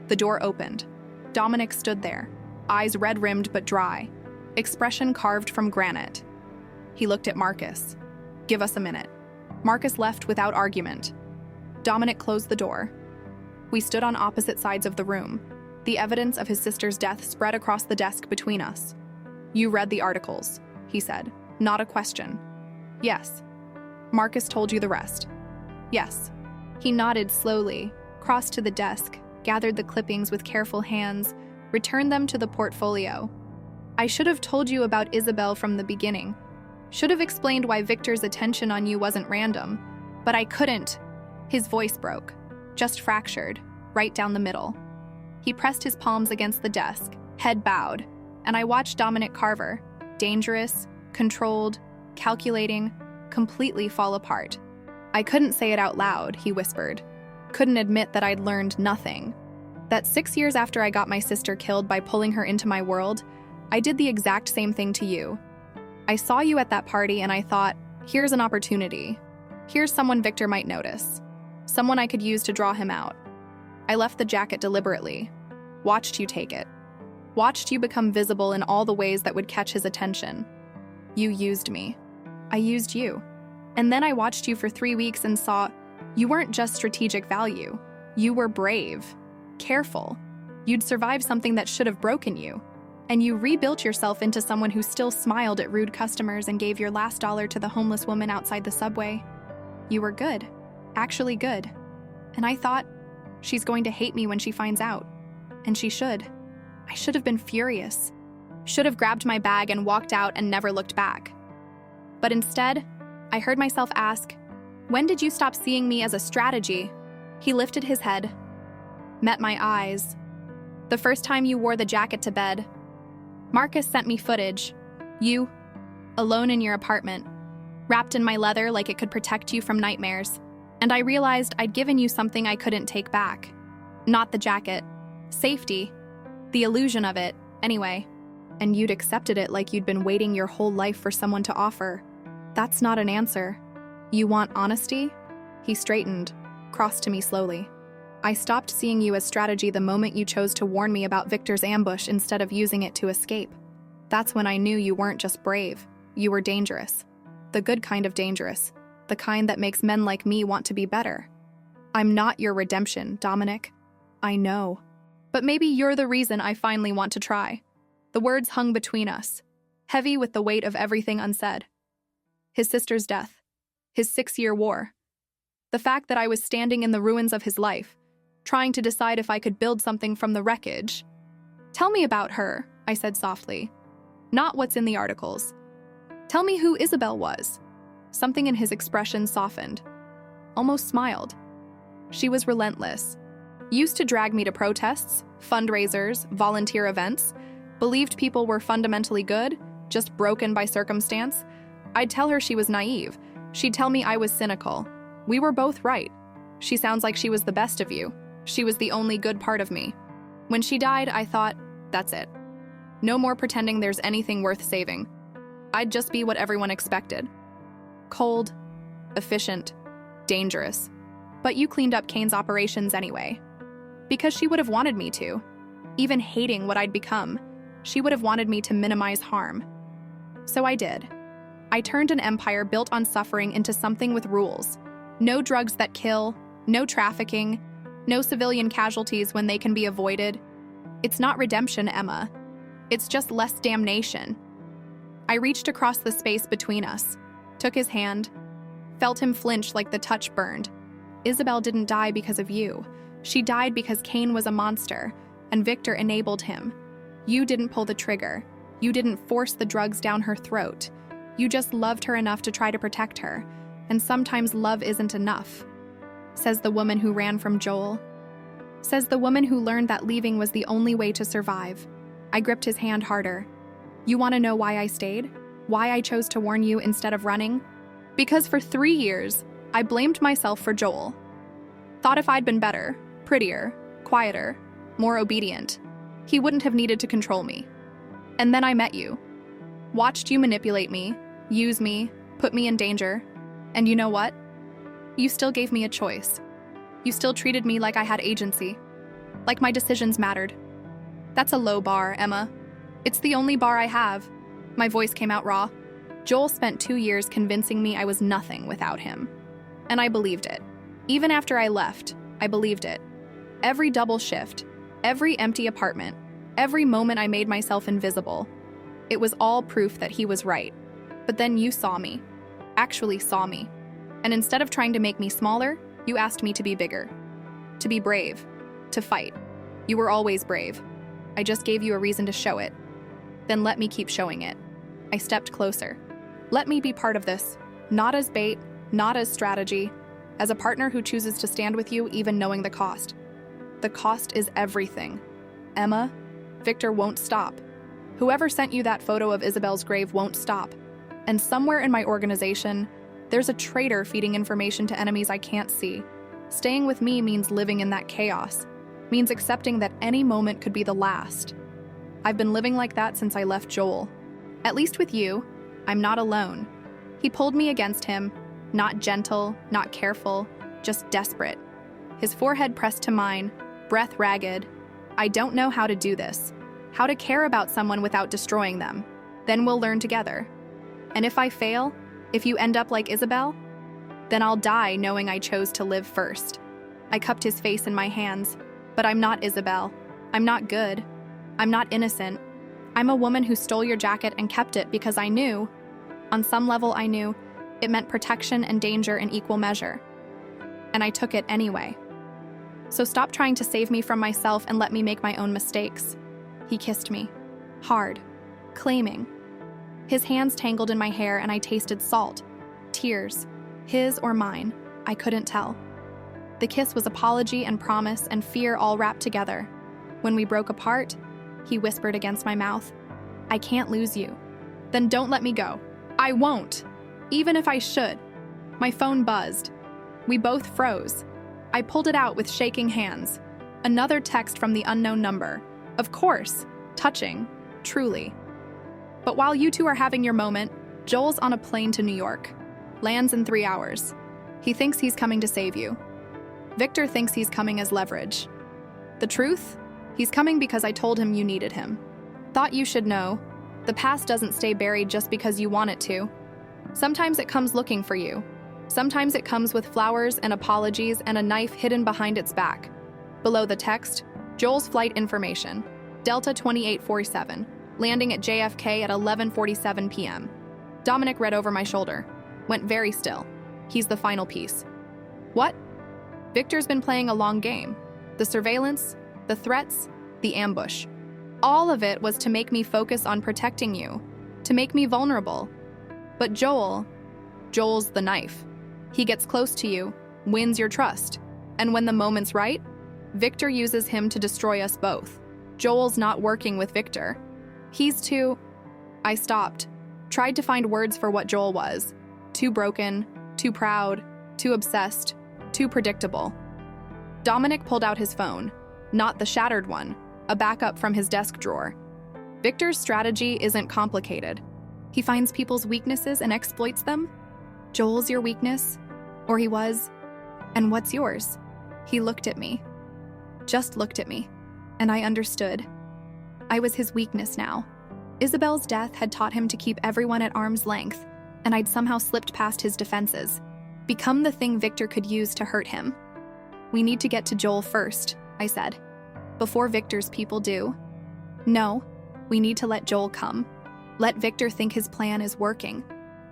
The door opened. Dominic stood there, eyes red-rimmed but dry, expression carved from granite. He looked at Marcus. Give us a minute. Marcus left without argument. Dominic closed the door. We stood on opposite sides of the room. The evidence of his sister's death spread across the desk between us. You read the articles, he said, not a question. Yes. Marcus told you the rest. Yes. He nodded slowly, crossed to the desk, gathered the clippings with careful hands, returned them to the portfolio. I should have told you about Isabel from the beginning. Should have explained why Victor's attention on you wasn't random. But I couldn't. His voice broke, just fractured, right down the middle. He pressed his palms against the desk, head bowed, and I watched Dominic Carver, dangerous, controlled, calculating, completely fall apart. I couldn't say it out loud, he whispered. Couldn't admit that I'd learned nothing. That 6 years after I got my sister killed by pulling her into my world, I did the exact same thing to you. I saw you at that party and I thought, here's an opportunity. Here's someone Victor might notice. Someone I could use to draw him out. I left the jacket deliberately. Watched you take it. Watched you become visible in all the ways that would catch his attention. You used me. I used you. And then I watched you for 3 weeks and saw you weren't just strategic value. You were brave, careful. You'd survived something that should have broken you. And you rebuilt yourself into someone who still smiled at rude customers and gave your last dollar to the homeless woman outside the subway. You were good. Actually good. And I thought, she's going to hate me when she finds out. And she should. I should have been furious. Should have grabbed my bag and walked out and never looked back. But instead, I heard myself ask, when did you stop seeing me as a strategy? He lifted his head, met my eyes. The first time you wore the jacket to bed. Marcus sent me footage. You, alone in your apartment, wrapped in my leather like it could protect you from nightmares. And I realized I'd given you something I couldn't take back. Not the jacket. Safety. The illusion of it, anyway. And you'd accepted it like you'd been waiting your whole life for someone to offer. That's not an answer. You want honesty? He straightened, crossed to me slowly. I stopped seeing you as strategy the moment you chose to warn me about Victor's ambush instead of using it to escape. That's when I knew you weren't just brave, you were dangerous. The good kind of dangerous. The kind that makes men like me want to be better. I'm not your redemption, Dominic. I know. But maybe you're the reason I finally want to try. The words hung between us, heavy with the weight of everything unsaid. His sister's death. His 6-year war. The fact that I was standing in the ruins of his life, trying to decide if I could build something from the wreckage. Tell me about her, I said softly. Not what's in the articles. Tell me who Isabel was. Something in his expression softened. Almost smiled. She was relentless. Used to drag me to protests, fundraisers, volunteer events. Believed people were fundamentally good, just broken by circumstance. I'd tell her she was naive. She'd tell me I was cynical. We were both right. She sounds like she was the best of you. She was the only good part of me. When she died, I thought, that's it. No more pretending there's anything worth saving. I'd just be what everyone expected. Cold, efficient, dangerous. But you cleaned up Kane's operations anyway. Because she would have wanted me to. Even hating what I'd become, she would have wanted me to minimize harm. So I did. I turned an empire built on suffering into something with rules. No drugs that kill, no trafficking, no civilian casualties when they can be avoided. It's not redemption, Emma. It's just less damnation. I reached across the space between us, took his hand, felt him flinch like the touch burned. Isabel didn't die because of you. She died because Kane was a monster, and Victor enabled him. You didn't pull the trigger. You didn't force the drugs down her throat. You just loved her enough to try to protect her, and sometimes love isn't enough, says the woman who ran from Joel. Says the woman who learned that leaving was the only way to survive. I gripped his hand harder. You want to know why I stayed? Why I chose to warn you instead of running? Because for 3 years, I blamed myself for Joel. Thought if I'd been better, prettier, quieter, more obedient, he wouldn't have needed to control me. And then I met you. Watched you manipulate me, use me, put me in danger. And you know what? You still gave me a choice. You still treated me like I had agency. Like my decisions mattered. That's a low bar, Emma. It's the only bar I have. My voice came out raw. Joel spent 2 years convincing me I was nothing without him. And I believed it. Even after I left, I believed it. Every double shift, every empty apartment, every moment I made myself invisible. It was all proof that he was right. But then you saw me. Actually saw me. And instead of trying to make me smaller, you asked me to be bigger. To be brave. To fight. You were always brave. I just gave you a reason to show it. Then let me keep showing it. I stepped closer. Let me be part of this. Not as bait, not as strategy. As a partner who chooses to stand with you even knowing the cost. The cost is everything. Emma, Victor won't stop. Whoever sent you that photo of Isabel's grave won't stop. And somewhere in my organization, there's a traitor feeding information to enemies I can't see. Staying with me means living in that chaos. Means accepting that any moment could be the last. I've been living like that since I left Joel. At least with you, I'm not alone. He pulled me against him, not gentle, not careful, just desperate. His forehead pressed to mine, breath ragged. I don't know how to do this. How to care about someone without destroying them. Then we'll learn together. And if I fail, if you end up like Isabel, then I'll die knowing I chose to live first. I cupped his face in my hands, but I'm not Isabel. I'm not good. I'm not innocent. I'm a woman who stole your jacket and kept it because I knew, on some level I knew, it meant protection and danger in equal measure. And I took it anyway. So stop trying to save me from myself and let me make my own mistakes. He kissed me. Hard. Claiming. His hands tangled in my hair and I tasted salt. Tears. His or mine. I couldn't tell. The kiss was apology and promise and fear all wrapped together. When we broke apart, he whispered against my mouth, I can't lose you. Then don't let me go. I won't. Even if I should. My phone buzzed. We both froze. I pulled it out with shaking hands. Another text from the unknown number. Of course. Touching. Truly. But while you two are having your moment, Joel's on a plane to New York. Lands in 3 hours. He thinks he's coming to save you. Victor thinks he's coming as leverage. The truth? He's coming because I told him you needed him. Thought you should know. The past doesn't stay buried just because you want it to. Sometimes it comes looking for you. Sometimes it comes with flowers and apologies and a knife hidden behind its back. Below the text, Joel's flight information. Delta 2847, landing at JFK at 11:47 p.m. Dominic read over my shoulder. Went very still. He's the final piece. What? Victor's been playing a long game. The surveillance, the threats, the ambush. All of it was to make me focus on protecting you, to make me vulnerable. But Joel's the knife. He gets close to you, wins your trust. And when the moment's right, Victor uses him to destroy us both. Joel's not working with Victor. He's too... I stopped. Tried to find words for what Joel was. Too broken, too proud, too obsessed, too predictable. Dominic pulled out his phone. Not the shattered one, a backup from his desk drawer. Victor's strategy isn't complicated. He finds people's weaknesses and exploits them. Joel's your weakness, or he was. And what's yours? He looked at me. Just looked at me. And I understood. I was his weakness now. Isabel's death had taught him to keep everyone at arm's length, and I'd somehow slipped past his defenses. Become the thing Victor could use to hurt him. We need to get to Joel first, I said. Before Victor's people do. No, we need to let Joel come. Let Victor think his plan is working.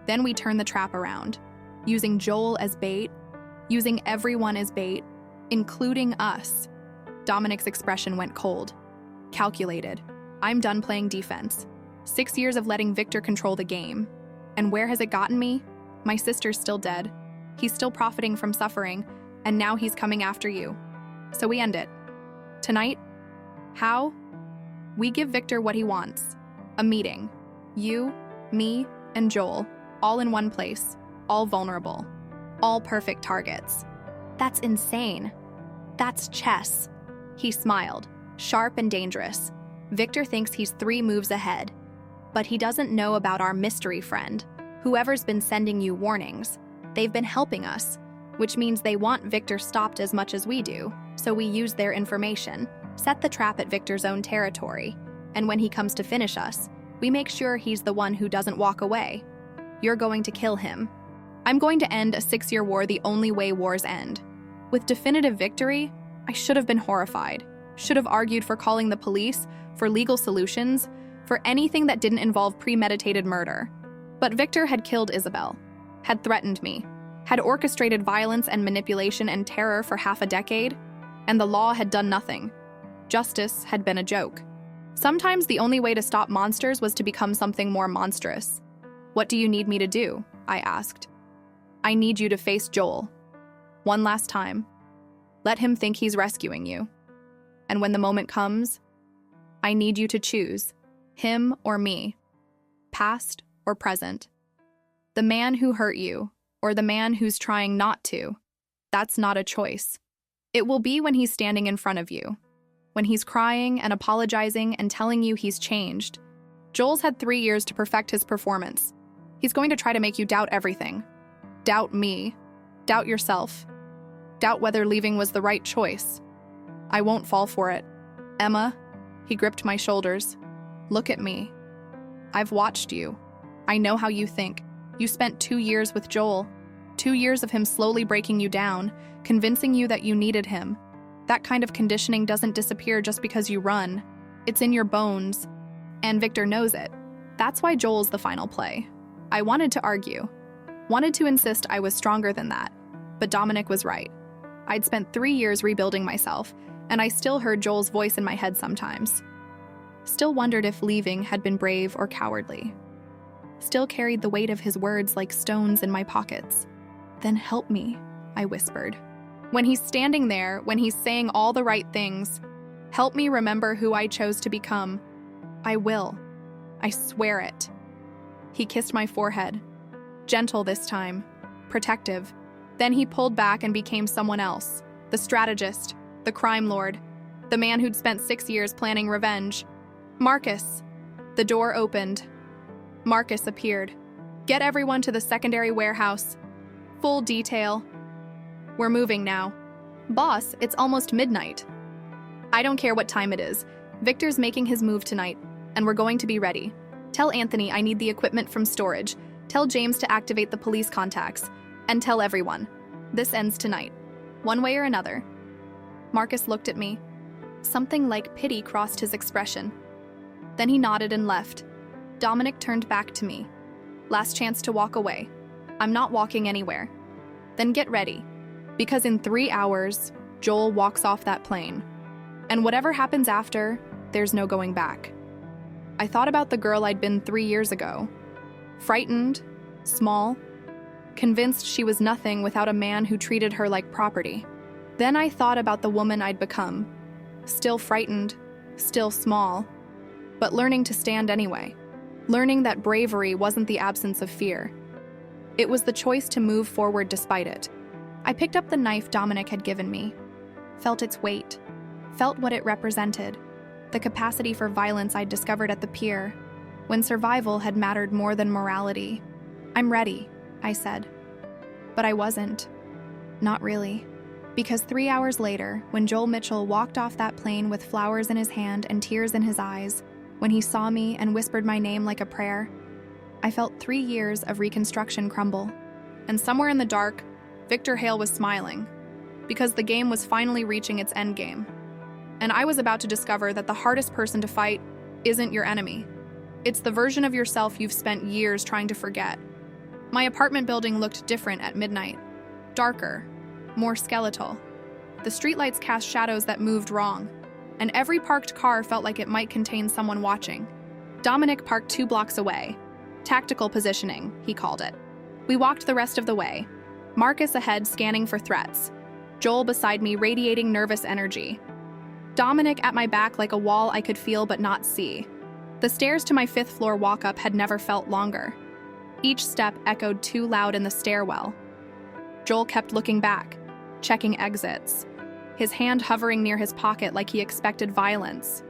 Then we turn the trap around, using Joel as bait, using everyone as bait, including us. Dominic's expression went cold. Calculated. I'm done playing defense. 6 years of letting Victor control the game. And where has it gotten me? My sister's still dead. He's still profiting from suffering, and now he's coming after you. So we end it. Tonight, how? We give Victor what he wants. A meeting. You, me, and Joel, all in one place, all vulnerable, all perfect targets. That's insane. That's chess. He smiled, sharp and dangerous. Victor thinks he's 3 moves ahead. But he doesn't know about our mystery friend. Whoever's been sending you warnings. They've been helping us, which means they want Victor stopped as much as we do, so we use their information, set the trap at Victor's own territory, and when he comes to finish us, we make sure he's the one who doesn't walk away. You're going to kill him. I'm going to end a 6-year war the only way wars end. With definitive victory, I should have been horrified, should have argued for calling the police, for legal solutions, for anything that didn't involve premeditated murder. But Victor had killed Isabel, had threatened me, had orchestrated violence and manipulation and terror for half a decade, and the law had done nothing. Justice had been a joke. Sometimes the only way to stop monsters was to become something more monstrous. What do you need me to do? I asked. I need you to face Joel. One last time. Let him think he's rescuing you. And when the moment comes, I need you to choose, him or me, past or present. The man who hurt you, or the man who's trying not to, that's not a choice. It will be when he's standing in front of you, when he's crying and apologizing and telling you he's changed. Joel's had 3 years to perfect his performance. He's going to try to make you doubt everything. Doubt me. Doubt yourself. Doubt whether leaving was the right choice. I won't fall for it. Emma, he gripped my shoulders. Look at me. I've watched you. I know how you think. You spent 2 years with Joel. 2 years of him slowly breaking you down, convincing you that you needed him. That kind of conditioning doesn't disappear just because you run. It's in your bones. And Victor knows it. That's why Joel's the final play. I wanted to argue. Wanted to insist I was stronger than that. But Dominic was right. I'd spent 3 years rebuilding myself, and I still heard Joel's voice in my head sometimes. Still wondered if leaving had been brave or cowardly. Still carried the weight of his words like stones in my pockets. Then help me, I whispered. When he's standing there, when he's saying all the right things, help me remember who I chose to become. I will. I swear it. He kissed my forehead. Gentle this time. Protective. Then he pulled back and became someone else. The strategist. The crime lord. The man who'd spent 6 years planning revenge. Marcus. The door opened. Marcus appeared. Get everyone to the secondary warehouse. Full detail. We're moving now. Boss, it's almost midnight. I don't care what time it is. Victor's making his move tonight, and we're going to be ready. Tell Anthony I need the equipment from storage. Tell James to activate the police contacts. And tell everyone. This ends tonight. One way or another. Marcus looked at me. Something like pity crossed his expression. Then he nodded and left. Dominic turned back to me. Last chance to walk away. I'm not walking anywhere. Then get ready. Because in 3 hours, Joel walks off that plane. And whatever happens after, there's no going back. I thought about the girl I'd been 3 years ago. Frightened, small, convinced she was nothing without a man who treated her like property. Then I thought about the woman I'd become. Still frightened, still small, but learning to stand anyway. Learning that bravery wasn't the absence of fear. It was the choice to move forward despite it. I picked up the knife Dominic had given me, felt its weight, felt what it represented, the capacity for violence I'd discovered at the pier, when survival had mattered more than morality. I'm ready, I said. But I wasn't. Not really. Because 3 hours later, when Joel Mitchell walked off that plane with flowers in his hand and tears in his eyes, when he saw me and whispered my name like a prayer, I felt 3 years of reconstruction crumble. And somewhere in the dark, Victor Hale was smiling, because the game was finally reaching its endgame. And I was about to discover that the hardest person to fight isn't your enemy. It's the version of yourself you've spent years trying to forget. My apartment building looked different at midnight. Darker, more skeletal. The streetlights cast shadows that moved wrong, and every parked car felt like it might contain someone watching. Dominic parked 2 blocks away. Tactical positioning, he called it. We walked the rest of the way. Marcus ahead scanning for threats. Joel beside me radiating nervous energy. Dominic at my back like a wall I could feel but not see. The stairs to my 5th floor walk-up had never felt longer. Each step echoed too loud in the stairwell. Joel kept looking back, checking exits, his hand hovering near his pocket like he expected violence.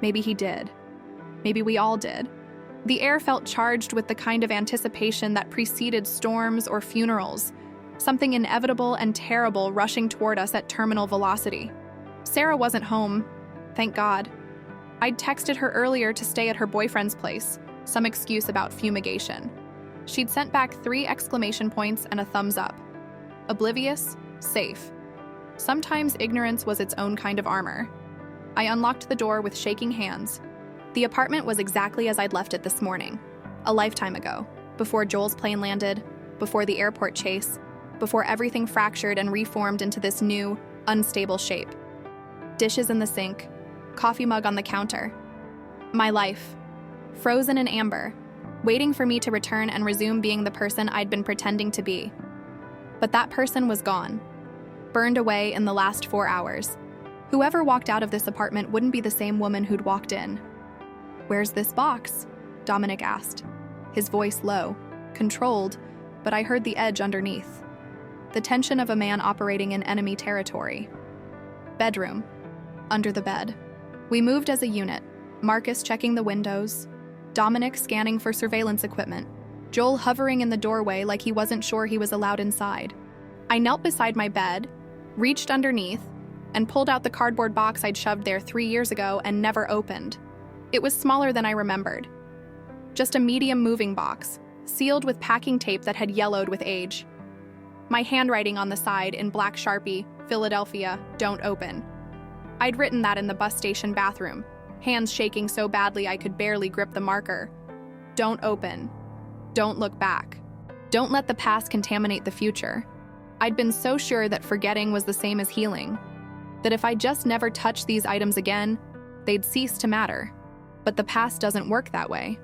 Maybe he did. Maybe we all did. The air felt charged with the kind of anticipation that preceded storms or funerals, something inevitable and terrible rushing toward us at terminal velocity. Sarah wasn't home, thank God. I'd texted her earlier to stay at her boyfriend's place, some excuse about fumigation. She'd sent back 3 exclamation points and a thumbs up. Oblivious, safe. Sometimes ignorance was its own kind of armor. I unlocked the door with shaking hands. The apartment was exactly as I'd left it this morning, a lifetime ago, before Joel's plane landed, before the airport chase, before everything fractured and reformed into this new, unstable shape. Dishes in the sink, coffee mug on the counter. My life, frozen in amber, waiting for me to return and resume being the person I'd been pretending to be. But that person was gone, burned away in the last 4 hours. Whoever walked out of this apartment wouldn't be the same woman who'd walked in. "Where's this box?" Dominic asked, his voice low, controlled, but I heard the edge underneath. The tension of a man operating in enemy territory. Bedroom. Under the bed. We moved as a unit, Marcus checking the windows, Dominic scanning for surveillance equipment, Joel hovering in the doorway like he wasn't sure he was allowed inside. I knelt beside my bed, reached underneath, and pulled out the cardboard box I'd shoved there 3 years ago and never opened. It was smaller than I remembered. Just a medium moving box, sealed with packing tape that had yellowed with age. My handwriting on the side in black Sharpie, Philadelphia, don't open. I'd written that in the bus station bathroom, hands shaking so badly I could barely grip the marker. Don't open. Don't look back. Don't let the past contaminate the future. I'd been so sure that forgetting was the same as healing, that if I just never touched these items again, they'd cease to matter. But the past doesn't work that way.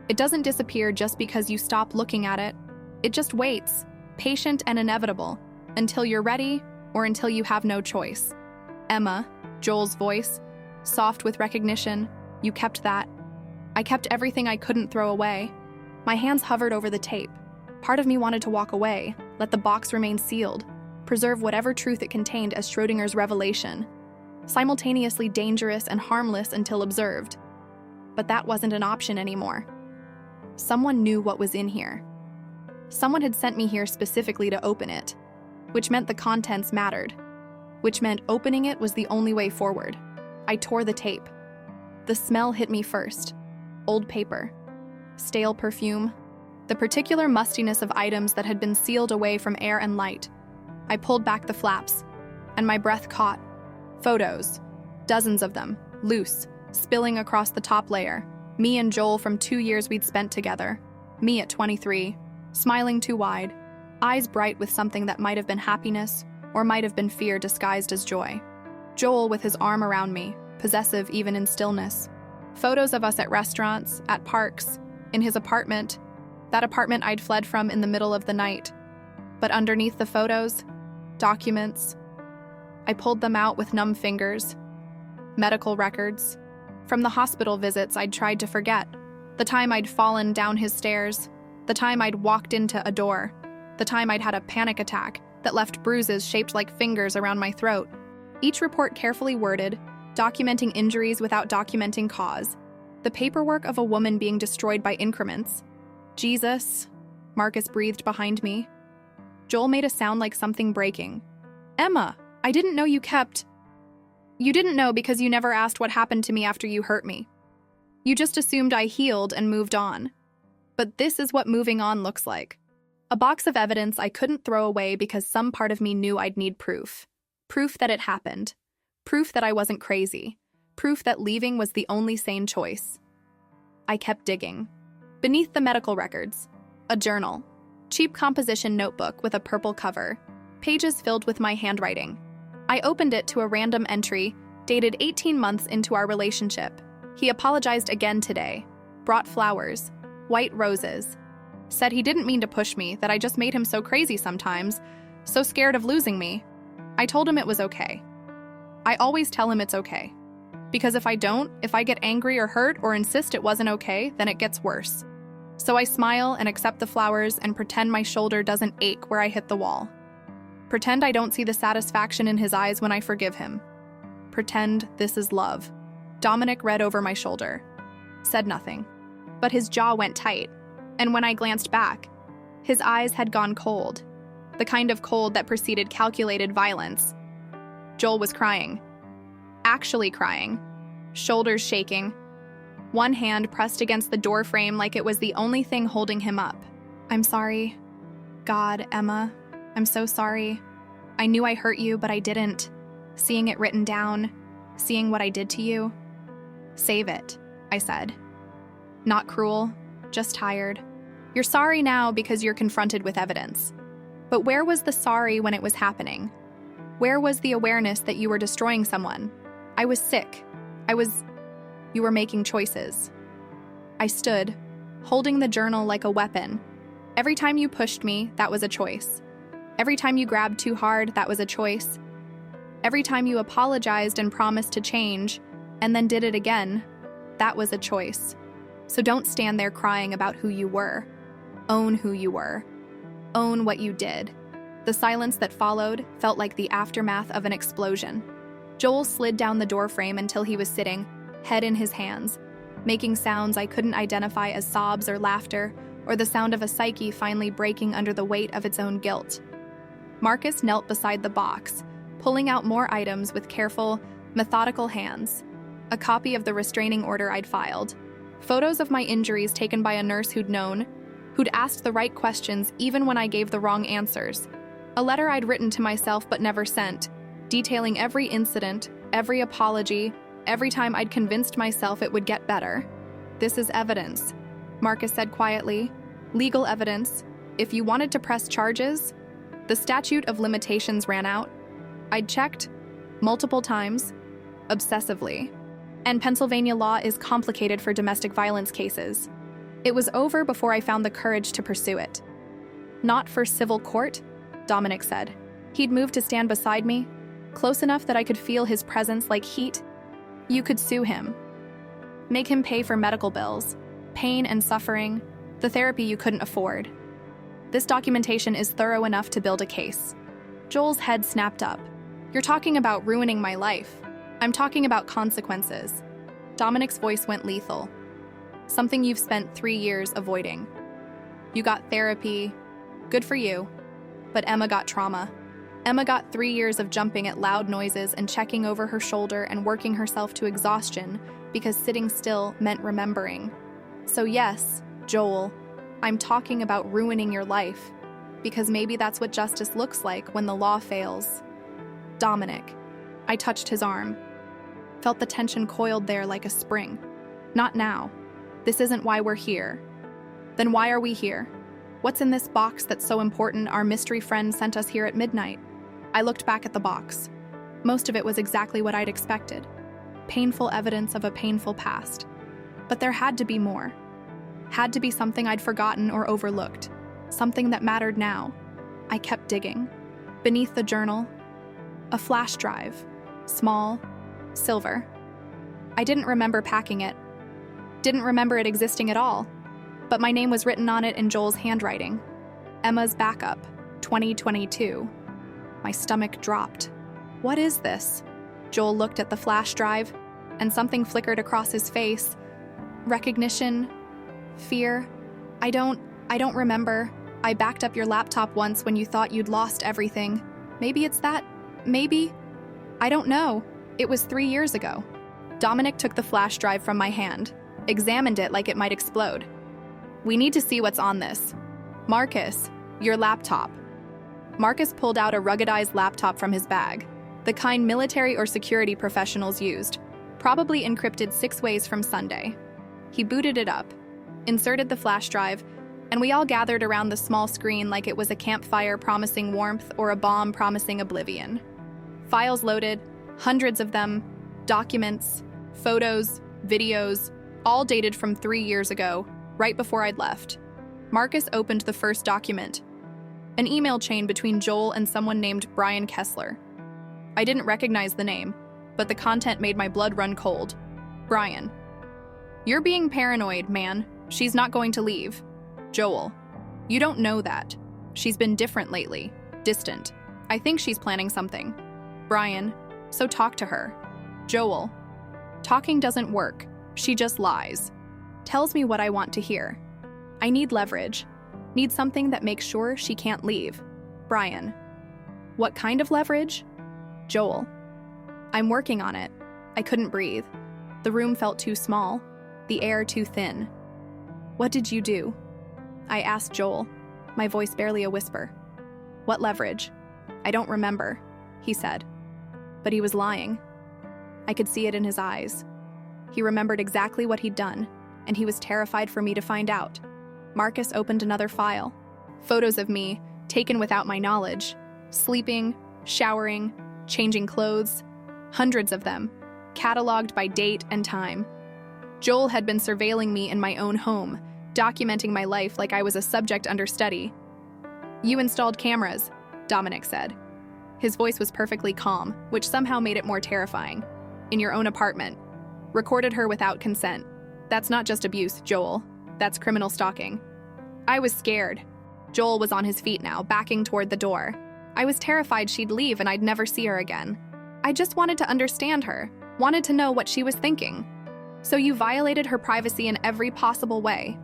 It doesn't disappear just because you stop looking at it. It just waits, patient and inevitable, until you're ready or until you have no choice. Emma, Joel's voice, soft with recognition, you kept that. I kept everything I couldn't throw away. My hands hovered over the tape. Part of me wanted to walk away, let the box remain sealed, preserve whatever truth it contained as Schrodinger's revelation, simultaneously dangerous and harmless until observed. But that wasn't an option anymore. Someone knew what was in here. Someone had sent me here specifically to open it, which meant the contents mattered, which meant opening it was the only way forward. I tore the tape. The smell hit me first. Old paper, stale perfume, the particular mustiness of items that had been sealed away from air and light. I pulled back the flaps, and my breath caught. Photos, dozens of them, loose, spilling across the top layer. Me and Joel from 2 years we'd spent together. Me at 23, smiling too wide, eyes bright with something that might have been happiness or might have been fear disguised as joy. Joel with his arm around me, possessive even in stillness. Photos of us at restaurants, at parks, in his apartment, that apartment I'd fled from in the middle of the night. But underneath the photos, documents. I pulled them out with numb fingers. Medical records. From the hospital visits I'd tried to forget. The time I'd fallen down his stairs. The time I'd walked into a door. The time I'd had a panic attack that left bruises shaped like fingers around my throat. Each report carefully worded, documenting injuries without documenting cause. The paperwork of a woman being destroyed by increments. Jesus, Marcus breathed behind me. Joel made a sound like something breaking. Emma, I didn't know you kept... You didn't know because you never asked what happened to me after you hurt me. You just assumed I healed and moved on. But this is what moving on looks like. A box of evidence I couldn't throw away because some part of me knew I'd need proof. Proof that it happened. Proof that I wasn't crazy. Proof that leaving was the only sane choice. I kept digging. Beneath the medical records, a journal. Cheap composition notebook with a purple cover. Pages filled with my handwriting. I opened it to a random entry, dated 18 months into our relationship. He apologized again today. Brought flowers. White roses. Said he didn't mean to push me, that I just made him so crazy sometimes, so scared of losing me. I told him it was okay. I always tell him it's okay. Because if I don't, if I get angry or hurt or insist it wasn't okay, then it gets worse. So I smile and accept the flowers and pretend my shoulder doesn't ache where I hit the wall. Pretend I don't see the satisfaction in his eyes when I forgive him. Pretend this is love. Dominic read over my shoulder. Said nothing. But his jaw went tight, and when I glanced back, his eyes had gone cold. The kind of cold that preceded calculated violence. Joel was crying. Actually crying. Shoulders shaking. One hand pressed against the door frame like it was the only thing holding him up. I'm sorry. God, Emma. I'm so sorry. I knew I hurt you, but I didn't. Seeing it written down, seeing what I did to you. Save it, I said. Not cruel, just tired. You're sorry now because you're confronted with evidence. But where was the sorry when it was happening? Where was the awareness that you were destroying someone? I was sick. You were making choices. I stood, holding the journal like a weapon. Every time you pushed me, that was a choice. Every time you grabbed too hard, that was a choice. Every time you apologized and promised to change, and then did it again, that was a choice. So don't stand there crying about who you were. Own who you were. Own what you did. The silence that followed felt like the aftermath of an explosion. Joel slid down the doorframe until he was sitting, head in his hands, making sounds I couldn't identify as sobs or laughter, or the sound of a psyche finally breaking under the weight of its own guilt. Marcus knelt beside the box, pulling out more items with careful, methodical hands. A copy of the restraining order I'd filed. Photos of my injuries taken by a nurse who'd asked the right questions even when I gave the wrong answers. A letter I'd written to myself but never sent, detailing every incident, every apology, every time I'd convinced myself it would get better. This is evidence, Marcus said quietly. Legal evidence. If you wanted to press charges, the statute of limitations ran out. I'd checked, multiple times, obsessively. And Pennsylvania law is complicated for domestic violence cases. It was over before I found the courage to pursue it. Not for civil court, Dominic said. He'd moved to stand beside me, close enough that I could feel his presence like heat. You could sue him. Make him pay for medical bills, pain and suffering, the therapy you couldn't afford. This documentation is thorough enough to build a case. Joel's head snapped up. You're talking about ruining my life. I'm talking about consequences. Dominic's voice went lethal. Something you've spent 3 years avoiding. You got therapy. Good for you. But Emma got trauma. Emma got 3 years of jumping at loud noises and checking over her shoulder and working herself to exhaustion because sitting still meant remembering. So yes, Joel, I'm talking about ruining your life, because maybe that's what justice looks like when the law fails. Dominic. I touched his arm. Felt the tension coiled there like a spring. Not now. This isn't why we're here. Then why are we here? What's in this box that's so important our mystery friend sent us here at midnight? I looked back at the box. Most of it was exactly what I'd expected. Painful evidence of a painful past. But there had to be more. Had to be something I'd forgotten or overlooked. Something that mattered now. I kept digging. Beneath the journal, a flash drive. Small, silver. I didn't remember packing it. Didn't remember it existing at all. But my name was written on it in Joel's handwriting. Emma's backup, 2022. My stomach dropped. What is this? Joel looked at the flash drive, and something flickered across his face. Recognition, fear. I don't remember. I backed up your laptop once when you thought you'd lost everything. Maybe it's that. Maybe. I don't know. It was 3 years ago. Dominic took the flash drive from my hand, examined it like it might explode. We need to see what's on this. Marcus, your laptop. Marcus pulled out a ruggedized laptop from his bag, the kind military or security professionals used, probably encrypted 6 ways from Sunday. He booted it up, inserted the flash drive, and we all gathered around the small screen like it was a campfire promising warmth or a bomb promising oblivion. Files loaded, hundreds of them, documents, photos, videos, all dated from 3 years ago, right before I'd left. Marcus opened the first document, an email chain between Joel and someone named Brian Kessler. I didn't recognize the name, but the content made my blood run cold. Brian: "You're being paranoid, man. She's not going to leave." Joel: "You don't know that. She's been different lately. Distant. I think she's planning something." Brian: "So talk to her." Joel: "Talking doesn't work. She just lies. Tells me what I want to hear. I need leverage. Need something that makes sure she can't leave." Brian: "What kind of leverage?" Joel: "I'm working on it. I couldn't breathe. The room felt too small. The air too thin." "What did you do?" I asked Joel, my voice barely a whisper. "What leverage?" "I don't remember," he said. But he was lying. I could see it in his eyes. He remembered exactly what he'd done, and he was terrified for me to find out. Marcus opened another file. Photos of me, taken without my knowledge, sleeping, showering, changing clothes, hundreds of them, cataloged by date and time. Joel had been surveilling me in my own home, documenting my life like I was a subject under study. "You installed cameras," Dominic said. His voice was perfectly calm, which somehow made it more terrifying. "In your own apartment. Recorded her without consent. That's not just abuse, Joel. That's criminal stalking." I was scared. Joel was on his feet now, backing toward the door. I was terrified she'd leave and I'd never see her again. I just wanted to understand her, wanted to know what she was thinking. "So you violated her privacy in every possible way."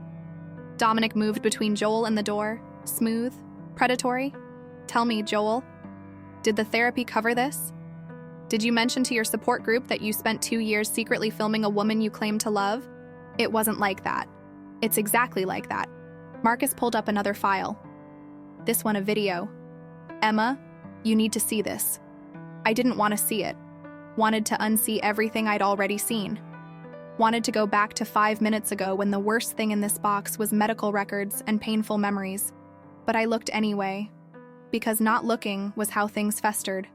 Dominic moved between Joel and the door, smooth, predatory. "Tell me, Joel, did the therapy cover this? Did you mention to your support group that you spent 2 years secretly filming a woman you claimed to love?" "It wasn't like that." "It's exactly like that." Marcus pulled up another file. This one a video. "Emma, you need to see this." I didn't want to see it. Wanted to unsee everything I'd already seen. Wanted to go back to 5 minutes ago when the worst thing in this box was medical records and painful memories. But I looked anyway, because not looking was how things festered.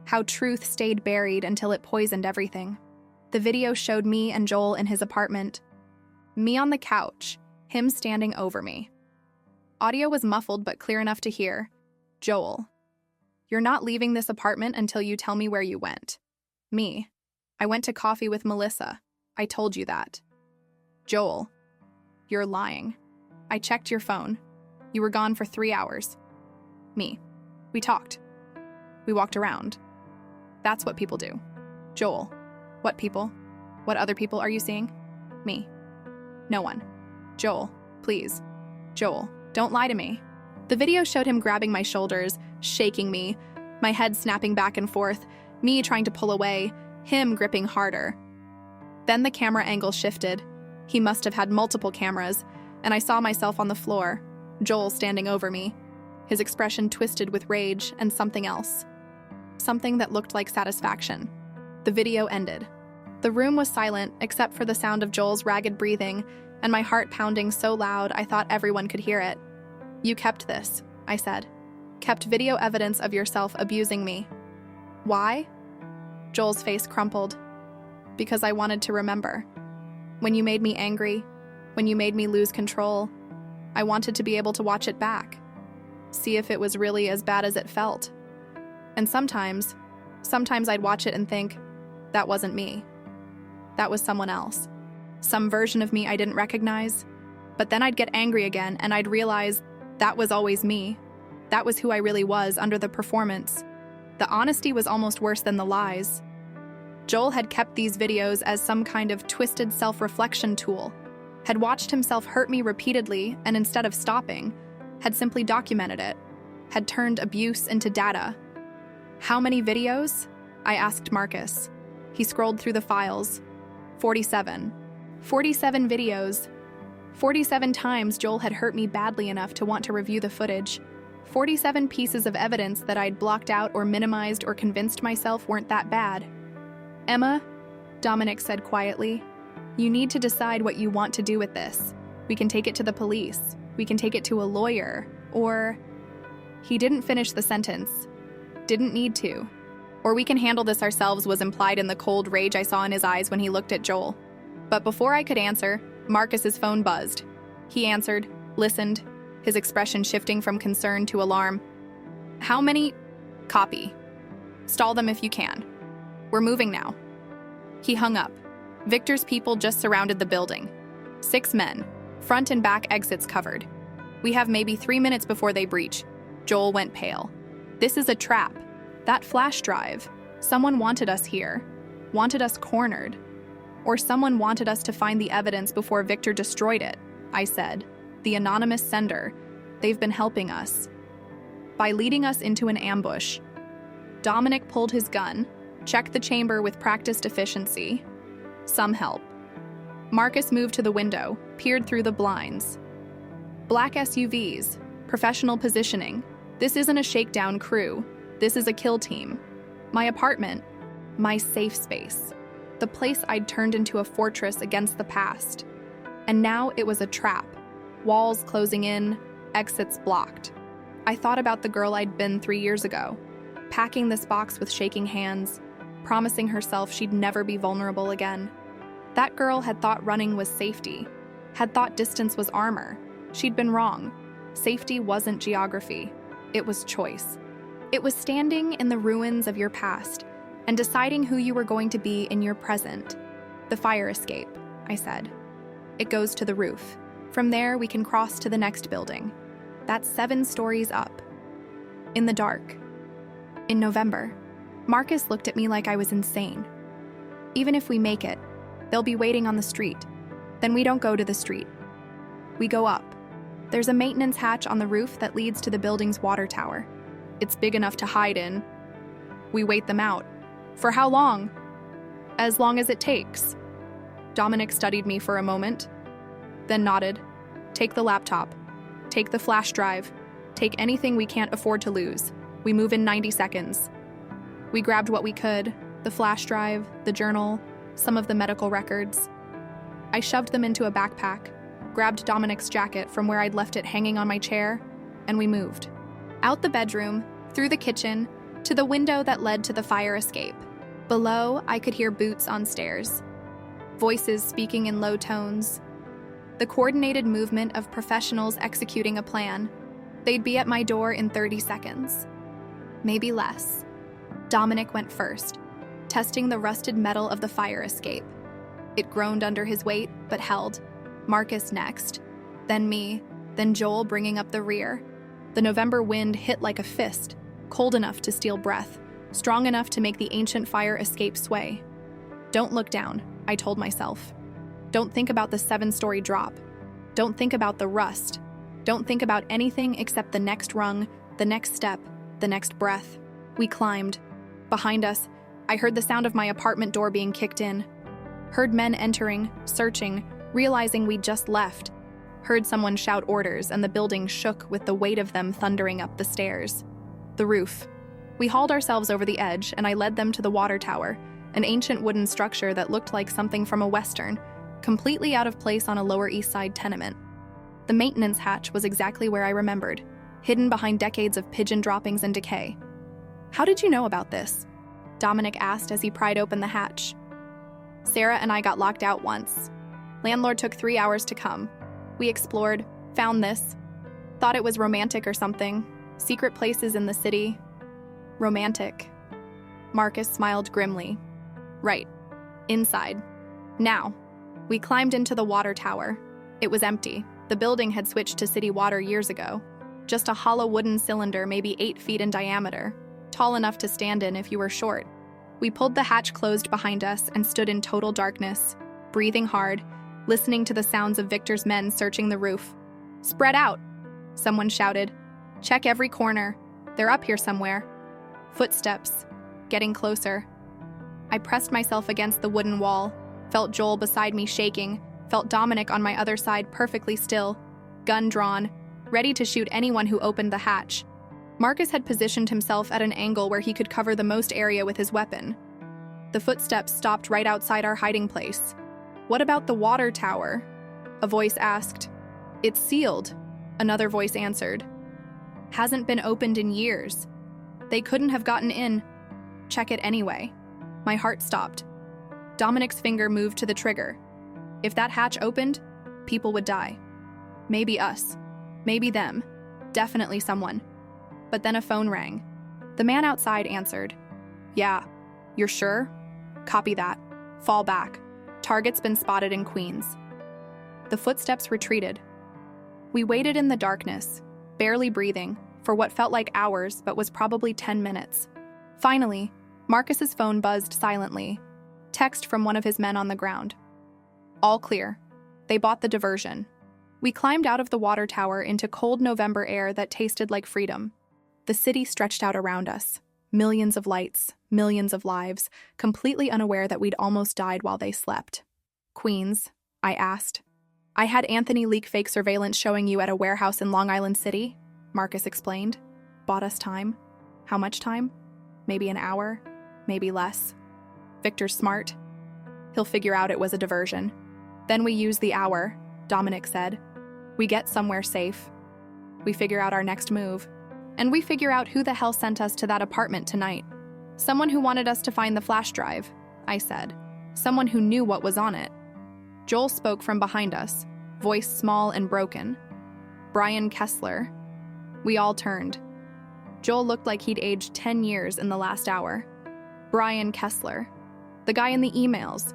How truth stayed buried until it poisoned everything. The video showed me and Joel in his apartment. Me on the couch, him standing over me. Audio was muffled but clear enough to hear. Joel: "You're not leaving this apartment until you tell me where you went." Me: "I went to coffee with Melissa. I told you that." Joel: "You're lying. I checked your phone. You were gone for 3 hours." Me: "We talked. We walked around. That's what people do." Joel: "What people? What other people are you seeing?" Me: "No one." Joel: "Please. Joel, don't lie to me." The video showed him grabbing my shoulders, shaking me, my head snapping back and forth, me trying to pull away, him gripping harder. Then the camera angle shifted. He must have had multiple cameras, and I saw myself on the floor, Joel standing over me, his expression twisted with rage and something else. Something that looked like satisfaction. The video ended. The room was silent except for the sound of Joel's ragged breathing and my heart pounding so loud I thought everyone could hear it. "You kept this," I said. "Kept video evidence of yourself abusing me." "Why?" Joel's face crumpled. "Because I wanted to remember. When you made me angry, when you made me lose control, I wanted to be able to watch it back. See if it was really as bad as it felt. And sometimes I'd watch it and think, that wasn't me. That was someone else. Some version of me I didn't recognize. But then I'd get angry again and I'd realize that was always me. That was who I really was under the performance. The honesty was almost worse than the lies." Joel had kept these videos as some kind of twisted self-reflection tool, had watched himself hurt me repeatedly and instead of stopping, had simply documented it, had turned abuse into data. "How many videos?" I asked Marcus. He scrolled through the files. 47. 47 videos. 47 times Joel had hurt me badly enough to want to review the footage. 47 pieces of evidence that I'd blocked out or minimized or convinced myself weren't that bad. "Emma," Dominic said quietly, "you need to decide what you want to do with this. We can take it to the police. We can take it to a lawyer. Or..." He didn't finish the sentence. Didn't need to. "Or we can handle this ourselves," was implied in the cold rage I saw in his eyes when he looked at Joel. But before I could answer, Marcus's phone buzzed. He answered, listened, his expression shifting from concern to alarm. "How many?" "Copy. Stall them if you can." We're moving now. He hung up. Victor's people just surrounded the building. 6 men, front and back exits covered. We have maybe 3 minutes before they breach. Joel went pale. This is a trap. That flash drive. Someone wanted us here. Wanted us cornered. Or someone wanted us to find the evidence before Victor destroyed it, I said. The anonymous sender. They've been helping us. By leading us into an ambush. Dominic pulled his gun, checked the chamber with practiced efficiency. Some help. Marcus moved to the window, peered through the blinds. Black SUVs, professional positioning. This isn't a shakedown crew. This is a kill team. My apartment, my safe space. The place I'd turned into a fortress against the past. And now it was a trap. Walls closing in, exits blocked. I thought about the girl I'd been 3 years ago, packing this box with shaking hands, promising herself she'd never be vulnerable again. That girl had thought running was safety, had thought distance was armor. She'd been wrong. Safety wasn't geography. It was choice. It was standing in the ruins of your past and deciding who you were going to be in your present. The fire escape, I said. It goes to the roof. From there, we can cross to the next building. That's 7 stories up. In the dark. In November. Marcus looked at me like I was insane. Even if we make it, they'll be waiting on the street. Then we don't go to the street. We go up. There's a maintenance hatch on the roof that leads to the building's water tower. It's big enough to hide in. We wait them out. For how long? As long as it takes. Dominic studied me for a moment, then nodded. Take the laptop. Take the flash drive. Take anything we can't afford to lose. We move in 90 seconds. We grabbed what we could, the flash drive, the journal, some of the medical records. I shoved them into a backpack, grabbed Dominic's jacket from where I'd left it hanging on my chair, and we moved. Out the bedroom, through the kitchen, to the window that led to the fire escape. Below, I could hear boots on stairs, voices speaking in low tones, the coordinated movement of professionals executing a plan. They'd be at my door in 30 seconds. Maybe less. Dominic went first, testing the rusted metal of the fire escape. It groaned under his weight, but held. Marcus next. Then me. Then Joel bringing up the rear. The November wind hit like a fist, cold enough to steal breath, strong enough to make the ancient fire escape sway. Don't look down, I told myself. Don't think about the 7-story drop. Don't think about the rust. Don't think about anything except the next rung, the next step, the next breath. We climbed. Behind us, I heard the sound of my apartment door being kicked in. Heard men entering, searching, realizing we'd just left. Heard someone shout orders, and the building shook with the weight of them thundering up the stairs. The roof. We hauled ourselves over the edge, and I led them to the water tower, an ancient wooden structure that looked like something from a Western, completely out of place on a Lower East Side tenement. The maintenance hatch was exactly where I remembered, hidden behind decades of pigeon droppings and decay. How did you know about this? Dominic asked as he pried open the hatch. Sarah and I got locked out once. Landlord took 3 hours to come. We explored, found this. Thought it was romantic or something. Secret places in the city. Romantic. Marcus smiled grimly. Right. Inside. Now. We climbed into the water tower. It was empty. The building had switched to city water years ago. Just a hollow wooden cylinder maybe 8 feet in diameter, tall enough to stand in if you were short. We pulled the hatch closed behind us and stood in total darkness, breathing hard, listening to the sounds of Victor's men searching the roof. Spread out, someone shouted. Check every corner. They're up here somewhere. Footsteps, getting closer. I pressed myself against the wooden wall, felt Joel beside me shaking, felt Dominic on my other side perfectly still, gun drawn, ready to shoot anyone who opened the hatch. Marcus had positioned himself at an angle where he could cover the most area with his weapon. The footsteps stopped right outside our hiding place. What about the water tower? A voice asked. It's sealed, another voice answered. Hasn't been opened in years. They couldn't have gotten in. Check it anyway. My heart stopped. Dominic's finger moved to the trigger. If that hatch opened, people would die. Maybe us. Maybe them. Definitely someone. But then a phone rang. The man outside answered. Yeah. You're sure? Copy that. Fall back. Target's been spotted in Queens. The footsteps retreated. We waited in the darkness, barely breathing, for what felt like hours but was probably 10 minutes. Finally, Marcus's phone buzzed silently. Text from one of his men on the ground. All clear. They bought the diversion. We climbed out of the water tower into cold November air that tasted like freedom. The city stretched out around us. Millions of lights, millions of lives, completely unaware that we'd almost died while they slept. Queens, I asked. I had Anthony leak fake surveillance showing you at a warehouse in Long Island City, Marcus explained. Bought us time. How much time? Maybe an hour, maybe less. Victor's smart. He'll figure out it was a diversion. Then we use the hour, Dominic said. We get somewhere safe. We figure out our next move. And we figure out who the hell sent us to that apartment tonight. Someone who wanted us to find the flash drive, I said. Someone who knew what was on it. Joel spoke from behind us, voice small and broken. Brian Kessler. We all turned. Joel looked like he'd aged 10 years in the last hour. Brian Kessler. The guy in the emails.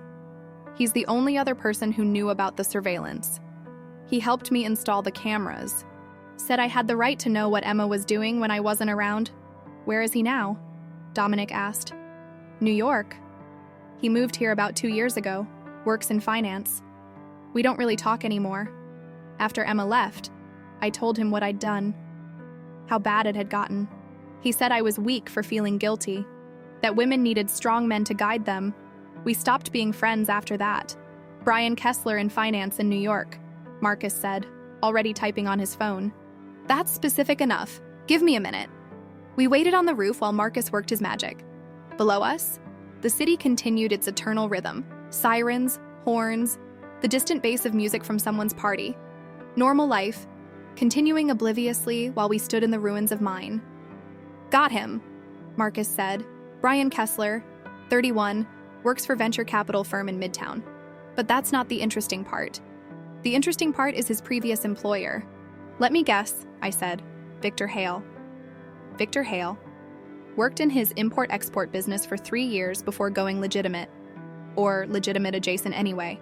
He's the only other person who knew about the surveillance. He helped me install the cameras. Said I had the right to know what Emma was doing when I wasn't around. Where is he now? Dominic asked. New York. He moved here about 2 years ago, works in finance. We don't really talk anymore. After Emma left, I told him what I'd done, how bad it had gotten. He said I was weak for feeling guilty, that women needed strong men to guide them. We stopped being friends after that. Brian Kessler in finance in New York, Marcus said, already typing on his phone. That's specific enough. Give me a minute. We waited on the roof while Marcus worked his magic. Below us, the city continued its eternal rhythm. Sirens, horns, the distant bass of music from someone's party. Normal life, continuing obliviously while we stood in the ruins of mine. Got him, Marcus said. Brian Kessler, 31, works for venture capital firm in Midtown. But that's not the interesting part. The interesting part is his previous employer. Let me guess, I said. Victor Hale. Victor Hale worked in his import-export business for 3 years before going legitimate, or legitimate adjacent anyway.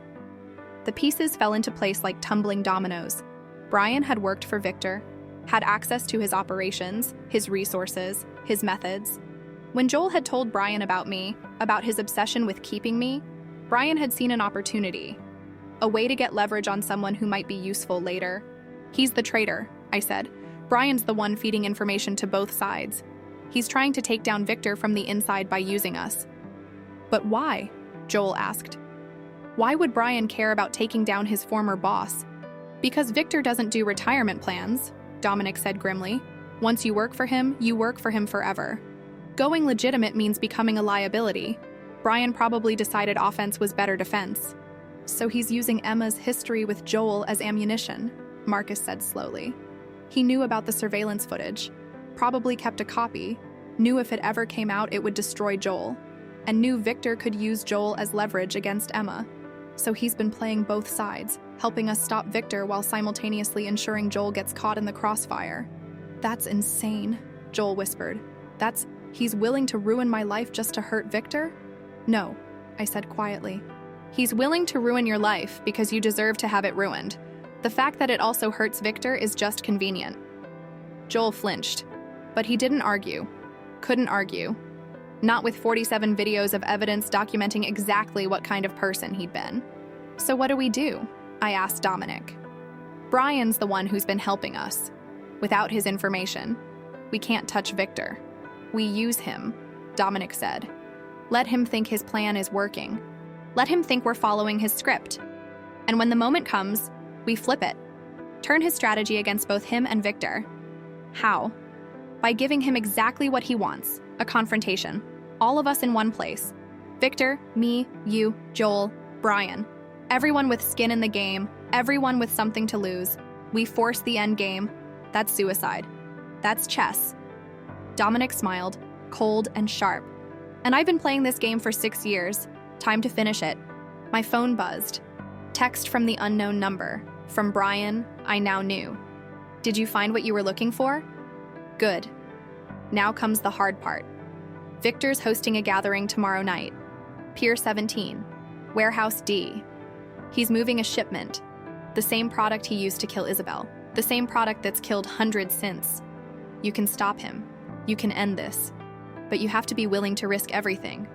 The pieces fell into place like tumbling dominoes. Brian had worked for Victor, had access to his operations, his resources, his methods. When Joel had told Brian about me, about his obsession with keeping me, Brian had seen an opportunity, a way to get leverage on someone who might be useful later. He's the traitor, I said. Brian's the one feeding information to both sides. He's trying to take down Victor from the inside by using us. But why? Joel asked. Why would Brian care about taking down his former boss? Because Victor doesn't do retirement plans, Dominic said grimly. Once you work for him forever. Going legitimate means becoming a liability. Brian probably decided offense was better defense. So he's using Emma's history with Joel as ammunition, Marcus said slowly. He knew about the surveillance footage, probably kept a copy, knew if it ever came out it would destroy Joel, and knew Victor could use Joel as leverage against Emma. So he's been playing both sides, helping us stop Victor while simultaneously ensuring Joel gets caught in the crossfire. That's insane, Joel whispered. He's willing to ruin my life just to hurt Victor? No, I said quietly. He's willing to ruin your life because you deserve to have it ruined. The fact that it also hurts Victor is just convenient. Joel flinched, but he didn't argue. Couldn't argue. Not with 47 videos of evidence documenting exactly what kind of person he'd been. So what do we do? I asked Dominic. Brian's the one who's been helping us. Without his information, we can't touch Victor. We use him, Dominic said. Let him think his plan is working. Let him think we're following his script. And when the moment comes, we flip it. Turn his strategy against both him and Victor. How? By giving him exactly what he wants, a confrontation. All of us in one place. Victor, me, you, Joel, Brian. Everyone with skin in the game, everyone with something to lose. We force the end game. That's suicide. That's chess. Dominic smiled, cold and sharp. And I've been playing this game for 6 years. Time to finish it. My phone buzzed. Text from the unknown number. From Brian, I now knew. Did you find what you were looking for? Good. Now comes the hard part. Victor's hosting a gathering tomorrow night. Pier 17, Warehouse D. He's moving a shipment. The same product he used to kill Isabel. The same product that's killed hundreds since. You can stop him. You can end this. But you have to be willing to risk everything.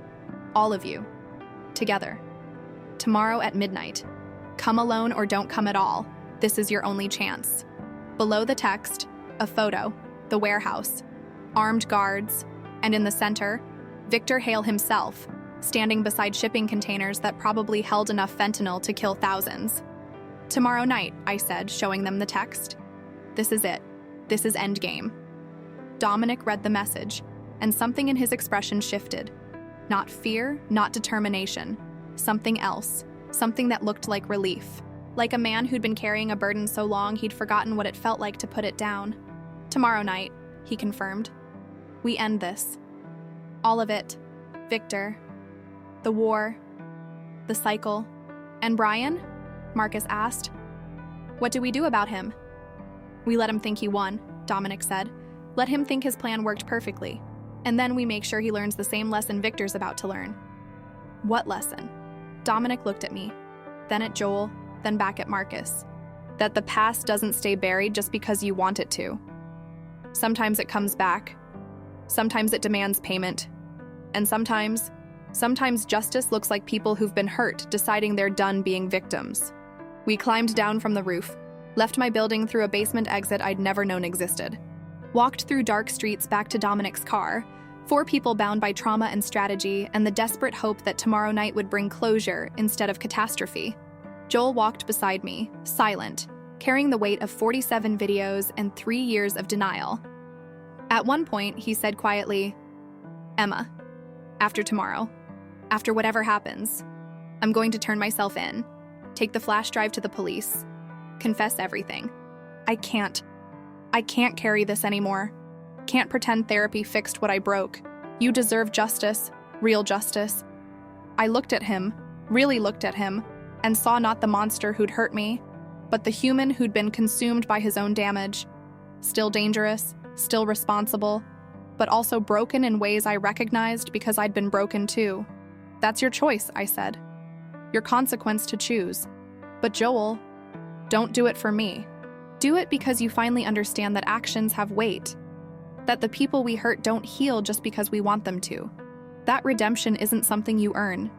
All of you. Together. Tomorrow at midnight. Come alone or don't come at all. This is your only chance. Below the text, a photo, the warehouse, armed guards, and in the center, Victor Hale himself, standing beside shipping containers that probably held enough fentanyl to kill thousands. Tomorrow night, I said, showing them the text. This is it. This is endgame. Dominic read the message, and something in his expression shifted. Not fear, not determination. Something else. Something that looked like relief. Like a man who'd been carrying a burden so long he'd forgotten what it felt like to put it down. Tomorrow night, he confirmed. We end this. All of it. Victor. The war. The cycle. And Brian? Marcus asked. What do we do about him? We let him think he won, Dominic said. Let him think his plan worked perfectly. And then we make sure he learns the same lesson Victor's about to learn. What lesson? Dominic looked at me, then at Joel, then back at Marcus. That the past doesn't stay buried just because you want it to. Sometimes it comes back. Sometimes it demands payment. And sometimes justice looks like people who've been hurt deciding they're done being victims. We climbed down from the roof, left my building through a basement exit I'd never known existed. Walked through dark streets back to Dominic's car, 4 people bound by trauma and strategy and the desperate hope that tomorrow night would bring closure instead of catastrophe. Joel walked beside me, silent, carrying the weight of 47 videos and 3 years of denial. At one point, he said quietly, Emma, after tomorrow, after whatever happens, I'm going to turn myself in, take the flash drive to the police, confess everything. I can't carry this anymore. Can't pretend therapy fixed what I broke. You deserve justice, real justice. I looked at him, really looked at him, and saw not the monster who'd hurt me, but the human who'd been consumed by his own damage. Still dangerous, still responsible, but also broken in ways I recognized because I'd been broken too. That's your choice, I said. Your consequence to choose. But Joel, don't do it for me. Do it because you finally understand that actions have weight. That the people we hurt don't heal just because we want them to. That redemption isn't something you earn.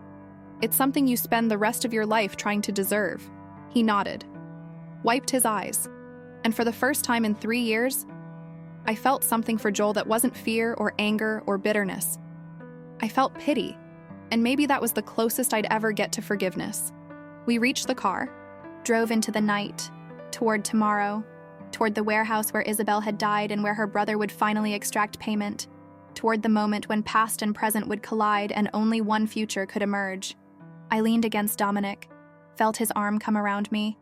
It's something you spend the rest of your life trying to deserve. He nodded, wiped his eyes, and for the first time in 3 years, I felt something for Joel that wasn't fear or anger or bitterness. I felt pity, and maybe that was the closest I'd ever get to forgiveness. We reached the car, drove into the night, toward tomorrow, toward the warehouse where Isabel had died and where her brother would finally extract payment, toward the moment when past and present would collide and only one future could emerge. I leaned against Dominic, felt his arm come around me,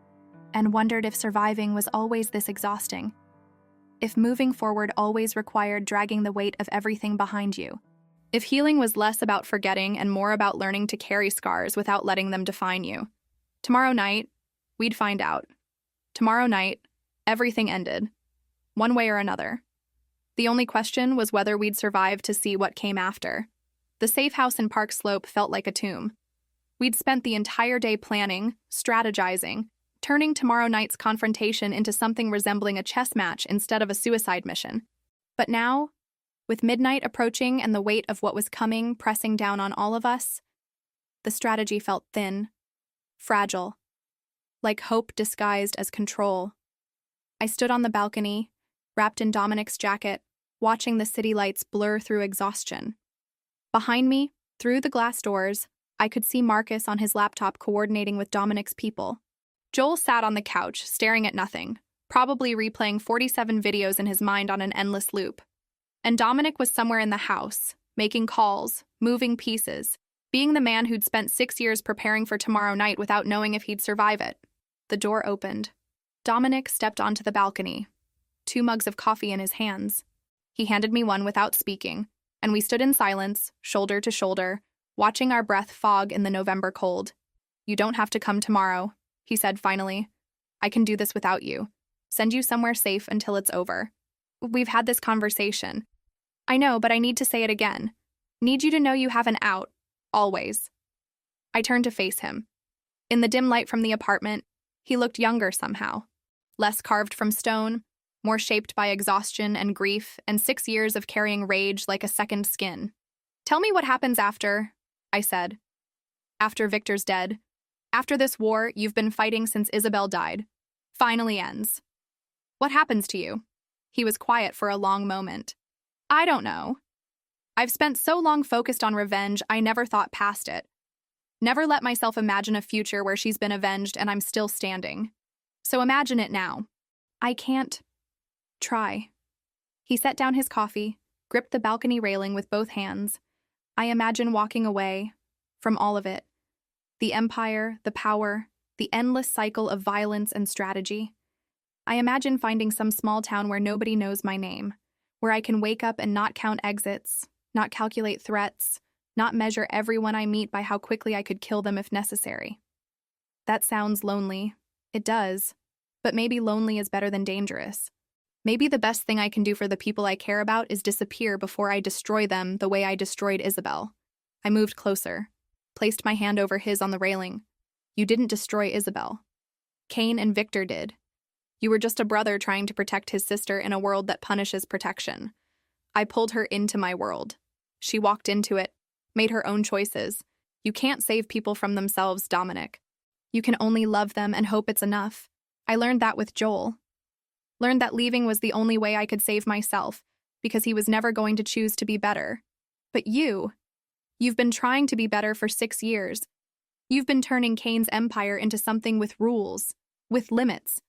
and wondered if surviving was always this exhausting. If moving forward always required dragging the weight of everything behind you. If healing was less about forgetting and more about learning to carry scars without letting them define you. Tomorrow night, we'd find out. Tomorrow night, everything ended, one way or another. The only question was whether we'd survive to see what came after. The safe house in Park Slope felt like a tomb. We'd spent the entire day planning, strategizing, turning tomorrow night's confrontation into something resembling a chess match instead of a suicide mission. But now, with midnight approaching and the weight of what was coming pressing down on all of us, the strategy felt thin, fragile, like hope disguised as control. I stood on the balcony, wrapped in Dominic's jacket, watching the city lights blur through exhaustion. Behind me, through the glass doors, I could see Marcus on his laptop coordinating with Dominic's people. Joel sat on the couch, staring at nothing, probably replaying 47 videos in his mind on an endless loop. And Dominic was somewhere in the house, making calls, moving pieces, being the man who'd spent 6 years preparing for tomorrow night without knowing if he'd survive it. The door opened. Dominic stepped onto the balcony, 2 mugs of coffee in his hands. He handed me one without speaking, and we stood in silence, shoulder to shoulder, watching our breath fog in the November cold. You don't have to come tomorrow, he said finally. I can do this without you. Send you somewhere safe until it's over. We've had this conversation. I know, but I need to say it again. Need you to know you have an out. Always. I turned to face him. In the dim light from the apartment, he looked younger somehow. Less carved from stone, more shaped by exhaustion and grief, and 6 years of carrying rage like a second skin. "Tell me what happens after," I said. "After Victor's dead. After this war you've been fighting since Isabel died. Finally ends. What happens to you?" He was quiet for a long moment. "I don't know. I've spent so long focused on revenge, I never thought past it. Never let myself imagine a future where she's been avenged and I'm still standing. So imagine it now. I can't try." He set down his coffee, gripped the balcony railing with both hands. I imagine walking away from all of it. The empire, the power, the endless cycle of violence and strategy. I imagine finding some small town where nobody knows my name, where I can wake up and not count exits, not calculate threats, not measure everyone I meet by how quickly I could kill them if necessary. That sounds lonely. It does. But maybe lonely is better than dangerous. Maybe the best thing I can do for the people I care about is disappear before I destroy them the way I destroyed Isabel. I moved closer, placed my hand over his on the railing. "You didn't destroy Isabel. Kane and Victor did. You were just a brother trying to protect his sister in a world that punishes protection. I pulled her into my world. She walked into it, made her own choices. You can't save people from themselves, Dominic. You can only love them and hope it's enough. I learned that with Joel. Learned that leaving was the only way I could save myself, because he was never going to choose to be better. But you've been trying to be better for 6 years. You've been turning Kane's empire into something with rules, with limits.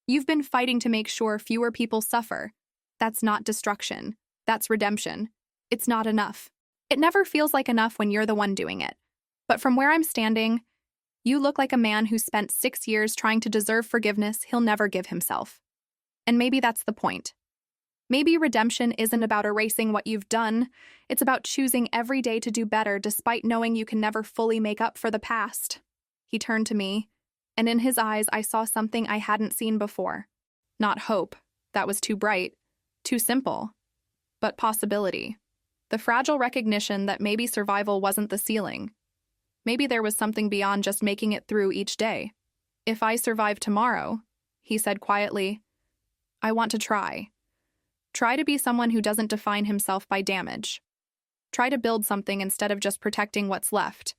You've been fighting to make sure fewer people suffer. That's not destruction. That's redemption. It's not enough. It never feels like enough when you're the one doing it. But from where I'm standing, you look like a man who spent 6 years trying to deserve forgiveness he'll never give himself. And maybe that's the point. Maybe redemption isn't about erasing what you've done. It's about choosing every day to do better despite knowing you can never fully make up for the past." He turned to me, and in his eyes I saw something I hadn't seen before. Not hope. That was too bright, too simple. But possibility. The fragile recognition that maybe survival wasn't the ceiling. Maybe there was something beyond just making it through each day. "If I survive tomorrow," he said quietly, "I want to try. Try to be someone who doesn't define himself by damage. Try to build something instead of just protecting what's left.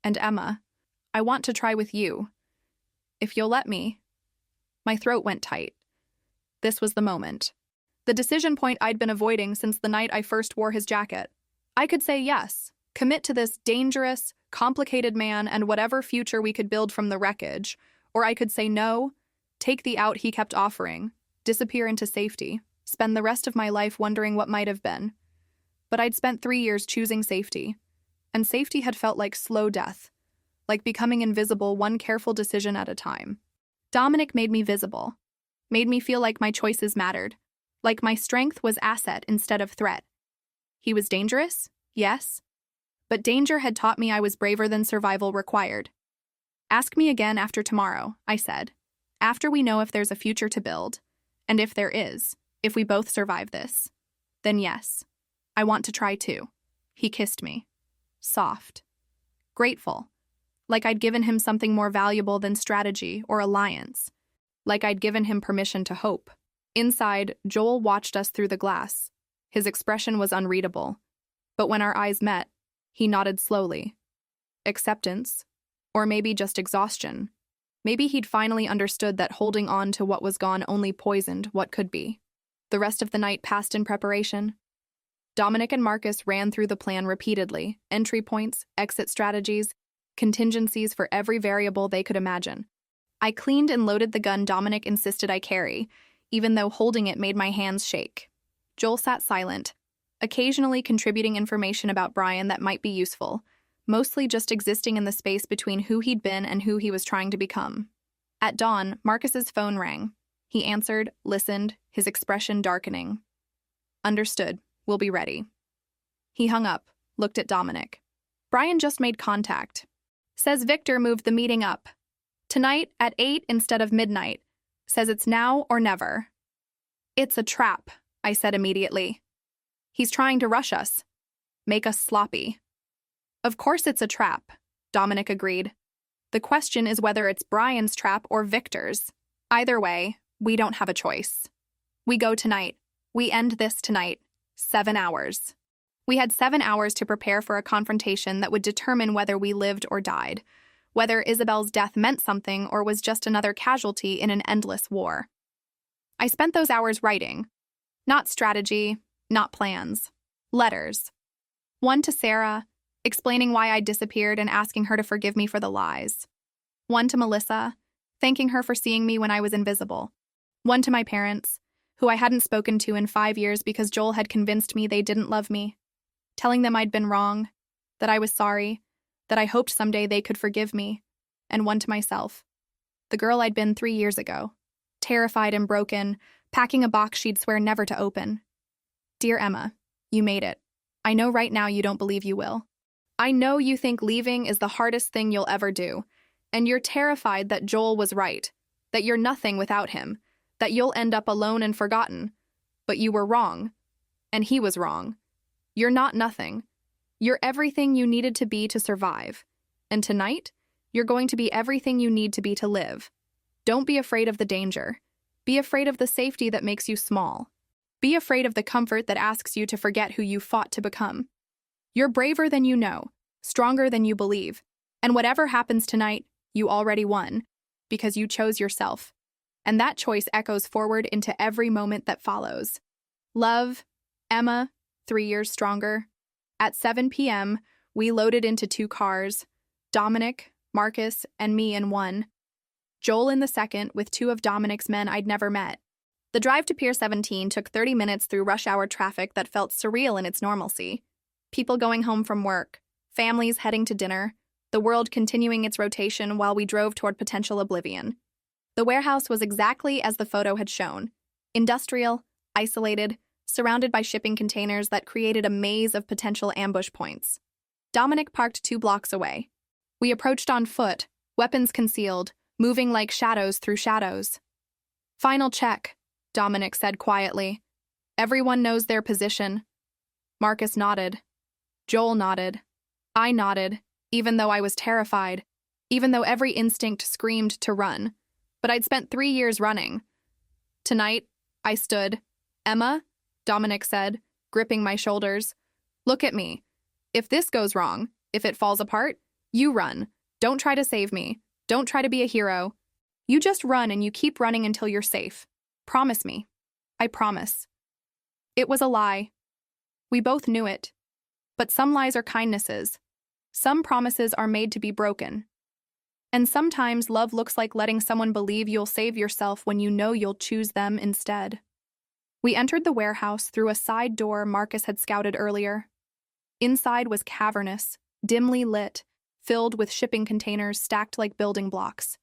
And Emma, I want to try with you. If you'll let me." My throat went tight. This was the moment. The decision point I'd been avoiding since the night I first wore his jacket. I could say yes, commit to this dangerous, complicated man and whatever future we could build from the wreckage, or I could say no, take the out he kept offering, disappear into safety, spend the rest of my life wondering what might have been. But I'd spent 3 years choosing safety, and safety had felt like slow death, like becoming invisible one careful decision at a time. Dominic made me visible, made me feel like my choices mattered, like my strength was asset instead of threat. He was dangerous, yes, but danger had taught me I was braver than survival required. "Ask me again after tomorrow," I said, "after we know if there's a future to build, and if there is, if we both survive this. Then yes, I want to try too." He kissed me. Soft. Grateful. Like I'd given him something more valuable than strategy or alliance. Like I'd given him permission to hope. Inside, Joel watched us through the glass. His expression was unreadable. But when our eyes met, he nodded slowly. Acceptance. Or maybe just exhaustion. Maybe he'd finally understood that holding on to what was gone only poisoned what could be. The rest of the night passed in preparation. Dominic and Marcus ran through the plan repeatedly, entry points, exit strategies, contingencies for every variable they could imagine. I cleaned and loaded the gun Dominic insisted I carry, even though holding it made my hands shake. Joel sat silent, occasionally contributing information about Brian that might be useful, mostly just existing in the space between who he'd been and who he was trying to become. At dawn, Marcus's phone rang. He answered, listened, his expression darkening. "Understood. We'll be ready." He hung up, looked at Dominic. "Brian just made contact. Says Victor moved the meeting up. Tonight at 8 instead of midnight. Says it's now or never." "It's a trap," I said immediately. "He's trying to rush us. Make us sloppy." "Of course it's a trap. Dominic agreed. The question is whether it's Brian's trap or Victor's. Either way, we don't have a choice. We go tonight. We end this tonight. 7 hours. We had 7 hours to prepare for a confrontation that would determine whether we lived or died, whether Isabel's death meant something or was just another casualty in an endless war. I spent those hours writing. Not strategy, not plans. Letters. One to Sarah, explaining why I disappeared and asking her to forgive me for the lies. One to Melissa, thanking her for seeing me when I was invisible. One to my parents, who I hadn't spoken to in 5 years because Joel had convinced me they didn't love me. Telling them I'd been wrong, that I was sorry, that I hoped someday they could forgive me. And one to myself. The girl I'd been 3 years ago. Terrified and broken, packing a box she'd swear never to open. Dear Emma, you made it. I know right now you don't believe you will. I know you think leaving is the hardest thing you'll ever do, and you're terrified that Joel was right, that you're nothing without him, that you'll end up alone and forgotten. But you were wrong, and he was wrong. You're not nothing. You're everything you needed to be to survive. And tonight, you're going to be everything you need to be to live. Don't be afraid of the danger. Be afraid of the safety that makes you small. Be afraid of the comfort that asks you to forget who you fought to become. You're braver than you know, stronger than you believe, and whatever happens tonight, you already won, because you chose yourself. And that choice echoes forward into every moment that follows. Love, Emma, 3 years stronger. At 7 p.m., we loaded into 2 cars, Dominic, Marcus, and me in one. Joel in the second with 2 of Dominic's men I'd never met. The drive to Pier 17 took 30 minutes through rush hour traffic that felt surreal in its normalcy. People going home from work, families heading to dinner, the world continuing its rotation while we drove toward potential oblivion. The warehouse was exactly as the photo had shown. Industrial, isolated, surrounded by shipping containers that created a maze of potential ambush points. Dominic parked 2 blocks away. We approached on foot, weapons concealed, moving like shadows through shadows. Final check, Dominic said quietly. Everyone knows their position. Marcus nodded. Joel nodded. I nodded, even though I was terrified, even though every instinct screamed to run. But I'd spent 3 years running. Tonight, I stood. Emma, Dominic said, gripping my shoulders. Look at me. If this goes wrong, if it falls apart, you run. Don't try to save me. Don't try to be a hero. You just run and you keep running until you're safe. Promise me. I promise. It was a lie. We both knew it. But some lies are kindnesses. Some promises are made to be broken. And sometimes love looks like letting someone believe you'll save yourself when you know you'll choose them instead. We entered the warehouse through a side door Marcus had scouted earlier. Inside was cavernous, dimly lit, filled with shipping containers stacked like building blocks.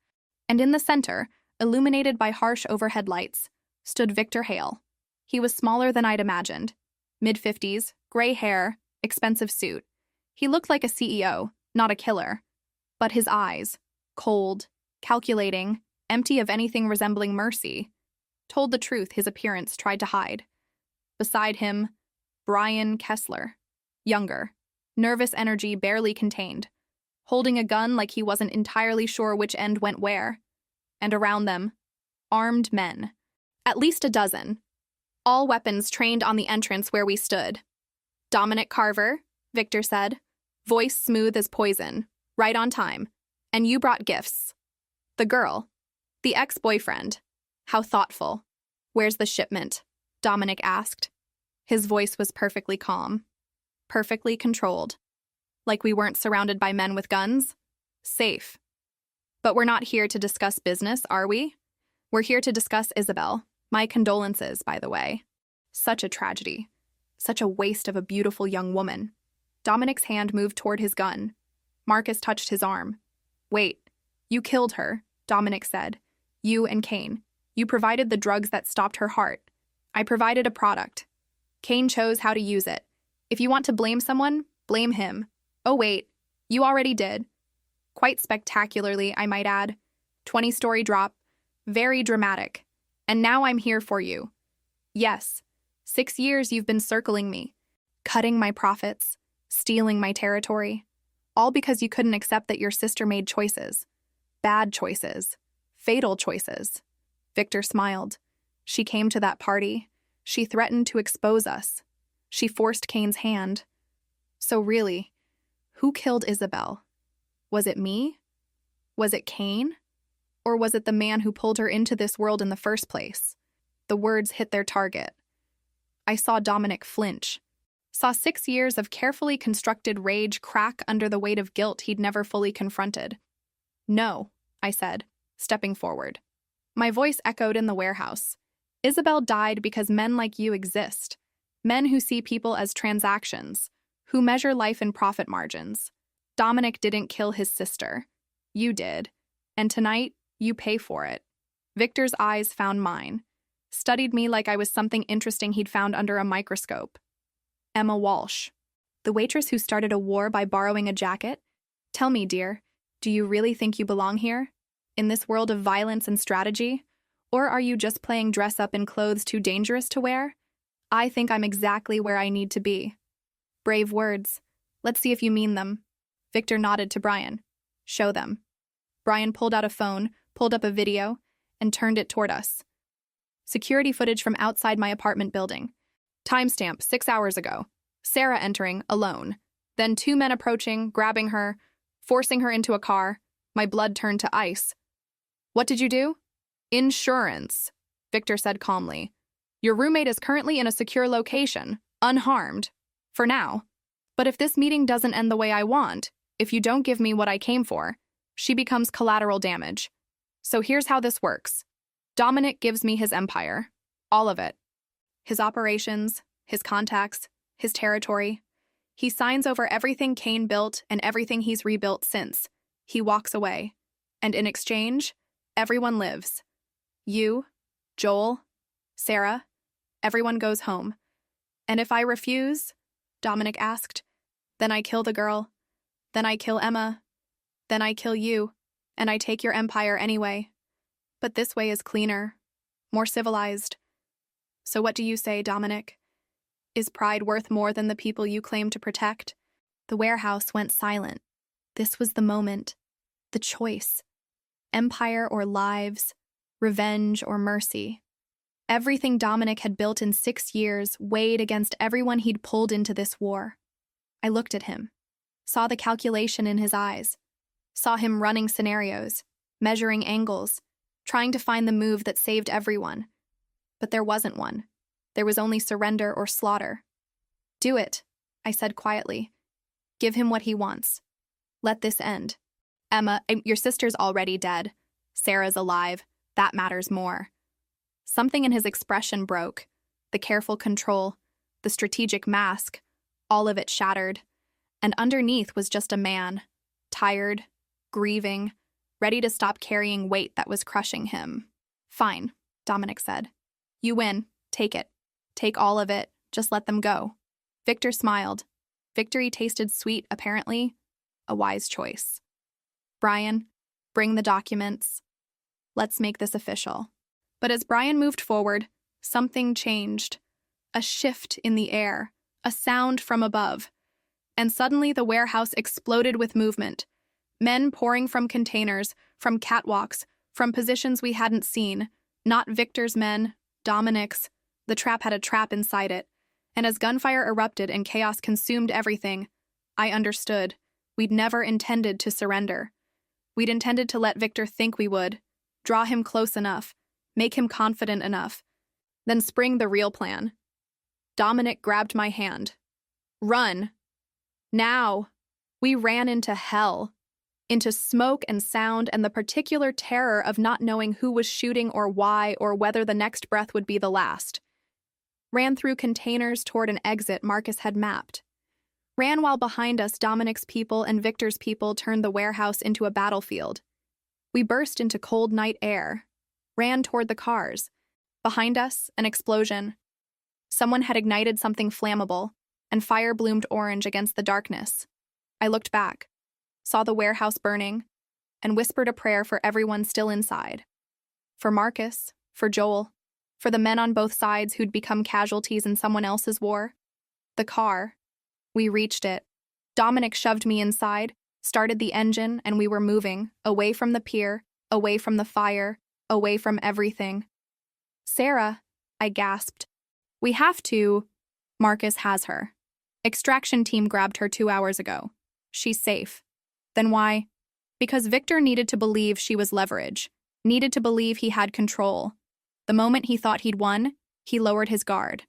And in the center, illuminated by harsh overhead lights, stood Victor Hale. He was smaller than I'd imagined. Mid-50s, gray hair, expensive suit. He looked like a CEO, not a killer. But his eyes, cold, calculating, empty of anything resembling mercy, told the truth his appearance tried to hide. Beside him, Brian Kessler, younger, nervous energy barely contained, holding a gun like he wasn't entirely sure which end went where. And around them, armed men, at least a dozen, all weapons trained on the entrance where we stood. Dominic Carver, Victor said, voice smooth as poison, right on time. And you brought gifts. The girl, the ex-boyfriend. How thoughtful. Where's the shipment? Dominic asked. His voice was perfectly calm, perfectly controlled. Like we weren't surrounded by men with guns. Safe. But we're not here to discuss business, are we? We're here to discuss Isabel. My condolences, by the way. Such a tragedy. Such a waste of a beautiful young woman. Dominic's hand moved toward his gun. Marcus touched his arm. Wait, you killed her, Dominic said. You and Kane. You provided the drugs that stopped her heart. I provided a product. Kane chose how to use it. If you want to blame someone, blame him. Oh wait, you already did. Quite spectacularly, I might add. 20-story drop. Very dramatic. And now I'm here for you. Yes, 6 years you've been circling me, cutting my profits, stealing my territory. All because you couldn't accept that your sister made choices. Bad choices. Fatal choices. Victor smiled. She came to that party. She threatened to expose us. She forced Kane's hand. So really, who killed Isabel? Was it me? Was it Kane? Or was it the man who pulled her into this world in the first place? The words hit their target. I saw Dominic flinch. Saw 6 years of carefully constructed rage crack under the weight of guilt he'd never fully confronted. No, I said, stepping forward. My voice echoed in the warehouse. Isabel died because men like you exist. Men who see people as transactions, who measure life in profit margins. Dominic didn't kill his sister. You did. And tonight, you pay for it. Victor's eyes found mine, studied me like I was something interesting he'd found under a microscope. Emma Walsh, the waitress who started a war by borrowing a jacket? Tell me, dear, do you really think you belong here? In this world of violence and strategy? Or are you just playing dress up in clothes too dangerous to wear? I think I'm exactly where I need to be. Brave words. Let's see if you mean them. Victor nodded to Brian. Show them. Brian pulled out a phone, pulled up a video, and turned it toward us. Security footage from outside my apartment building. Timestamp 6 hours ago. Sarah entering, alone. Then 2 men approaching, grabbing her, forcing her into a car. My blood turned to ice. What did you do? Insurance, Victor said calmly. Your roommate is currently in a secure location, unharmed. For now. But if this meeting doesn't end the way I want, if you don't give me what I came for, she becomes collateral damage. So here's how this works. Dominic gives me his empire. All of it. His operations, his contacts, his territory. He signs over everything Kane built and everything he's rebuilt since. He walks away. And in exchange, everyone lives. You, Joel, Sarah, everyone goes home. And if I refuse, Dominic asked, then I kill the girl. Then I kill Emma. Then I kill you. And I take your empire anyway. But this way is cleaner, more civilized. So what do you say, Dominic? Is pride worth more than the people you claim to protect? The warehouse went silent. This was the moment. The choice. Empire or lives. Revenge or mercy. Everything Dominic had built in 6 years weighed against everyone he'd pulled into this war. I looked at him. Saw the calculation in his eyes. Saw him running scenarios, measuring angles, trying to find the move that saved everyone. But there wasn't one. There was only surrender or slaughter. Do it, I said quietly. Give him what he wants. Let this end. Emma, your sister's already dead. Sarah's alive. That matters more. Something in his expression broke. The careful control, the strategic mask, all of it shattered. And underneath was just a man, tired, grieving, ready to stop carrying weight that was crushing him. Fine, Dominic said. You win. Take it. Take all of it. Just let them go. Victor smiled. Victory tasted sweet, apparently. A wise choice. Brian, bring the documents. Let's make this official. But as Brian moved forward, something changed. A shift in the air, a sound from above. And suddenly the warehouse exploded with movement. Men pouring from containers, from catwalks, from positions we hadn't seen. Not Victor's men, Dominic's. The trap had a trap inside it. And as gunfire erupted and chaos consumed everything, I understood. We'd never intended to surrender. We'd intended to let Victor think we would, draw him close enough, make him confident enough, then spring the real plan. Dominic grabbed my hand. Run. Now. We ran into hell. Into smoke and sound and the particular terror of not knowing who was shooting or why or whether the next breath would be the last. Ran through containers toward an exit Marcus had mapped. Ran while behind us Dominic's people and Victor's people turned the warehouse into a battlefield. We burst into cold night air. Ran toward the cars. Behind us, an explosion. Someone had ignited something flammable, and fire bloomed orange against the darkness. I looked back, saw the warehouse burning, and whispered a prayer for everyone still inside. For Marcus, for Joel, for the men on both sides who'd become casualties in someone else's war. The car. We reached it. Dominic shoved me inside, started the engine, and we were moving, away from the pier, away from the fire, away from everything. "Sarah," I gasped. "We have to." "Marcus has her. Extraction team grabbed her 2 hours ago. She's safe." "Then why?" "Because Victor needed to believe she was leverage, needed to believe he had control. The moment he thought he'd won, he lowered his guard.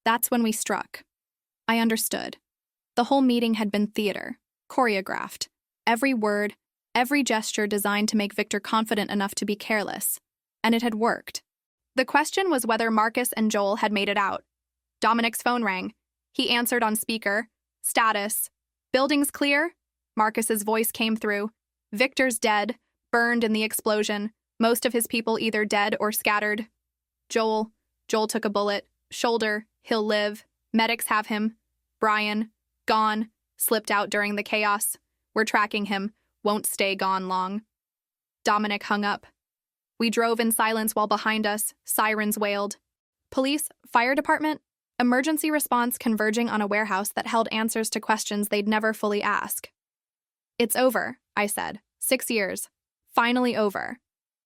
That's when we struck." I understood. The whole meeting had been theater, choreographed. Every word, every gesture designed to make Victor confident enough to be careless. And it had worked. The question was whether Marcus and Joel had made it out. Dominic's phone rang. He answered on speaker. "Status. Building's clear?" Marcus's voice came through. "Victor's dead, burned in the explosion. Most of his people either dead or scattered." Joel took a bullet. Shoulder. He'll live. Medics have him. Brian. Gone. Slipped out during the chaos. We're tracking him. Won't stay gone long. Dominic hung up. We drove in silence while behind us, sirens wailed. Police, fire department, emergency response converging on a warehouse that held answers to questions they'd never fully ask. "It's over," I said. 6 years. Finally over.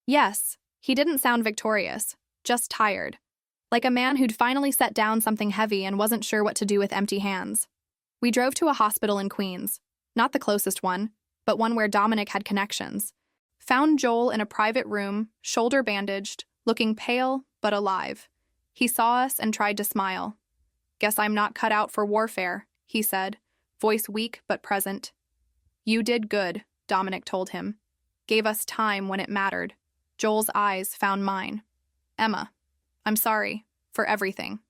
Yes, he didn't sound victorious, just tired. Like a man who'd finally set down something heavy and wasn't sure what to do with empty hands. We drove to a hospital in Queens. Not the closest one, but one where Dominic had connections. Found Joel in a private room, shoulder bandaged, looking pale but alive. He saw us and tried to smile. "Guess I'm not cut out for warfare," he said, voice weak but present. "You did good," Dominic told him. "Gave us time when it mattered." Joel's eyes found mine. "Emma, I'm sorry for everything.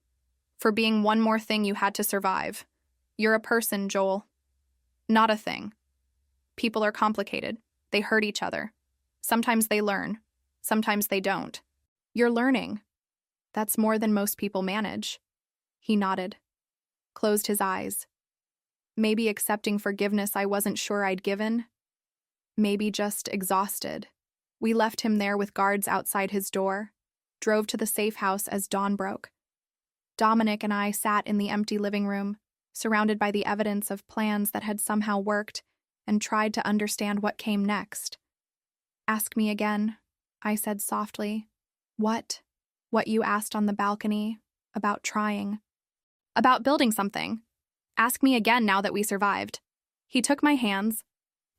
For being one more thing you had to survive. You're a person, Joel. Not a thing. People are complicated. They hurt each other. Sometimes they learn. Sometimes they don't. You're learning. That's more than most people manage." He nodded. Closed his eyes. Maybe accepting forgiveness I wasn't sure I'd given. Maybe just exhausted. We left him there with guards outside his door. Drove to the safe house as dawn broke. Dominic and I sat in the empty living room, surrounded by the evidence of plans that had somehow worked, and tried to understand what came next. "Ask me again," I said softly. "What?" "What you asked on the balcony, about trying. About building something. Ask me again now that we survived." He took my hands,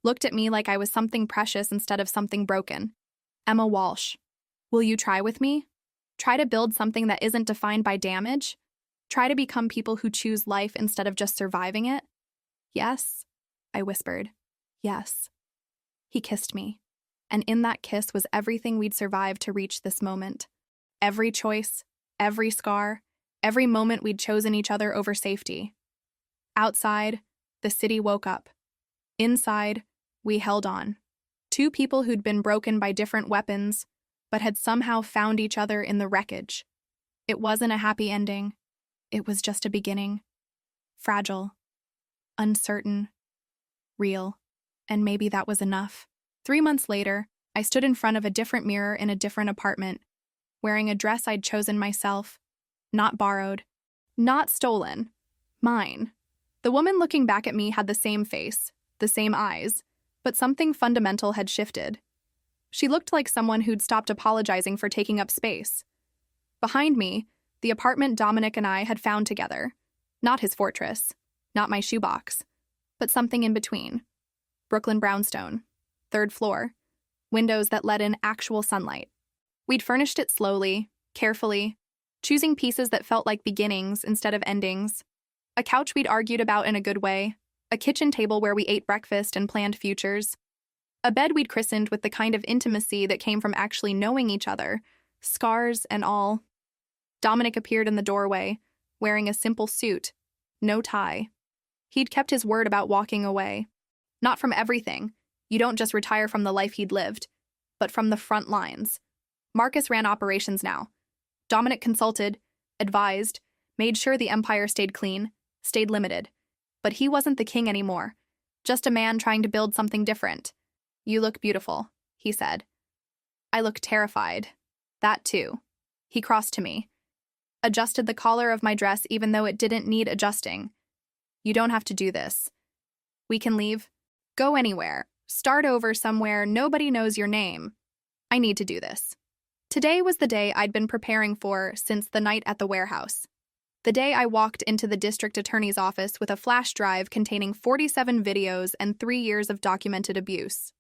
looked at me like I was something precious instead of something broken. "Emma Walsh, will you try with me? Try to build something that isn't defined by damage? Try to become people who choose life instead of just surviving it?" "Yes," I whispered. "Yes." He kissed me, and in that kiss was everything we'd survived to reach this moment. Every choice, every scar, every moment we'd chosen each other over safety. Outside, the city woke up. Inside, we held on. Two people who'd been broken by different weapons, but had somehow found each other in the wreckage. It wasn't a happy ending. It was just a beginning. Fragile, uncertain, real, and maybe that was enough. 3 months later, I stood in front of a different mirror in a different apartment, wearing a dress I'd chosen myself, not borrowed, not stolen, mine. The woman looking back at me had the same face, the same eyes, but something fundamental had shifted. She looked like someone who'd stopped apologizing for taking up space. Behind me, the apartment Dominic and I had found together. Not his fortress, not my shoebox, but something in between. Brooklyn brownstone, 3rd floor, windows that let in actual sunlight. We'd furnished it slowly, carefully, choosing pieces that felt like beginnings instead of endings. A couch we'd argued about in a good way, a kitchen table where we ate breakfast and planned futures, a bed we'd christened with the kind of intimacy that came from actually knowing each other, scars and all. Dominic appeared in the doorway, wearing a simple suit, no tie. He'd kept his word about walking away. Not from everything. You don't just retire from the life he'd lived, but from the front lines. Marcus ran operations now. Dominic consulted, advised, made sure the empire stayed clean, stayed limited. But he wasn't the king anymore, just a man trying to build something different. "You look beautiful," he said. I looked terrified. That too. He crossed to me, adjusted the collar of my dress even though it didn't need adjusting. "You don't have to do this. We can leave." Go anywhere. Start over somewhere nobody knows your name. I need to do this. Today was the day I'd been preparing for since the night at the warehouse. The day I walked into the district attorney's office with a flash drive containing 47 videos and 3 years of documented abuse.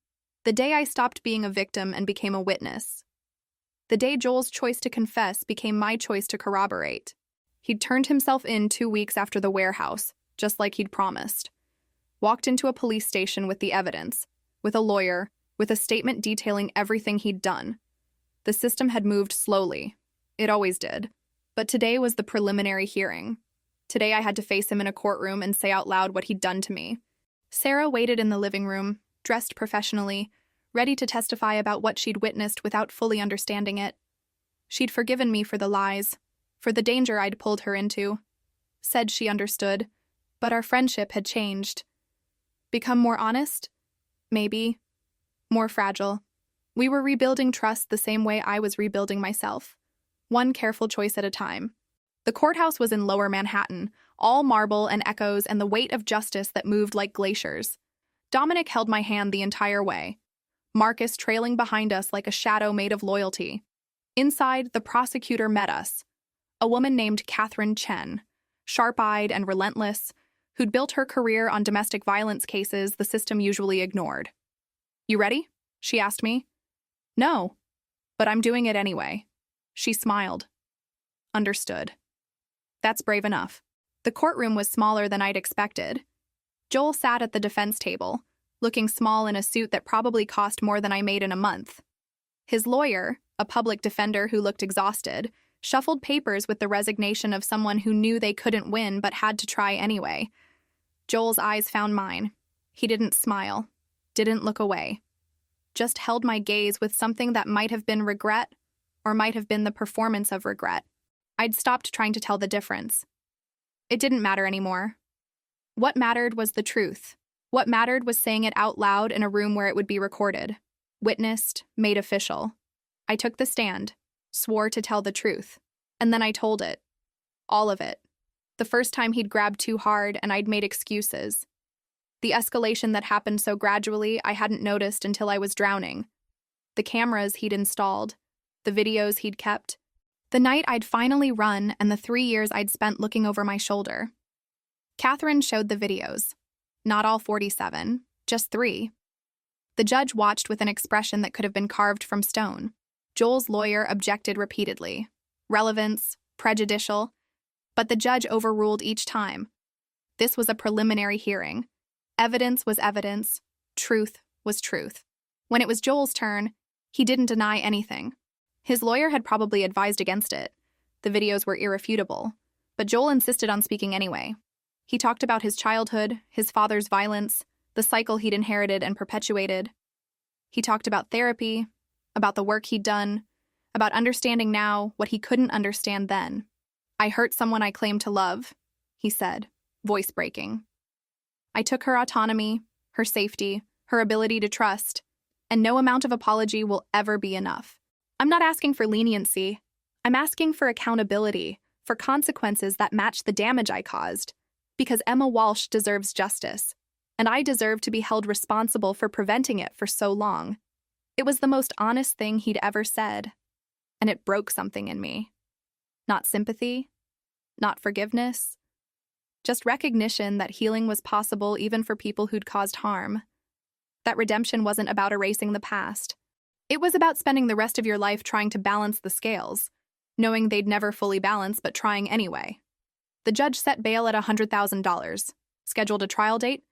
The day I stopped being a victim and became a witness. The day Joel's choice to confess became my choice to corroborate. He'd turned himself in 2 weeks after the warehouse, just like he'd promised. Walked into a police station with the evidence, with a lawyer, with a statement detailing everything he'd done. The system had moved slowly. It always did. But today was the preliminary hearing. Today I had to face him in a courtroom and say out loud what he'd done to me. Sarah waited in the living room, dressed professionally, ready to testify about what she'd witnessed without fully understanding it. She'd forgiven me for the lies, for the danger I'd pulled her into. Said she understood, but our friendship had changed. Become more honest? Maybe. More fragile. We were rebuilding trust the same way I was rebuilding myself. One careful choice at a time. The courthouse was in Lower Manhattan, all marble and echoes and the weight of justice that moved like glaciers. Dominic held my hand the entire way. Marcus trailing behind us like a shadow made of loyalty. Inside, the prosecutor met us. A woman named Catherine Chen, sharp-eyed and relentless, who'd built her career on domestic violence cases the system usually ignored. "You ready?" she asked me. "No, but I'm doing it anyway." She smiled. Understood. That's brave enough. The courtroom was smaller than I'd expected. Joel sat at the defense table, looking small in a suit that probably cost more than I made in a month. His lawyer, a public defender who looked exhausted, shuffled papers with the resignation of someone who knew they couldn't win but had to try anyway. Joel's eyes found mine. He didn't smile, didn't look away. Just held my gaze with something that might have been regret or might have been the performance of regret. I'd stopped trying to tell the difference. It didn't matter anymore. What mattered was the truth. What mattered was saying it out loud in a room where it would be recorded, witnessed, made official. I took the stand, swore to tell the truth, and then I told it. All of it. The first time he'd grabbed too hard and I'd made excuses. The escalation that happened so gradually I hadn't noticed until I was drowning. The cameras he'd installed. The videos he'd kept. The night I'd finally run and the 3 years I'd spent looking over my shoulder. Catherine showed the videos. Not all 47, just 3. The judge watched with an expression that could have been carved from stone. Joel's lawyer objected repeatedly. Relevance, prejudicial. But the judge overruled each time. This was a preliminary hearing. Evidence was evidence. Truth was truth. When it was Joel's turn, he didn't deny anything. His lawyer had probably advised against it. The videos were irrefutable. But Joel insisted on speaking anyway. He talked about his childhood, his father's violence, the cycle he'd inherited and perpetuated. He talked about therapy, about the work he'd done, about understanding now what he couldn't understand then. "I hurt someone I claimed to love," he said, voice breaking. "I took her autonomy, her safety, her ability to trust, and no amount of apology will ever be enough. I'm not asking for leniency. I'm asking for accountability, for consequences that match the damage I caused. Because Emma Walsh deserves justice, and I deserve to be held responsible for preventing it for so long." It was the most honest thing he'd ever said, and it broke something in me. Not sympathy, not forgiveness, just recognition that healing was possible even for people who'd caused harm. That redemption wasn't about erasing the past. It was about spending the rest of your life trying to balance the scales, knowing they'd never fully balance but trying anyway. The judge set bail at $100,000, scheduled a trial date,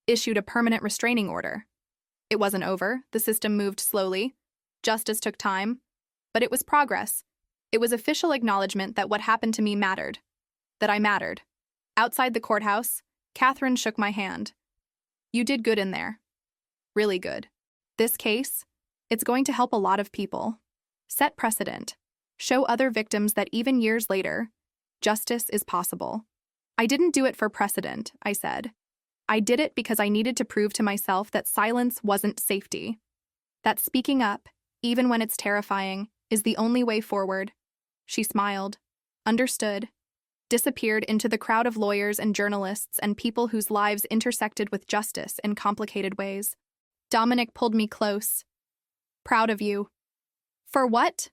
issued a permanent restraining order. It wasn't over. The system moved slowly. Justice took time. But it was progress. It was official acknowledgement that what happened to me mattered. That I mattered. Outside the courthouse, Catherine shook my hand. "You did good in there. Really good. This case, it's going to help a lot of people. Set precedent. Show other victims that even years later, justice is possible." "I didn't do it for precedent," I said. "I did it because I needed to prove to myself that silence wasn't safety. That speaking up, even when it's terrifying, is the only way forward." She smiled. Understood. disappeared into the crowd of lawyers and journalists and people whose lives intersected with justice in complicated ways. Dominic pulled me close. Proud of you. For what?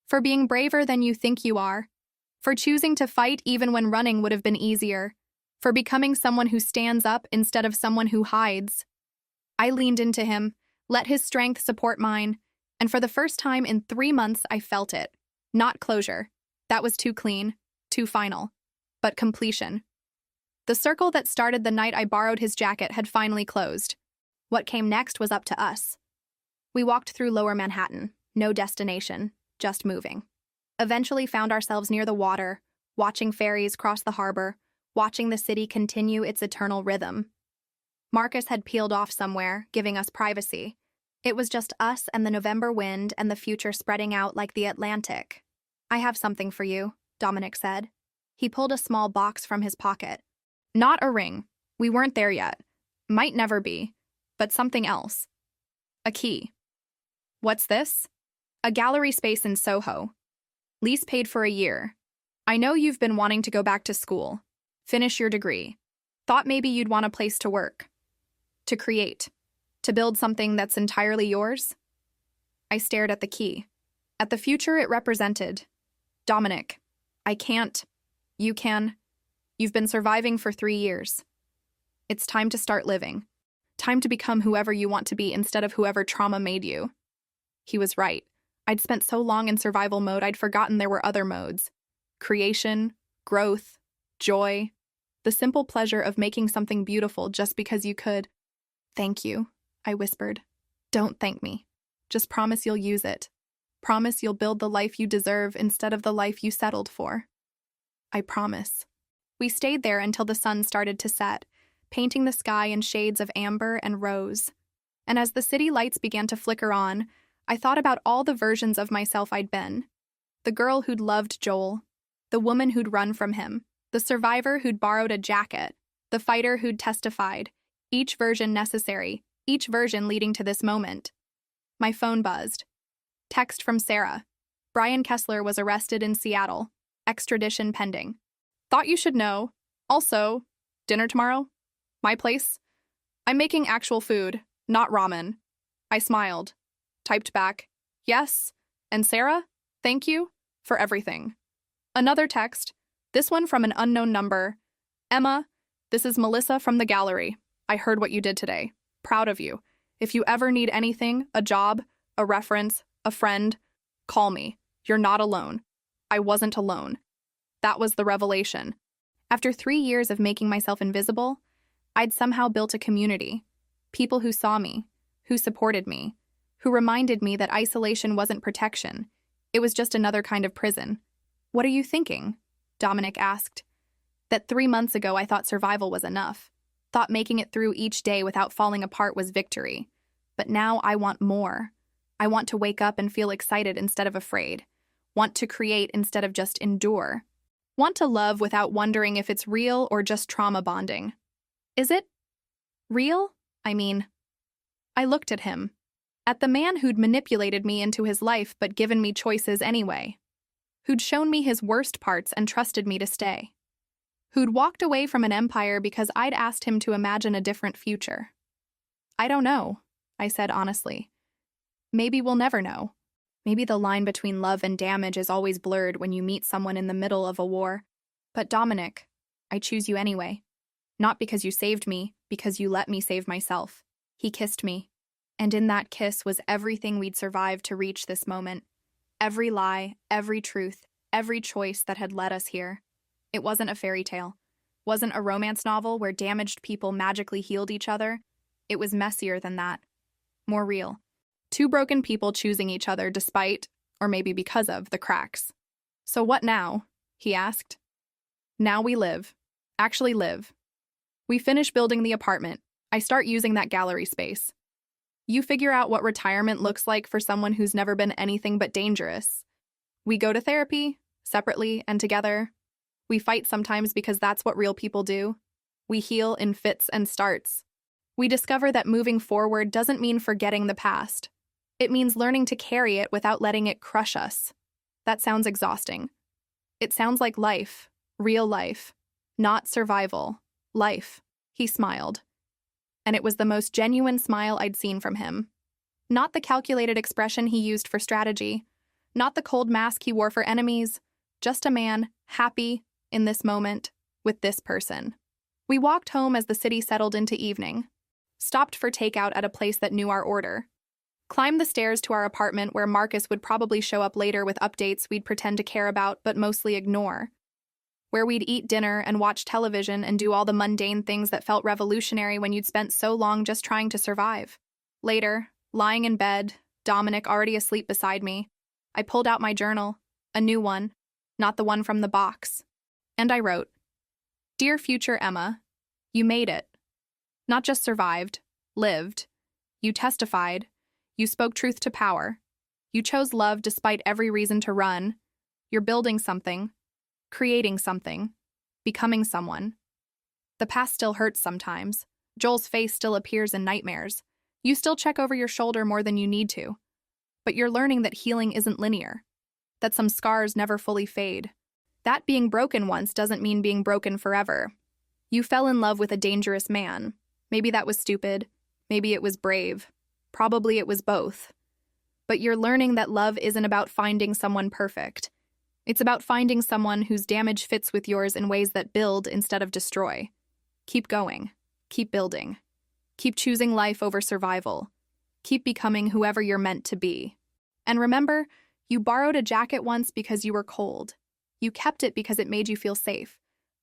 For being braver than you think you are. For choosing to fight even when running would have been easier. For becoming someone who stands up instead of someone who hides. I leaned into him, let his strength support mine, and for the first time in 3 months I felt it. Not closure. That was too clean, too final. But completion. The circle that started the night I borrowed his jacket had finally closed. What came next was up to us. We walked through Lower Manhattan, no destination, just moving. Eventually found ourselves near the water, watching ferries cross the harbor, watching the city continue its eternal rhythm. Marcus had peeled off somewhere, giving us privacy. It was just us and the November wind and the future spreading out like the Atlantic. I have something for you, Dominic said. He pulled a small box from his pocket. Not a ring. We weren't there yet. Might never be. But something else. A key. What's this? A gallery space in Soho. Lease paid for a year. I know you've been wanting to go back to school. Finish your degree. Thought maybe you'd want a place to work. To create. To build something that's entirely yours? I stared at the key. At the future it represented. Dominic, I can't. You can. You've been surviving for 3 years. It's time to start living. Time to become whoever you want to be instead of whoever trauma made you. He was right. I'd spent so long in survival mode I'd forgotten there were other modes. Creation, growth, joy. The simple pleasure of making something beautiful just because you could. Thank you, I whispered. Don't thank me. Just promise you'll use it. Promise you'll build the life you deserve instead of the life you settled for. I promise. We stayed there until the sun started to set, painting the sky in shades of amber and rose. And as the city lights began to flicker on, I thought about all the versions of myself I'd been. The girl who'd loved Joel, the woman who'd run from him, the survivor who'd borrowed a jacket, the fighter who'd testified, each version necessary, each version leading to this moment. My phone buzzed. Text from Sarah. Brian Kessler was arrested in Seattle. Extradition pending. Thought you should know. Also, dinner tomorrow? My place? I'm making actual food, not ramen. I smiled. Typed back, yes, and Sarah, thank you for everything. Another text, this one from an unknown number. Emma, this is Melissa from the gallery. I heard what you did today. Proud of you. If you ever need anything, a job, a reference, a friend, call me. You're not alone. I wasn't alone. That was the revelation. After 3 years of making myself invisible, I'd somehow built a community. People who saw me, who supported me, who reminded me that isolation wasn't protection. It was just another kind of prison. What are you thinking? Dominic asked. That 3 months ago I thought survival was enough. Thought making it through each day without falling apart was victory. But now I want more. I want to wake up and feel excited instead of afraid. Want to create instead of just endure. Want to love without wondering if it's real or just trauma bonding. Is it real? I looked at him. At the man who'd manipulated me into his life but given me choices anyway. Who'd shown me his worst parts and trusted me to stay. Who'd walked away from an empire because I'd asked him to imagine a different future. I don't know, I said honestly. Maybe we'll never know. Maybe the line between love and damage is always blurred when you meet someone in the middle of a war. But Dominic, I choose you anyway. Not because you saved me, because you let me save myself. He kissed me. And in that kiss was everything we'd survived to reach this moment. Every lie, every truth, every choice that had led us here. It wasn't a fairy tale. Wasn't a romance novel where damaged people magically healed each other. It was messier than that. More real. 2 broken people choosing each other despite, or maybe because of, the cracks. So what now? He asked. Now we live. Actually live. We finish building the apartment. I start using that gallery space. You figure out what retirement looks like for someone who's never been anything but dangerous. We go to therapy, separately and together. We fight sometimes because that's what real people do. We heal in fits and starts. We discover that moving forward doesn't mean forgetting the past. It means learning to carry it without letting it crush us. That sounds exhausting. It sounds like life, Real life. Not survival. Life. He smiled. And it was the most genuine smile I'd seen from him. Not the calculated expression he used for strategy. Not the cold mask he wore for enemies. Just a man, happy, in this moment, with this person. We walked home as the city settled into evening. Stopped for takeout at a place that knew our order. Climbed the stairs to our apartment where Marcus would probably show up later with updates we'd pretend to care about but mostly ignore. Where we'd eat dinner and watch television and do all the mundane things that felt revolutionary when you'd spent so long just trying to survive. Later, lying in bed, Dominic already asleep beside me, I pulled out my journal, a new one, not the one from the box. And I wrote, "Dear future Emma, you made it. Not just survived, lived. You testified. You spoke truth to power. You chose love despite every reason to run. You're building something, creating something, becoming someone. The past still hurts sometimes. Joel's face still appears in nightmares. You still check over your shoulder more than you need to. But you're learning that healing isn't linear, that some scars never fully fade. That being broken once doesn't mean being broken forever. You fell in love with a dangerous man. Maybe that was stupid. Maybe it was brave. Probably it was both. But you're learning that love isn't about finding someone perfect. It's about finding someone whose damage fits with yours in ways that build instead of destroy. Keep going. Keep building. Keep choosing life over survival. Keep becoming whoever you're meant to be. And remember, you borrowed a jacket once because you were cold. You kept it because it made you feel safe.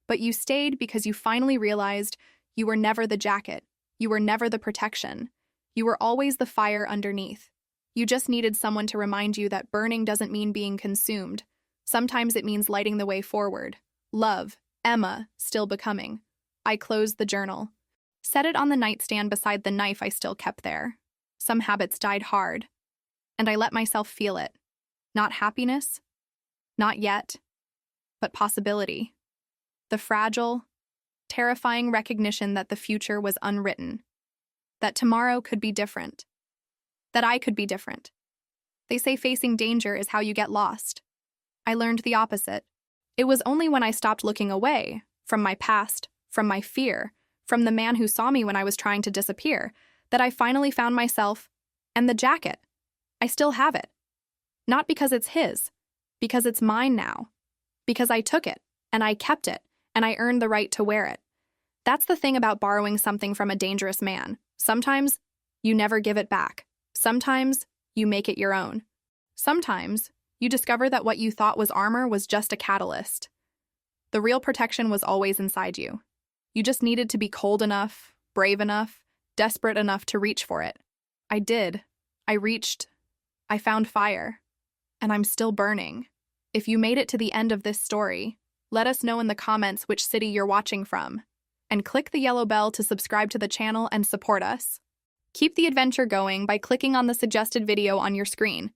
But you stayed because you finally realized you were never the jacket. You were never the protection. You were always the fire underneath. You just needed someone to remind you that burning doesn't mean being consumed. Sometimes it means lighting the way forward. Love, Emma, still becoming. I closed the journal. Set it on the nightstand beside the knife I still kept there. Some habits died hard. And I let myself feel it. Not happiness. Not yet. But possibility. The fragile, terrifying recognition that the future was unwritten. That tomorrow could be different. That I could be different. They say facing danger is how you get lost. I learned the opposite. It was only when I stopped looking away, from my past, from my fear, from the man who saw me when I was trying to disappear, that I finally found myself and the jacket. I still have it. Not because it's his, because it's mine now. Because I took it, and I kept it, and I earned the right to wear it. That's the thing about borrowing something from a dangerous man. Sometimes, you never give it back. Sometimes, you make it your own. Sometimes, you discover that what you thought was armor was just a catalyst. The real protection was always inside you. You just needed to be cold enough, brave enough, desperate enough to reach for it. I did. I reached. I found fire. And I'm still burning. If you made it to the end of this story, let us know in the comments which city you're watching from. And click the yellow bell to subscribe to the channel and support us. Keep the adventure going by clicking on the suggested video on your screen.